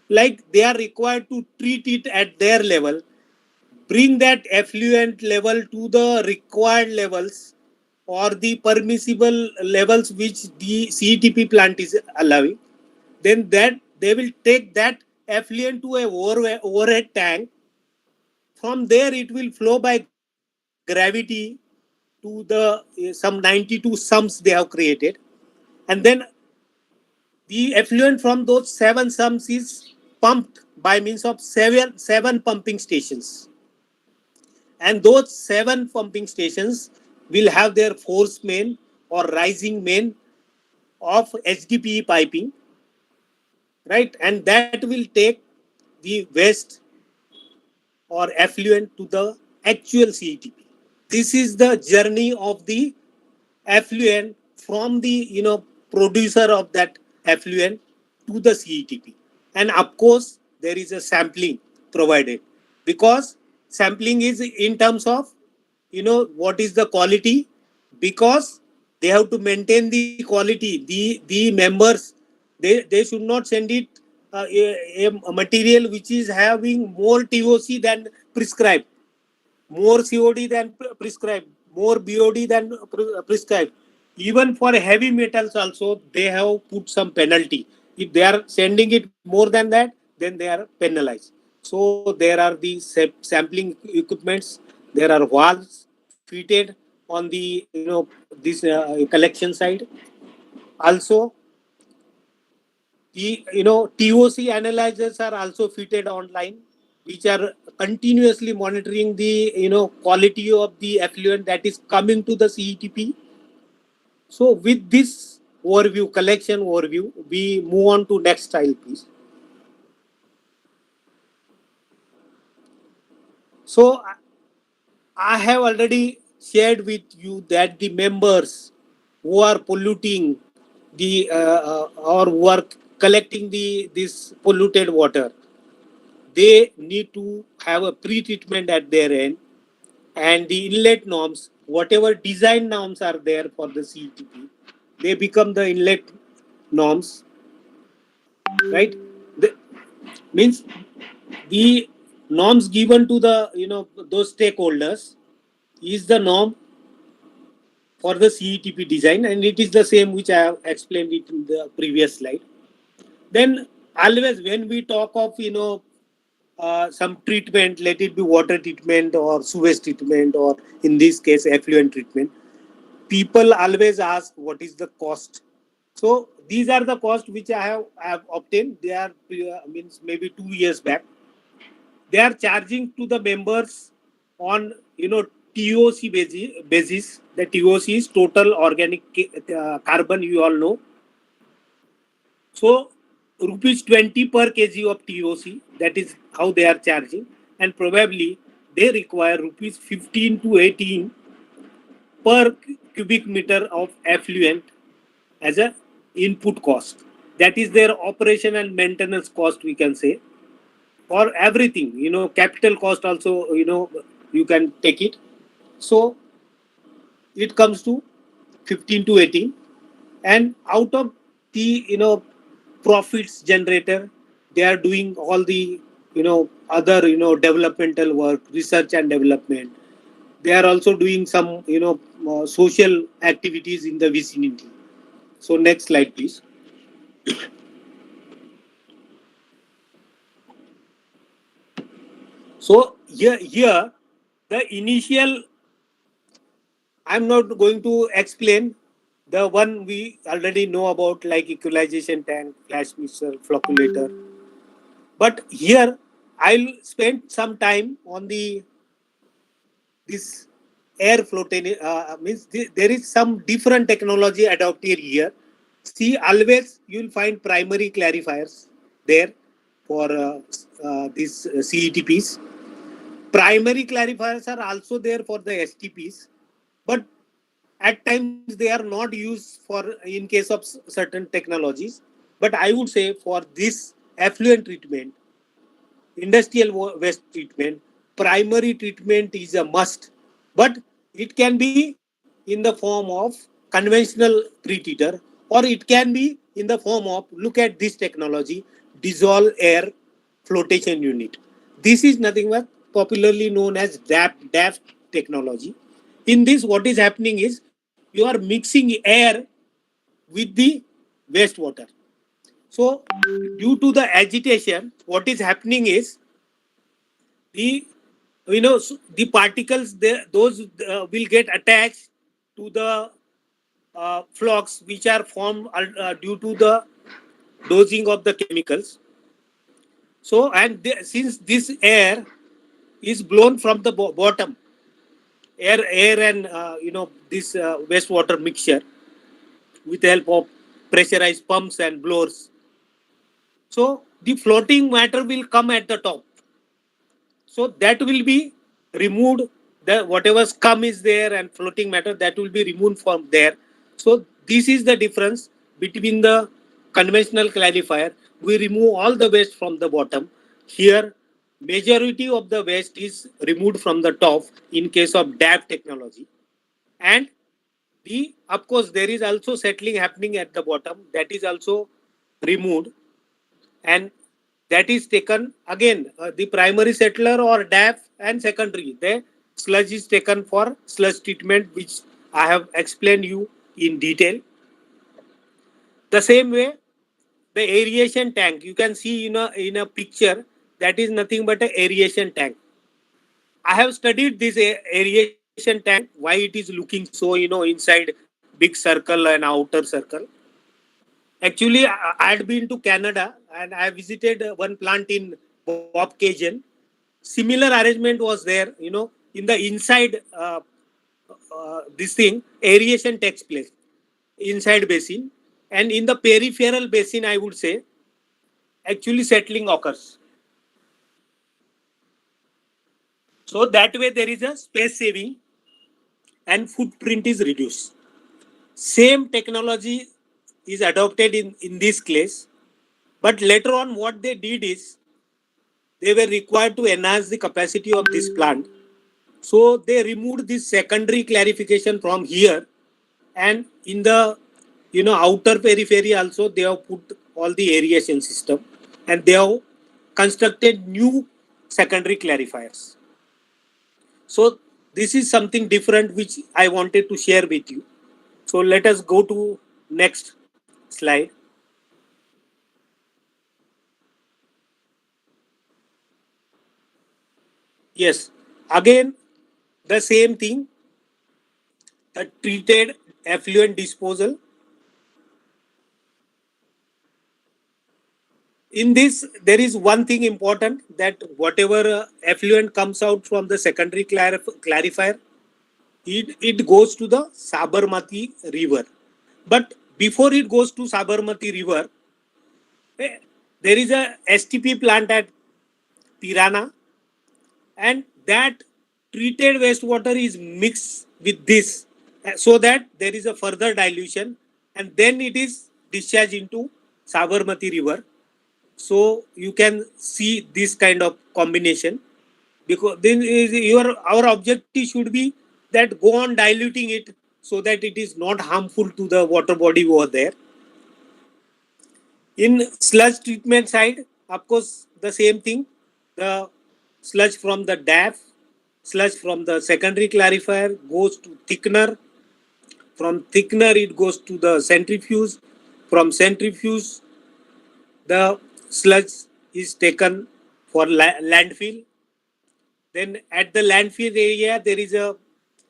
Like they are required to treat it at their level, bring that effluent level to the required levels or the permissible levels which the CETP plant is allowing. Then that they will take that effluent to a overhead tank. From there, it will flow by gravity to the some 92 sumps they have created, and then the effluent from those 7 sumps is pumped by means of seven pumping stations, and those 7 pumping stations will have their force main or rising main of HDPE piping, right, and that will take the waste or effluent to the actual CETP. This is the journey of the effluent from the producer of that effluent to the CETP. And of course, there is a sampling provided, because sampling is in terms of what is the quality, because they have to maintain the quality. The members, they should not send it a material which is having more TOC than prescribed, more COD than prescribed, more BOD than prescribed. Even for heavy metals also, they have put some penalty. If they are sending it more than that, then they are penalized. So there are the sampling equipments. There are valves fitted on the this collection side. Also, the TOC analyzers are also fitted online, which are continuously monitoring the quality of the effluent that is coming to the CETP. So with this overview, collection overview, we move on to next slide, please. So I have already shared with you that the members who are polluting the or who are collecting this polluted water, they need to have a pre-treatment at their end, and the inlet norms, whatever design norms are there for the CETP, they become the inlet norms, right? Means the norms given to the those stakeholders is the norm for the CETP design, and it is the same which I have explained it in the previous slide. Then always when we talk of some treatment, let it be water treatment or sewage treatment or in this case effluent treatment, people always ask what is the cost. So these are the costs which I have obtained. They are means maybe 2 years back. They are charging to the members on TOC basis. The TOC is total organic carbon. You all know. So rupees 20 per kg of TOC. That is how they are charging, and probably they require rupees 15 to 18 per cubic meter of effluent as a input cost. That is their operation and maintenance cost, we can say, or everything. Capital cost also. You can take it. So it comes to 15 to 18, and out of the profits generator, they are doing all the other developmental work, research and development. They are also doing some social activities in the vicinity. So next slide, please. So here the initial, I'm not going to explain the one we already know about, like equalization tank, flash mixer, flocculator. But here I'll spend some time on this air floating. Means there is some different technology adopted here. See, always you'll find primary clarifiers there for these CETPs. Primary clarifiers are also there for the STPs, but at times they are not used for in case of certain technologies. But I would say for this effluent treatment, industrial waste treatment, primary treatment is a must. But it can be in the form of conventional pretreater, or it can be in the form of, look at this technology, dissolve air flotation unit. This is nothing but popularly known as DAF technology. In this, what is happening is you are mixing air with the wastewater. So due to the agitation, what is happening is the the particles, those will get attached to the flocks which are formed due to the dosing of the chemicals. So, and since this air is blown from the bottom, air and this wastewater mixture with the help of pressurized pumps and blowers. So the floating matter will come at the top. So that will be removed. The whatever scum is there and floating matter, that will be removed from there. So this is the difference between the conventional clarifier. We remove all the waste from the bottom. Here, majority of the waste is removed from the top in case of DAP technology. And of course, there is also settling happening at the bottom. That is also removed, and that is taken again, the primary settler or DAF, and secondary, the sludge is taken for sludge treatment, which I have explained you in detail. The same way, the aeration tank, you can see in a picture, that is nothing but an aeration tank. I have studied this aeration tank, why it is looking so inside big circle and outer circle. Actually, I had been to Canada and I visited one plant in Bob Cajun. Similar arrangement was there, in the inside this thing, aeration takes place inside basin, and in the peripheral basin, I would say, actually settling occurs. So that way there is a space saving and footprint is reduced. Same technology is adopted in this case, but later on what they did is they were required to enhance the capacity of this plant. So they removed this secondary clarification from here, and in the outer periphery also they have put all the aeration system, and they have constructed new secondary clarifiers. So this is something different which I wanted to share with you. So let us go to next slide. Yes. Again, the same thing, treated effluent disposal. In this, there is one thing important, that whatever effluent comes out from the secondary clarifier, it goes to the Sabarmati river. But before it goes to Sabarmati river, eh, there is a STP plant at Tirana, and that treated wastewater is mixed with this, so that there is a further dilution, and then it is discharged into Sabarmati river. So you can see this kind of combination, because then our objective should be that go on diluting it so that it is not harmful to the water body over there. In sludge treatment side, of course, the same thing. The sludge from the DAF, sludge from the secondary clarifier goes to thickener. From thickener, it goes to the centrifuge. From centrifuge, the sludge is taken for landfill. Then at the landfill area, there is a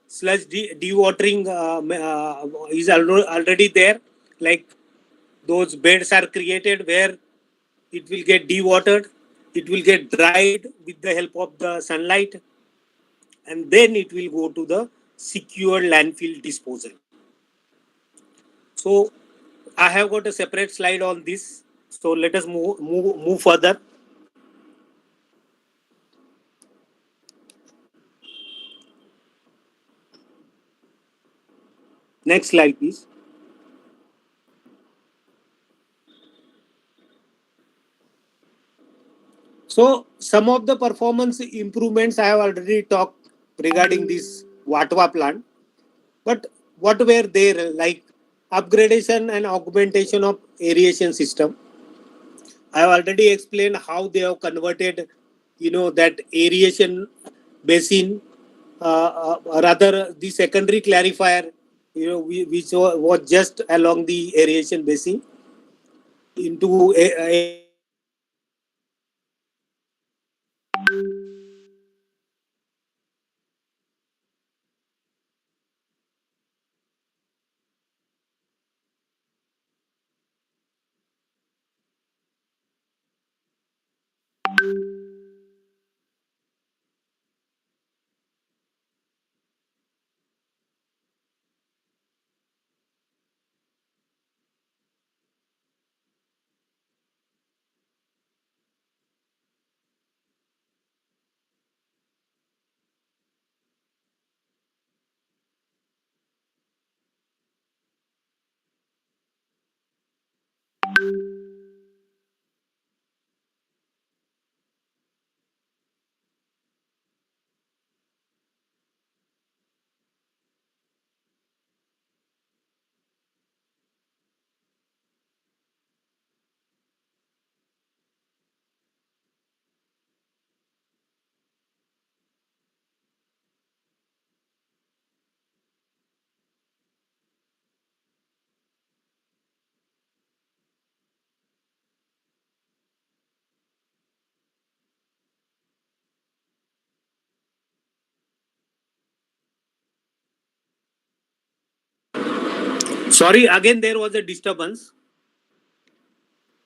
sludge dewatering is already there. Like those beds are created where it will get dewatered, it will get dried with the help of the sunlight, and then it will go to the secure landfill disposal. So I have got a separate slide on this. So let us move further. Next slide, please. So some of the performance improvements I have already talked regarding this Watwa plant. But what were there, like upgradation and augmentation of aeration system? I have already explained how they have converted, that aeration basin, rather the secondary clarifier, which was just along the aeration basin, into sorry, again there was a disturbance.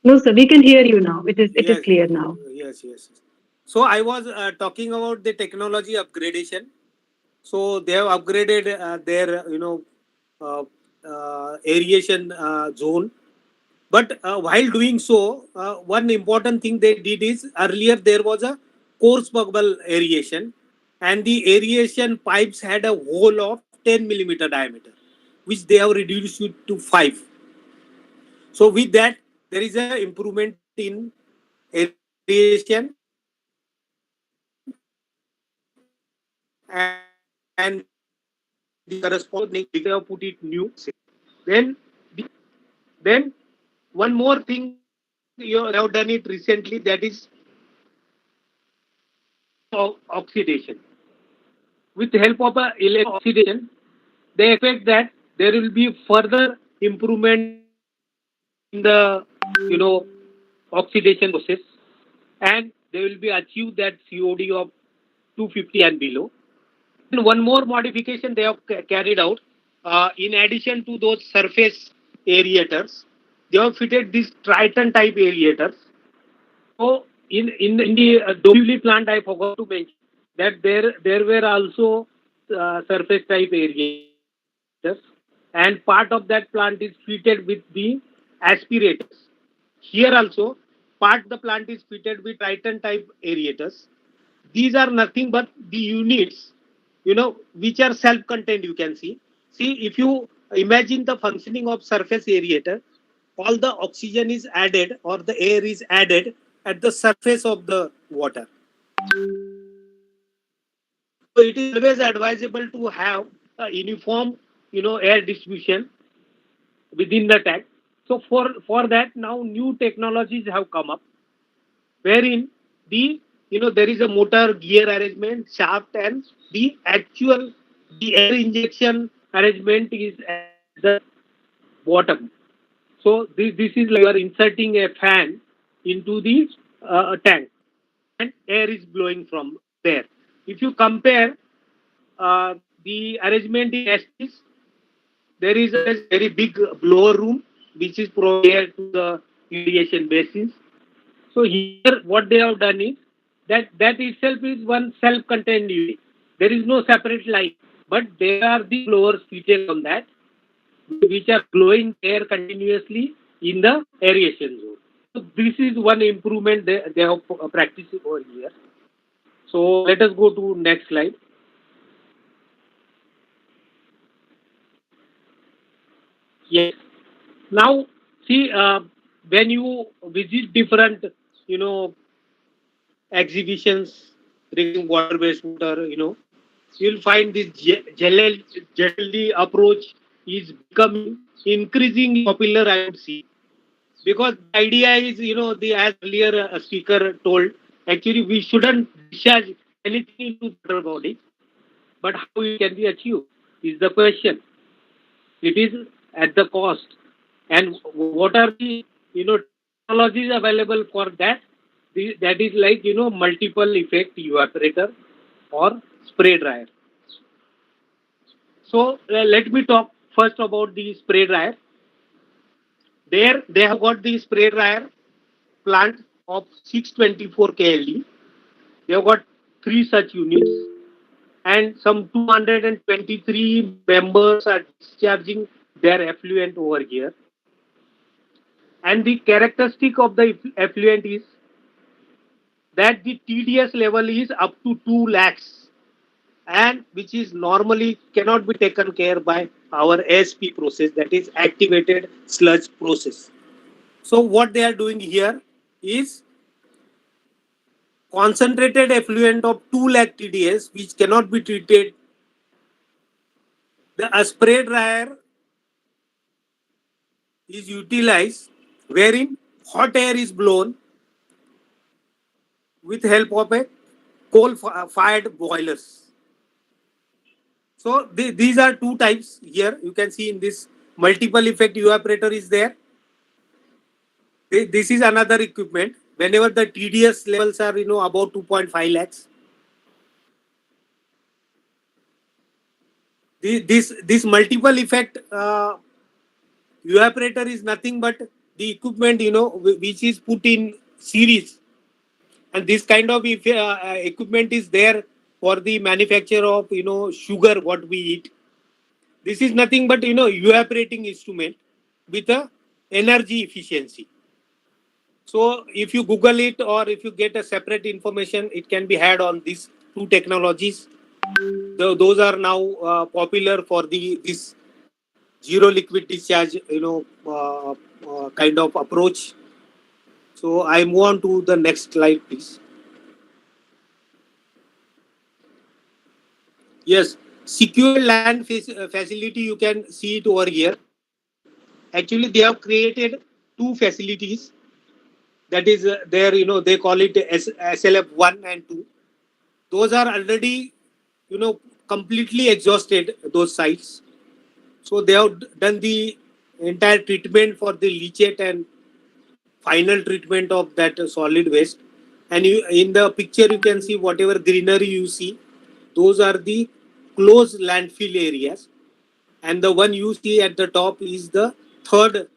No, sir, we can hear you now. It is Yes, clear now. yes. So I was talking about the technology upgradation. So they have upgraded their, uh, aeration zone. But while doing so, one important thing they did is, earlier there was a coarse bubble aeration, and the aeration pipes had a hole of 10 millimeter diameter, which they have reduced it to 5. So with that, there is an improvement in aeration, and the corresponding they have put it new. Then, then one more thing you have done it recently, that is oxidation. With the help of a oxidation, they expect that there will be further improvement in the, oxidation process, and they will be achieve that COD of 250 and below. And one more modification they have carried out. In addition to those surface aerators, they have fitted these Triton type aerators. So in the Dombivli plant, I forgot to mention that there were also surface type aerators, and part of that plant is fitted with the aspirators. Here also, part the plant is fitted with Triton type aerators. These are nothing but the units, which are self-contained. You can see if you imagine the functioning of surface aerator, all the oxygen is added or the air is added at the surface of the water. So it is always advisable to have a uniform, air distribution within the tank. So for that, now new technologies have come up, wherein there is a motor gear arrangement shaft, and the air injection arrangement is at the bottom. So this is like you are inserting a fan into the tank, and air is blowing from there. If you compare the arrangement in STs, there is a very big blower room which is provided to the irrigation basins. So here what they have done is that itself is one self-contained unit. There is no separate line, but there are the blowers fitted on that, which are blowing air continuously in the aeration zone. So this is one improvement they have practiced over here. So let us go to next slide. Yes. Now see, when you visit different, exhibitions regarding water wastewater, you'll find this jelly approach is becoming increasingly popular, I would see, because the idea is, the as earlier a speaker told, actually we shouldn't discharge anything into the water body, but how it can be achieved is the question. It is at the cost, and what are the technologies available for that? That is like multiple effect evaporator or spray dryer. So let me talk first about the spray dryer. There they have got the spray dryer plant of 624 KLD. They have got three such units, and some 223 members are discharging their effluent over here. And the characteristic of the effluent is that the TDS level is up to 2 lakhs, and which is normally cannot be taken care by our ASP process, that is activated sludge process. So what they are doing here is concentrated effluent of 2 lakh TDS which cannot be treated. A spray dryer is utilized wherein hot air is blown with help of a coal fired boilers. So these are two types here. You can see in this multiple effect evaporator is there. This is another equipment. Whenever the TDS levels are about 2.5 lakhs, this multiple effect evaporator is nothing but the equipment which is put in series, and this kind of equipment is there for the manufacture of sugar what we eat. This is nothing but evaporating instrument with a energy efficiency. So if you Google it or if you get a separate information, it can be had on these two technologies. Those are now popular for this zero liquid discharge kind of approach. So I move on to the next slide, please. Yes, secure land facility, you can see it over here. Actually, they have created two facilities. That is there, they call it SLF 1 and 2. Those are already, completely exhausted, those sites. So they have done the entire treatment for the leachate and final treatment of that solid waste. And in the picture you can see whatever greenery you see, those are the closed landfill areas, and the one you see at the top is the third,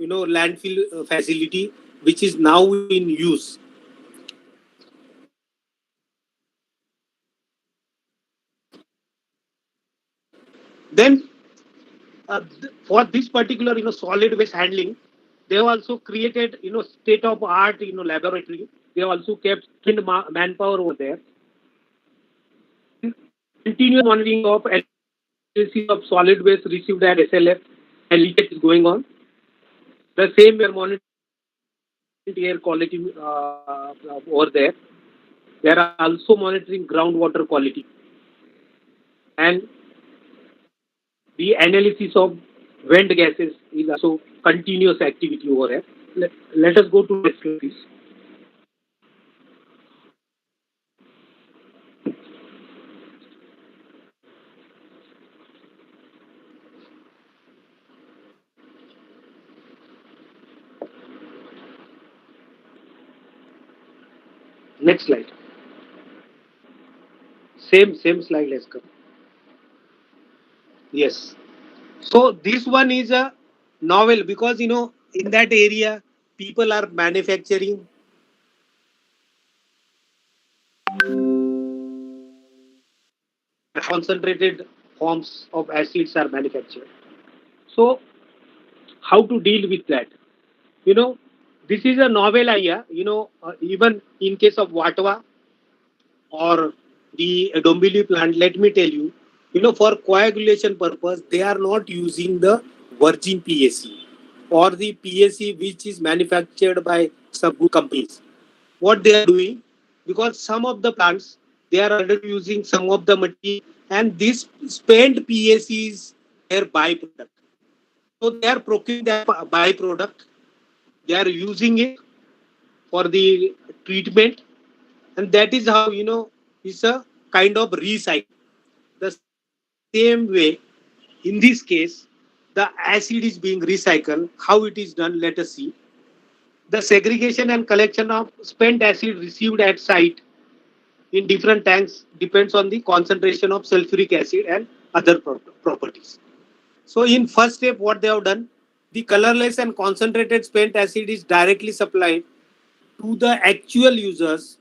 landfill facility, which is now in use. Then for this particular solid waste handling, they have also created state of art laboratory. They have also kept skilled manpower over there. Continuous monitoring of analysis of solid waste received at SLF and leakage is going on. The same we are monitoring air quality over there. They are also monitoring groundwater quality and the analysis of vent gases is also continuous activity over here. Let us go to next slide, please. Next slide. Same slide. Let's go. Yes. So this one is a novel because in that area people are manufacturing concentrated forms of acids are manufactured. So how to deal with that? You know, this is a novel idea. Even in case of Watwa or the Dombili plant, let me tell you, for coagulation purpose, they are not using the virgin PAC or the PAC which is manufactured by some good companies. What they are doing, because some of the plants, they are already using some of the material and this spent PAC is their byproduct. So they are procuring that byproduct, they are using it for the treatment, and that is how it's a kind of recycle. The same way, in this case, the acid is being recycled. How it is done, let us see. The segregation and collection of spent acid received at site in different tanks depends on the concentration of sulfuric acid and other properties. So in first step, what they have done, the colorless and concentrated spent acid is directly supplied to the actual users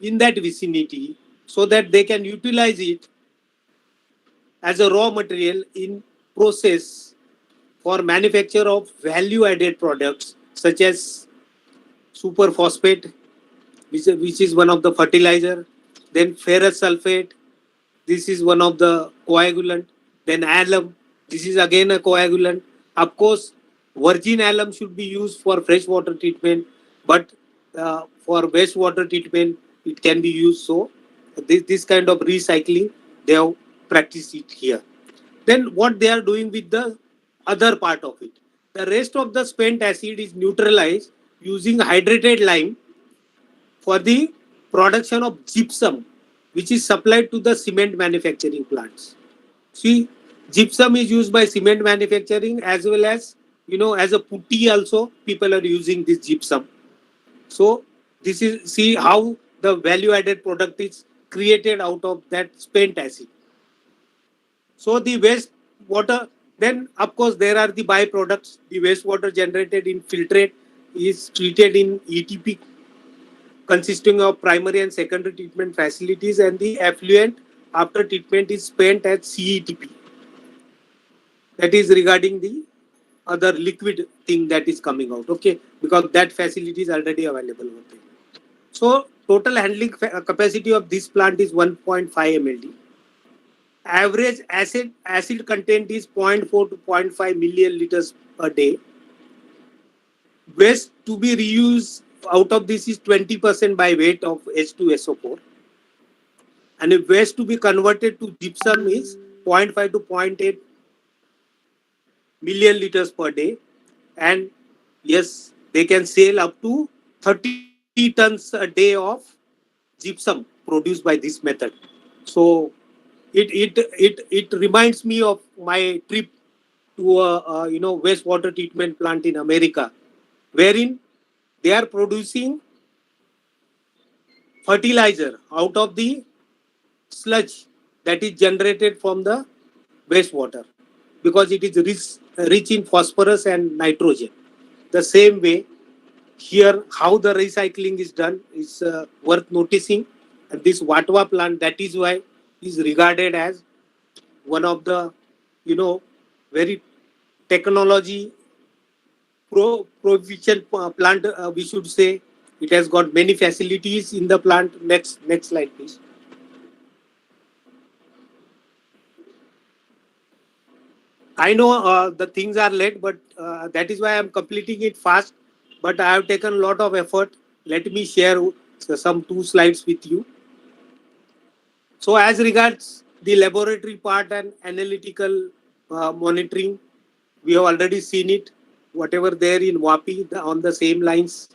in that vicinity so that they can utilize it as a raw material in process for manufacture of value added products such as superphosphate, which is one of the fertilizer, then ferrous sulfate, this is one of the coagulant, then alum, this is again a coagulant. Of course, virgin alum should be used for freshwater treatment, but for wastewater treatment, it can be used. So, this kind of recycling, they have practiced it here. Then what they are doing with the other part of it? The rest of the spent acid is neutralized using hydrated lime for the production of gypsum, which is supplied to the cement manufacturing plants. See, gypsum is used by cement manufacturing as well as, as a putty also, people are using this gypsum. So, this is, see how the value added product is created out of that spent acid. So, the waste water, then of course, there are the byproducts. The wastewater generated in filtrate is treated in ETP consisting of primary and secondary treatment facilities, and the effluent after treatment is spent at CETP. That is regarding the other liquid thing that is coming out, okay, because that facility is already available over there. So total handling capacity of this plant is 1.5 mld. Average acid content is 0.4 to 0.5 million liters per day. Waste to be reused out of this is 20% by weight of H2SO4. And if waste to be converted to gypsum is 0.5 to 0.8 million liters per day. And yes, they can sell up to 30 tons a day of gypsum produced by this method. So it reminds me of my trip to a wastewater treatment plant in America, wherein they are producing fertilizer out of the sludge that is generated from the wastewater, because it is rich in phosphorus and nitrogen. The same way, here how the recycling is done is worth noticing. And this Watwa plant, that is why is regarded as one of the, you know, very technology provision plant, we should say. It has got many facilities in the plant. Next slide, please. I know the things are late, but that is why I'm completing it fast. But I have taken a lot of effort. Let me share some two slides with you. So, as regards the laboratory part and analytical monitoring, we have already seen it. Whatever there in WAPI, on the same lines,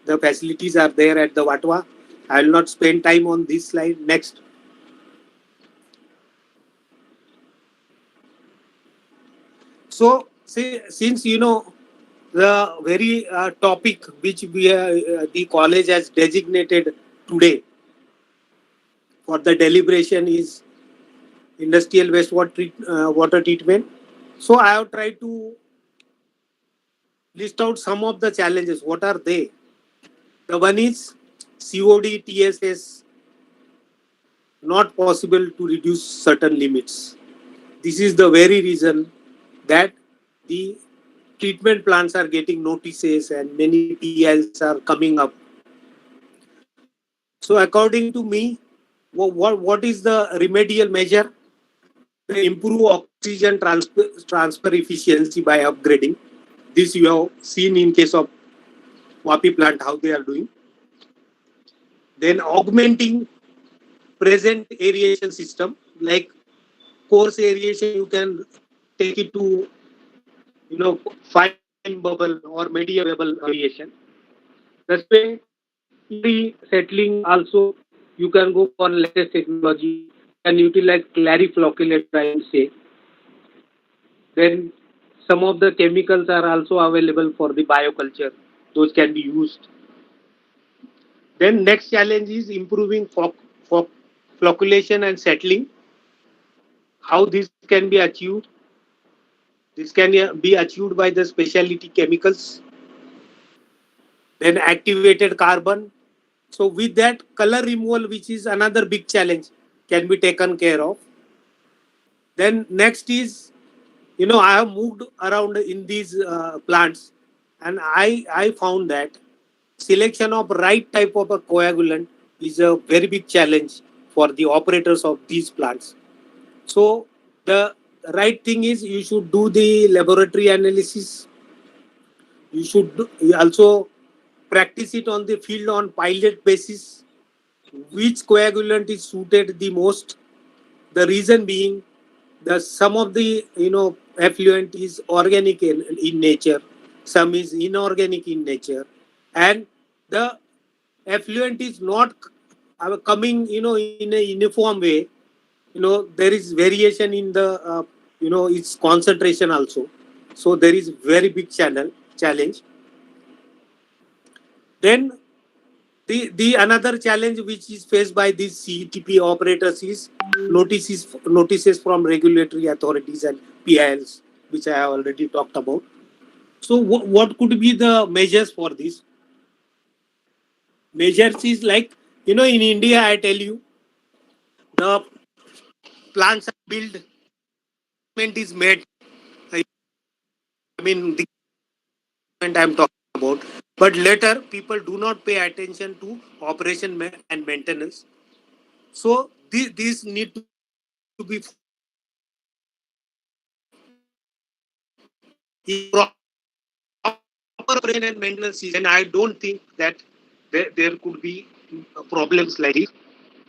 the facilities are there at the Watwa. I will not spend time on this slide. Next. So, since you know the very topic which the college has designated today for the deliberation is industrial wastewater water treatment. So, I have tried to list out some of the challenges. What are they? The one is COD TSS not possible to reduce certain limits. This is the very reason that the treatment plants are getting notices and many PILs are coming up. So according to me, what is the remedial measure? The improve oxygen transfer efficiency by upgrading. This you have seen in case of WAPI plant how they are doing. Then augmenting present aeration system, like coarse aeration, you can take it to, you know, fine bubble or medium bubble aeration. That's way in settling also you can go for latest technology. You can utilize clariflocculator, I would say. Then some of the chemicals are also available for the bioculture. Those can be used. Then next challenge is improving flocculation and settling. How this can be achieved? This can be achieved by the specialty chemicals. Then activated carbon. So with that, color removal, which is another big challenge, can be taken care of. Then next is, you know, I have moved around in these plants, and I found that selection of right type of a coagulant is a very big challenge for the operators of these plants. So the right thing is you should do the laboratory analysis. You should also practice it on the field on pilot basis. Which coagulant is suited the most? The reason being, the some of the, you know, effluent is organic in nature, some is inorganic in nature, and the effluent is not coming, you know, in a uniform way. You know, there is variation in the you know, its concentration also. So there is very big challenge. Then the another challenge which is faced by these CTP operators is notices from regulatory authorities and PILs, which I have already talked about. So what could be the measures for this? Measures is like, you know, in India, I tell you, the plants are built, equipment is made. I mean, the equipment I'm talking about. But later, people do not pay attention to operation and maintenance. So these need to be proper operation and maintenance is, and I don't think that there could be problems like this.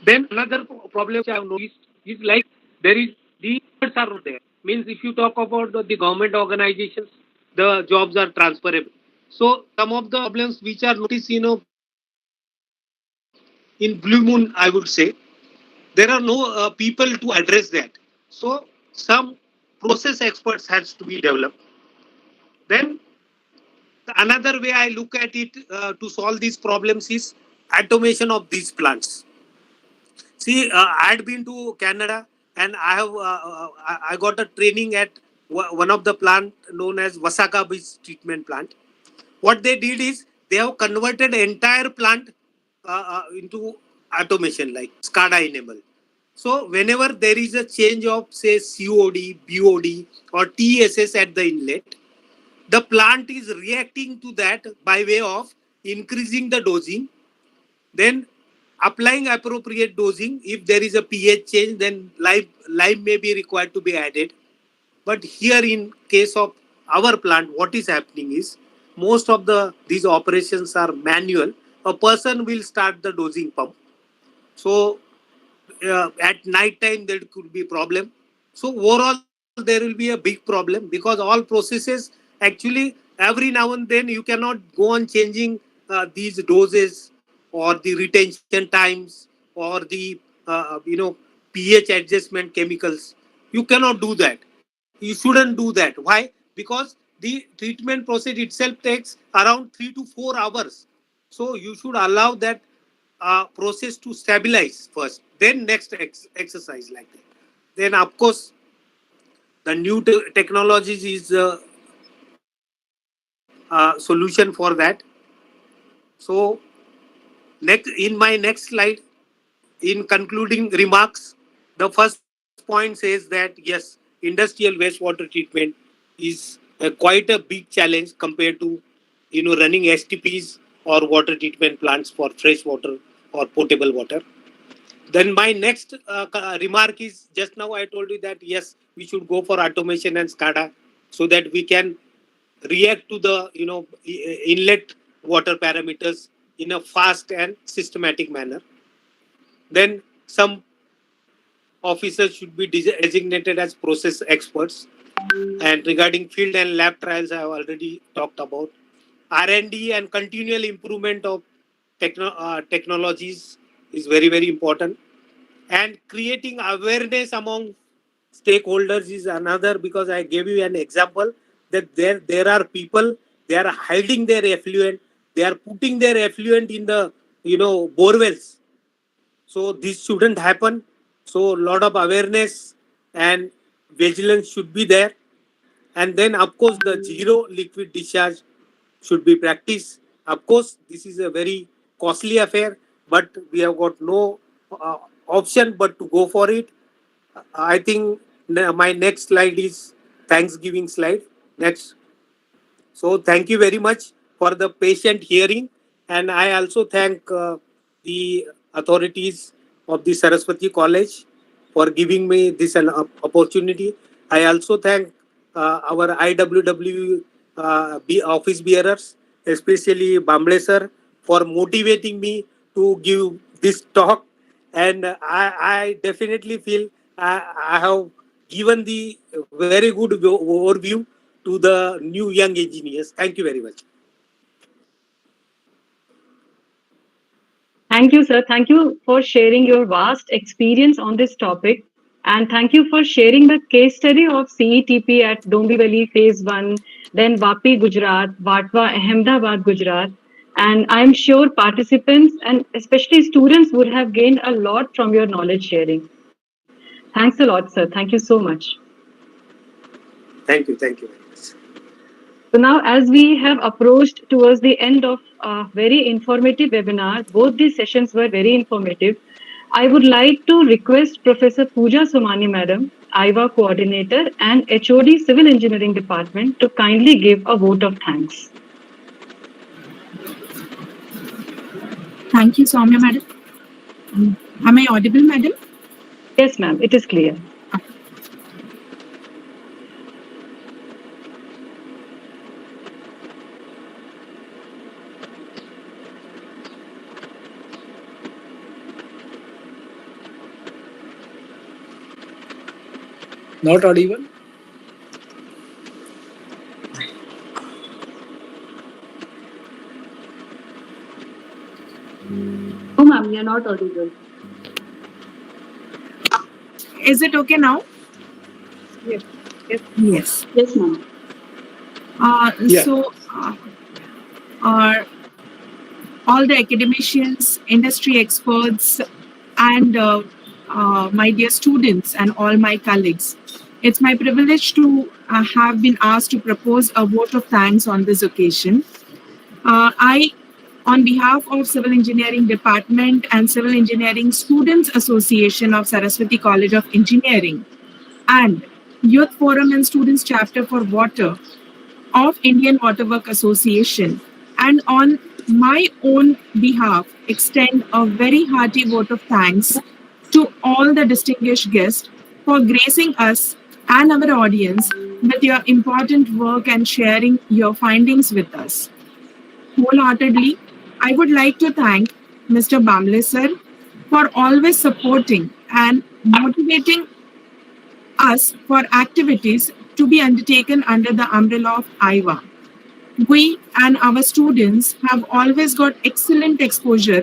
Then another problem which I have noticed is like there is the jobs are not there. Means if you talk about the government organizations, the jobs are transferable. So some of the problems which are noticed, you know, in Blue Moon, I would say, there are no people to address that. So some process experts has to be developed. Then another way I look at it to solve these problems is automation of these plants. See, I had been to Canada, and I got a training at one of the plant known as Wasaka Beach treatment plant. What they did is they have converted entire plant into automation like SCADA enabled. So whenever there is a change of say COD, BOD or TSS at the inlet, the plant is reacting to that by way of increasing the dosing, then applying appropriate dosing. If there is a pH change, then lime may be required to be added. But here in case of our plant, what is happening is most of these operations are manual. A person will start the dosing pump. So at night time there could be problem. So overall there will be a big problem because all processes actually every now and then you cannot go on changing these doses or the retention times or the pH adjustment chemicals. You cannot do that. You shouldn't do that. Why? Because the treatment process itself takes around 3 to 4 hours. So you should allow that process to stabilize first, then next exercise like that. Then of course the new technologies is solution for that. So next in my next slide, in concluding remarks, the first point says that yes, industrial wastewater treatment is quite a big challenge compared to running STPs or water treatment plants for fresh water or potable water. Then my next remark is, just now I told you that yes, we should go for automation and SCADA so that we can react to the inlet water parameters in a fast and systematic manner. Then some officers should be designated as process experts. And regarding field and lab trials, I have already talked about. R&D and continual improvement of technologies is very, very important. And creating awareness among stakeholders is another, because I gave you an example that there are people, they are hiding their effluent, they are putting their effluent in the borewells. So this shouldn't happen. So a lot of awareness and vigilance should be there. And then of course the zero liquid discharge should be practiced. Of course, this is a very costly affair, but we have got no option but to go for it. I think my next slide is Thanksgiving slide. Next. So thank you very much for the patient hearing, and I also thank the authorities of the Saraswati College for giving me this opportunity. I also thank our IWW office bearers, especially Bamble sir, for motivating me to give this talk. And I definitely feel I have given the very good overview to the new young engineers. Thank you very much. Thank you, sir. Thank you for sharing your vast experience on this topic. And thank you for sharing the case study of CETP at Dombivli Phase 1, then Vapi, Gujarat, Vatva, Ahmedabad, Gujarat. And I'm sure participants and especially students would have gained a lot from your knowledge sharing. Thanks a lot, sir. Thank you so much. Thank you. Thank you very much. So now, as we have approached towards the end of a very informative webinar, both these sessions were very informative. I would like to request Professor Pooja Somani Madam, IWA Coordinator and HOD Civil Engineering Department, to kindly give a vote of thanks. Thank you, Soumya Madam. Am I audible, Madam? Yes, ma'am, it is clear. Not audible? No, ma'am, you're not audible. Is it okay now? Yes. Yes. Yes. Yes, ma'am. Yeah. So, all the academicians, industry experts, and my dear students and all my colleagues. It's my privilege to have been asked to propose a vote of thanks on this occasion. I, on behalf of Civil Engineering Department and Civil Engineering Students Association of Saraswati College of Engineering and Youth Forum and Students Chapter for Water of Indian Waterwork Association, and on my own behalf, extend a very hearty vote of thanks to all the distinguished guests for gracing us and our audience with your important work and sharing your findings with us. Wholeheartedly, I would like to thank Mr. Bamble sir for always supporting and motivating us for activities to be undertaken under the umbrella of IWA. We and our students have always got excellent exposure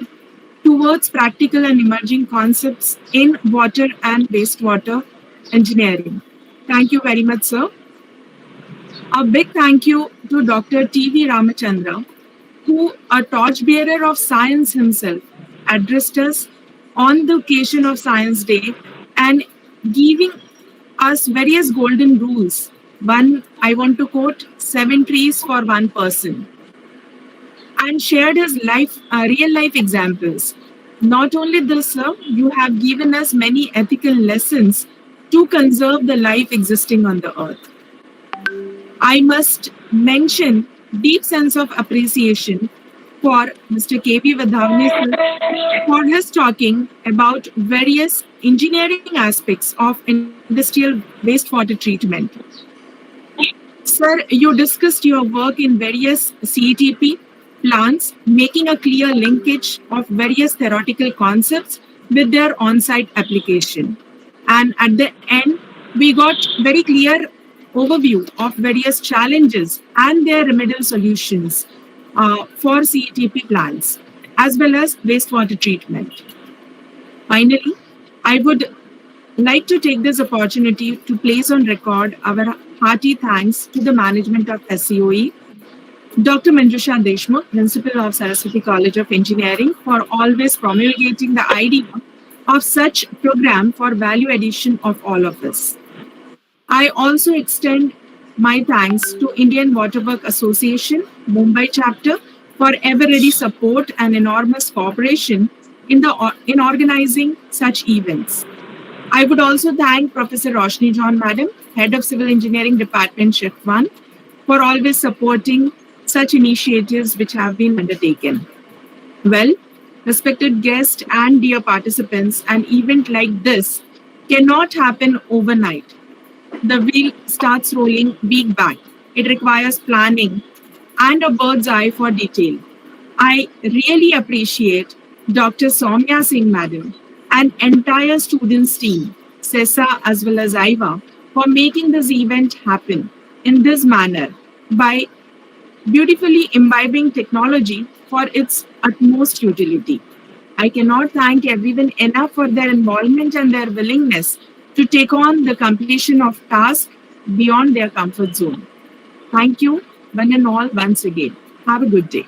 towards practical and emerging concepts in water and wastewater engineering. Thank you very much, sir. A big thank you to Dr. T.V. Ramachandra, who, a torchbearer of science himself, addressed us on the occasion of Science Day and giving us various golden rules. One, I want to quote, 7 trees for 1 person, and shared his real life examples. Not only this, sir, you have given us many ethical lessons to conserve the life existing on the earth. I must mention deep sense of appreciation for Mr. K.V. Vadhavani sir for his talking about various engineering aspects of industrial wastewater treatment. Sir, you discussed your work in various CETP plants, making a clear linkage of various theoretical concepts with their on-site application. And at the end, we got very clear overview of various challenges and their remedial solutions for CETP plants, as well as wastewater treatment. Finally, I would like to take this opportunity to place on record our hearty thanks to the management of SCOE, Dr. Manjusha Deshmukh, Principal of Saraswati College of Engineering, for always promulgating the idea of such program for value addition of all of us. I also extend my thanks to Indian Waterwork Association, Mumbai chapter, for ever-ready support and enormous cooperation in organizing such events. I would also thank Professor Roshni John Madam, Head of Civil Engineering Department, Shift 1, for always supporting such initiatives which have been undertaken. Well, respected guests and dear participants, an event like this cannot happen overnight. The wheel starts rolling week back. It requires planning and a bird's eye for detail. I really appreciate Dr. Soumya Singh Madam and entire students team, CESA as well as IWA, for making this event happen in this manner by beautifully imbibing technology for its utmost utility. I cannot thank everyone enough for their involvement and their willingness to take on the completion of tasks beyond their comfort zone. Thank you, one and all, once again. Have a good day.